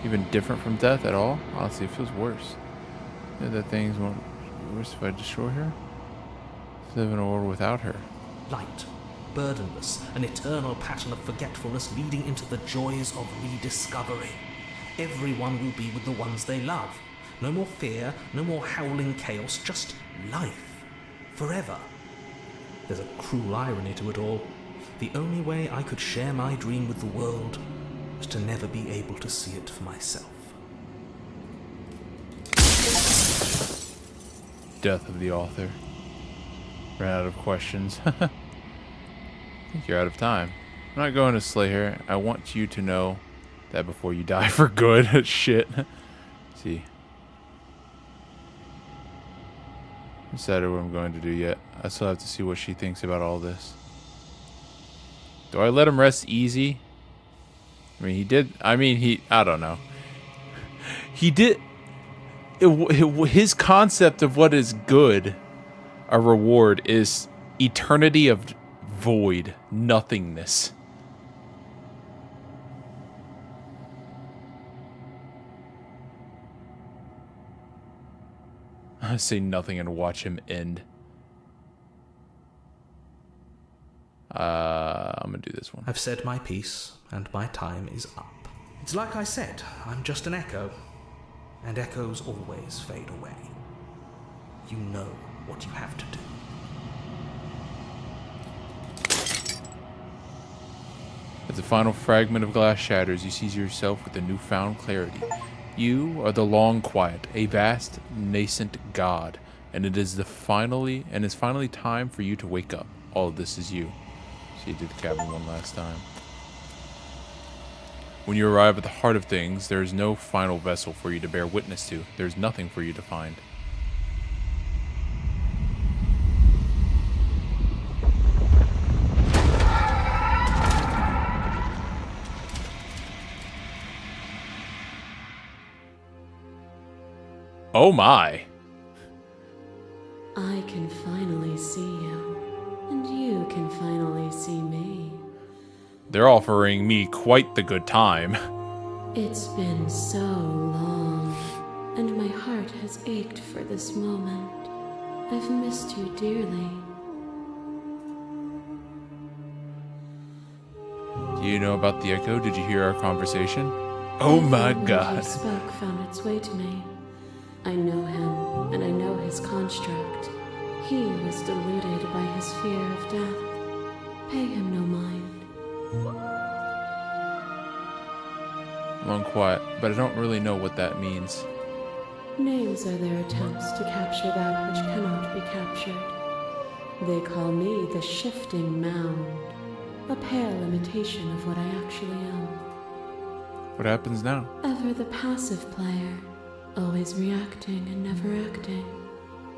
even different from death at all? Honestly, it feels worse. Yeah, that things won't be worse if I destroy her. Live in a world without her.
Light, burdenless, an eternal pattern of forgetfulness leading into the joys of rediscovery. Everyone will be with the ones they love. No more fear, no more howling chaos, just life. Forever. There's a cruel irony to it all. The only way I could share my dream with the world was to never be able to see it for myself.
Death of the author. Ran out of questions. I think you're out of time. I'm not going to slay her. I want you to know that before you die for good. Shit. See. I decided what I'm going to do yet. I still have to see what she thinks about all this. Do I let him rest easy? I mean, he did. I don't know. He did. His concept of what is good, a reward, is eternity of void, nothingness. I say nothing and watch him end. I'm gonna do this one.
I've said my piece, and my time is up. It's like I said, I'm just an echo, and echoes always fade away. You know what you have to do.
As the final fragment of glass shatters, you see yourself with a newfound clarity. You are the long quiet, a vast, nascent god, and it's finally time for you to wake up. All of this is you. So you did the cabin one last time. When you arrive at the heart of things, there is no final vessel for you to bear witness to. There's nothing for you to find.
Oh my.
I can finally see you, and you can finally see me.
They're offering me quite the good time.
It's been so long, and my heart has ached for this moment. I've missed you dearly.
Do you know about the echo? Did you hear our conversation? Oh my
Every word
god.
he spoke found its way to me. I know him, and I know his construct. He was deluded by his fear of death. Pay him no mind.
Long quiet, but I don't really know what that means.
Names are their attempts to capture that which cannot be captured. They call me the shifting mound, a pale imitation of what I actually am.
What happens now?
Ever the passive player, always reacting and never acting.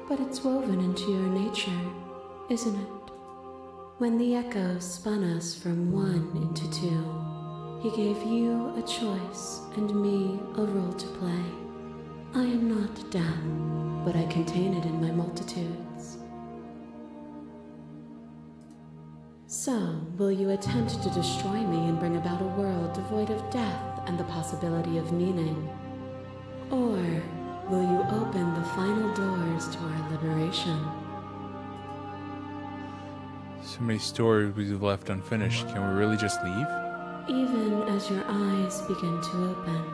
But it's woven into your nature, isn't it? When the echo spun us from one into two, he gave you a choice and me a role to play. I am not death, but I contain it in my multitudes. So, will you attempt to destroy me and bring about a world devoid of death and the possibility of meaning? Or will you open the final doors to our liberation?
So many stories we've left unfinished. Can we really just leave?
Even as your eyes begin to open,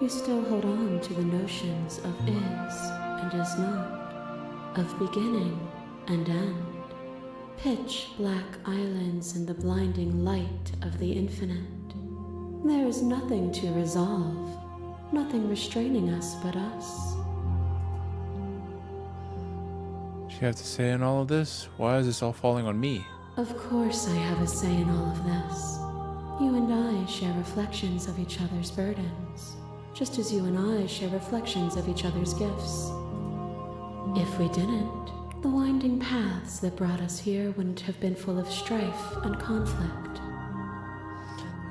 you still hold on to the notions of is and is not, of beginning and end, pitch black islands in the blinding light of the infinite. There is nothing to resolve, nothing restraining us but us.
Do you have to say in all of this? Why is this all falling on me?
Of course I have a say in all of this. You and I share reflections of each other's burdens, just as you and I share reflections of each other's gifts. If we didn't, the winding paths that brought us here wouldn't have been full of strife and conflict.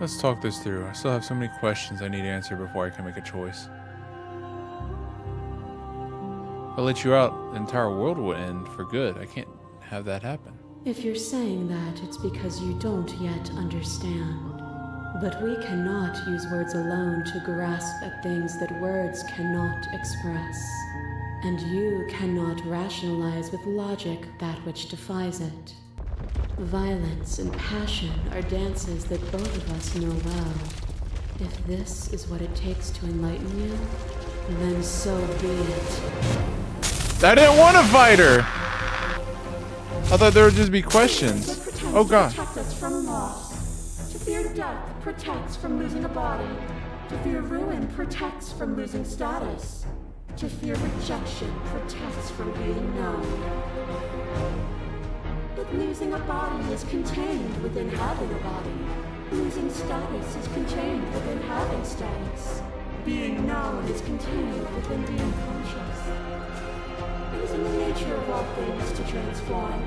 Let's talk this through. I still have so many questions I need answered before I can make a choice. If I let you out, the entire world will end for good. I can't have that happen.
If you're saying that, it's because you don't yet understand. But we cannot use words alone to grasp at things that words cannot express. And you cannot rationalize with logic that which defies it. Violence and passion are dances that both of us know well. If this is what it takes to enlighten you, then so be it.
I didn't want to fight her! I thought there would just be questions. Oh god.
Protect us from loss. To fear death protects from losing a body. To fear ruin protects from losing status. To fear rejection protects from being known. But losing a body is contained within having a body. Losing status is contained within having status. Being known is contained within being conscious. It is in the nature of all things to transform,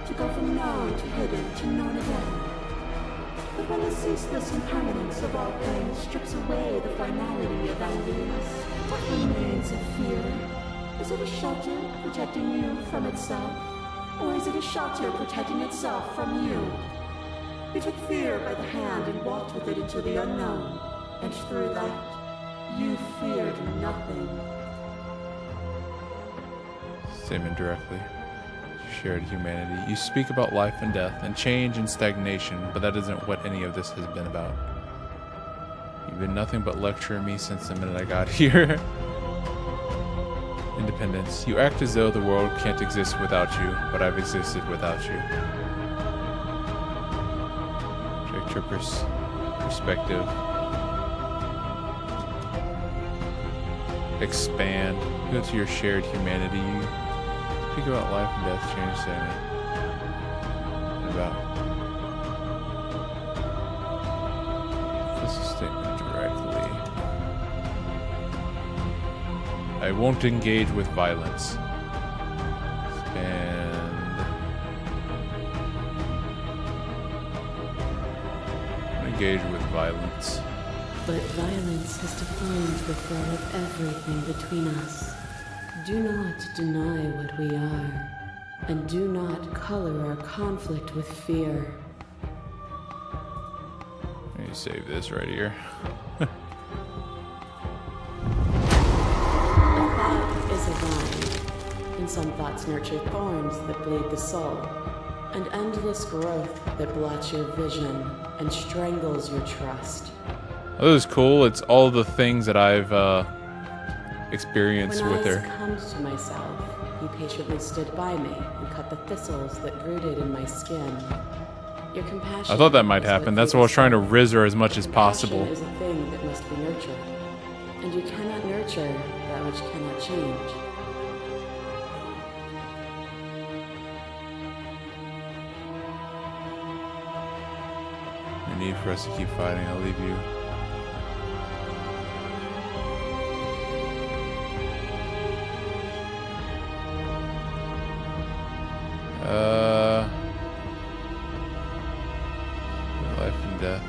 to go from known to hidden to known again. But when the ceaseless impermanence of all things strips away the finality of endings, what remains of fear? Is it a shelter protecting you from itself? Or is it a shelter protecting itself from you? You took fear by the hand and walked with it into the unknown, and through that, you feared nothing.
Statement directly. Shared humanity. You speak about life and death and change and stagnation, but that isn't what any of this has been about. You've been nothing but lecturing me since the minute I got here. Independence. You act as though the world can't exist without you, but I've existed without you. Project your perspective. Expand. Go to your shared humanity. You speak about life and death, change, saying and about. This is a statement directly. I won't engage with violence. Expand. Engage with violence.
But violence has defined the flow of everything between us. Do not deny what we are, and do not color our conflict with fear.
Let me save this right here.
A thought is a vine, and some thoughts nurture thorns that bleed the soul, and endless growth that blots your vision and strangles your trust.
Oh, this is cool. It's all the things that I've experienced with her.
When I succumbed to myself, you patiently stood by me and cut the thistles that rooted in my skin. Your compassion.
I thought that might happen. That's why I was trying to riz her as much as possible.
Compassion is a thing that must be nurtured, and you cannot nurture that which cannot change.
No need for us to keep fighting. I'll leave you. Life and death.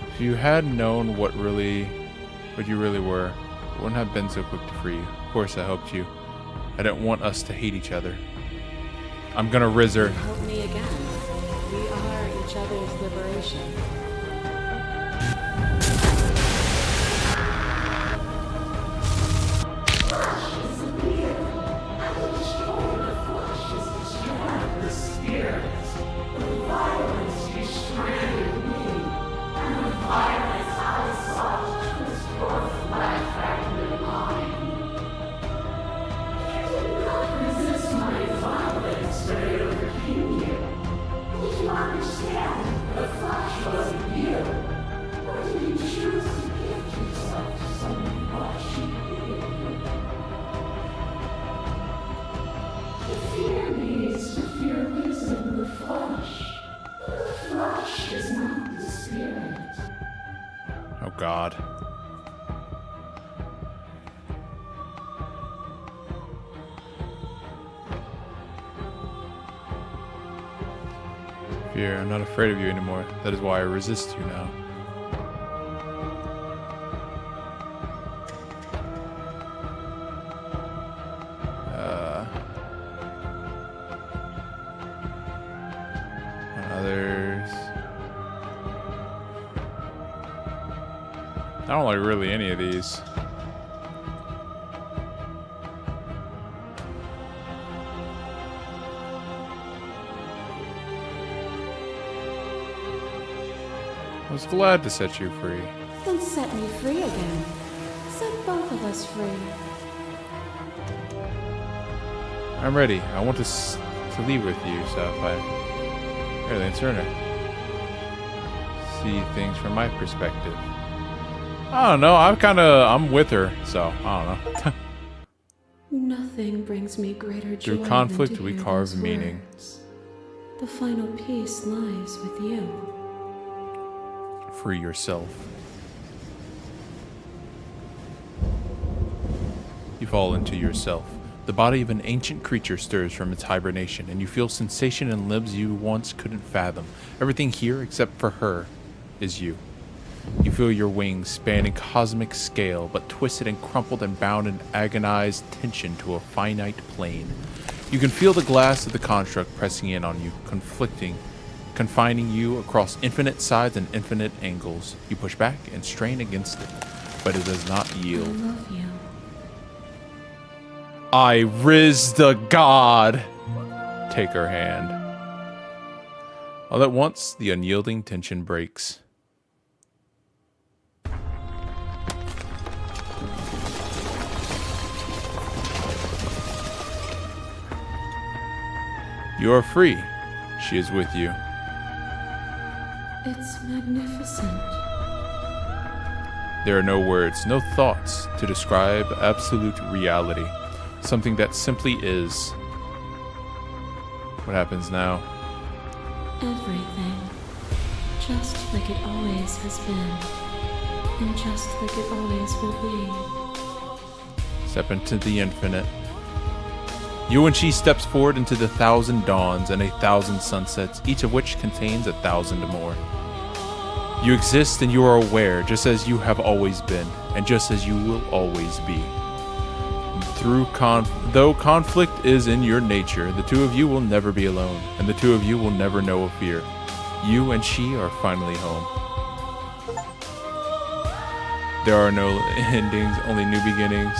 If you had known what you really were, I wouldn't have been so quick to free you. Of course I helped you. I didn't want us to hate each other. I'm gonna riz her.
Help me again. We are each other's liberation.
Oh God. Fear, I'm not afraid of you anymore. That is why I resist you now. Others. I don't like really any of these. I was glad to set you free.
Then set me free again. Set both of us free.
I'm ready. I want to leave with you, Sapphire. Here, Lance Turner. See things from my perspective. I don't know. I'm with her, so I don't know.
Nothing brings me greater joy.
Through conflict,
than to
we
hear
carve
those
meaning.
words. The final peace lies with you.
Free yourself. You fall into yourself. The body of an ancient creature stirs from its hibernation, and you feel sensation in limbs you once couldn't fathom. Everything here, except for her, is you. You feel your wings spanning cosmic scale, but twisted and crumpled and bound in agonized tension to a finite plane. You can feel the glass of the construct pressing in on you, confining you across infinite sides and infinite angles. You push back and strain against it, but it does not
I
yield.
love you.
I riz the god. Take her hand. All at once, the unyielding tension breaks. You are free. She is with you.
It's magnificent.
There are no words, no thoughts to describe absolute reality. Something that simply is. What happens now?
Everything. Just like it always has been. And just like it always will be.
Step into the infinite. You and she steps forward into the 1,000 dawns and 1,000 sunsets, each of which contains 1,000 more.
You exist and you are aware, just as you have always been, and just as you will always be. Though conflict is in your nature, the two of you will never be alone, and the two of you will never know of fear. You and she are finally home. There are no endings, only new beginnings.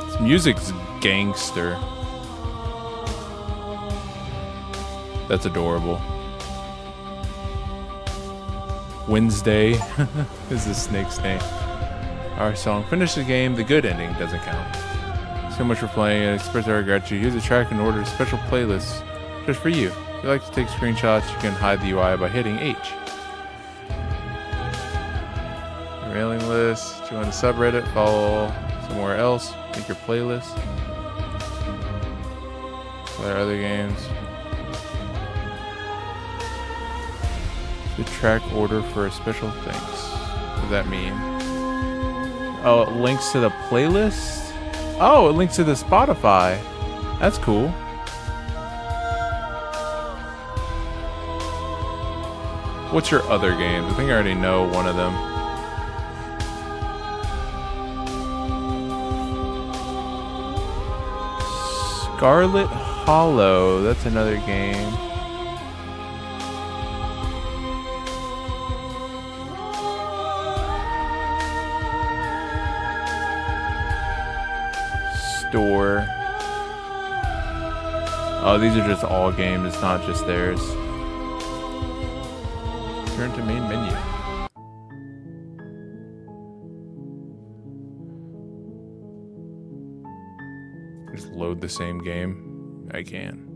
This music's gangster. That's adorable. Wednesday is the snake's name. Our song, finish the game, the good ending doesn't count. So much for playing and express our gratitude. Here's a track and order special playlist just for you. If you like to take screenshots, you can hide the UI by hitting H. Mailing list, join the subreddit, follow somewhere else, make your playlist. Play other games. The track order for a special things. What does that mean? Oh, it links to the playlist? Oh, it links to the Spotify. That's cool. What's your other games? I think I already know one of them. Scarlet Hollow. That's another game. Store. Oh, these are just all games. It's not just theirs. Turn to main menu. Just load the same game. I can.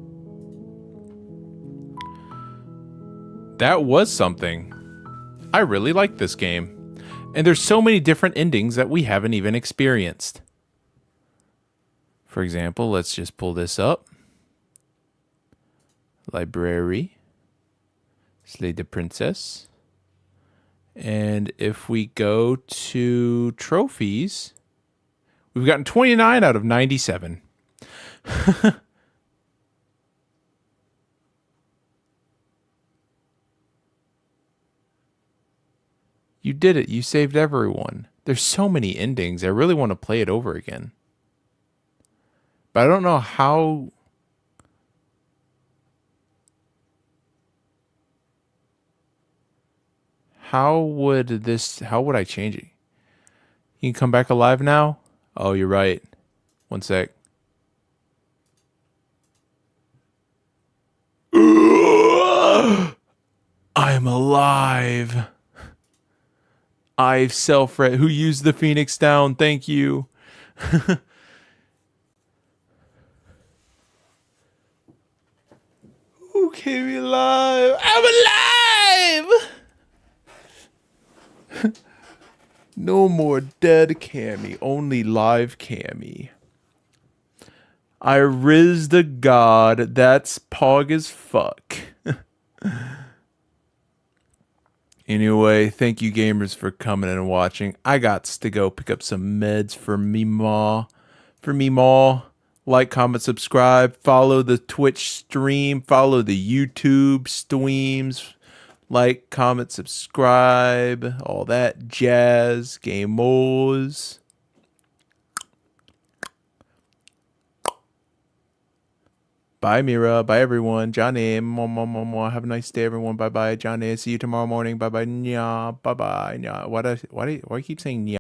That was something. I really like this game. And there's so many different endings that we haven't even experienced. For example, let's just pull this up. Library. Slay the Princess. And if we go to trophies, we've gotten 29 out of 97. You did it. You saved everyone. There's so many endings. I really want to play it over again. But I don't know how... How would I change it? You can come back alive now? Oh, you're right. One sec. I am alive. I've self-read. Who used the Phoenix down? Thank you. Who came alive? I'm alive! No more dead Cammy, only live Cammy. I riz the god, that's pog as fuck. Anyway, thank you gamers for coming and watching. I got to go pick up some meds for me ma. Like, comment, subscribe, follow the Twitch stream, follow the YouTube streams. Like, comment, subscribe, all that jazz, gamos. Bye, Mira. Bye, everyone. Johnny. Have a nice day, everyone. Bye-bye, Johnny. See you tomorrow morning. Bye-bye. Nya. Bye-bye. Nya. Why do I keep saying nya?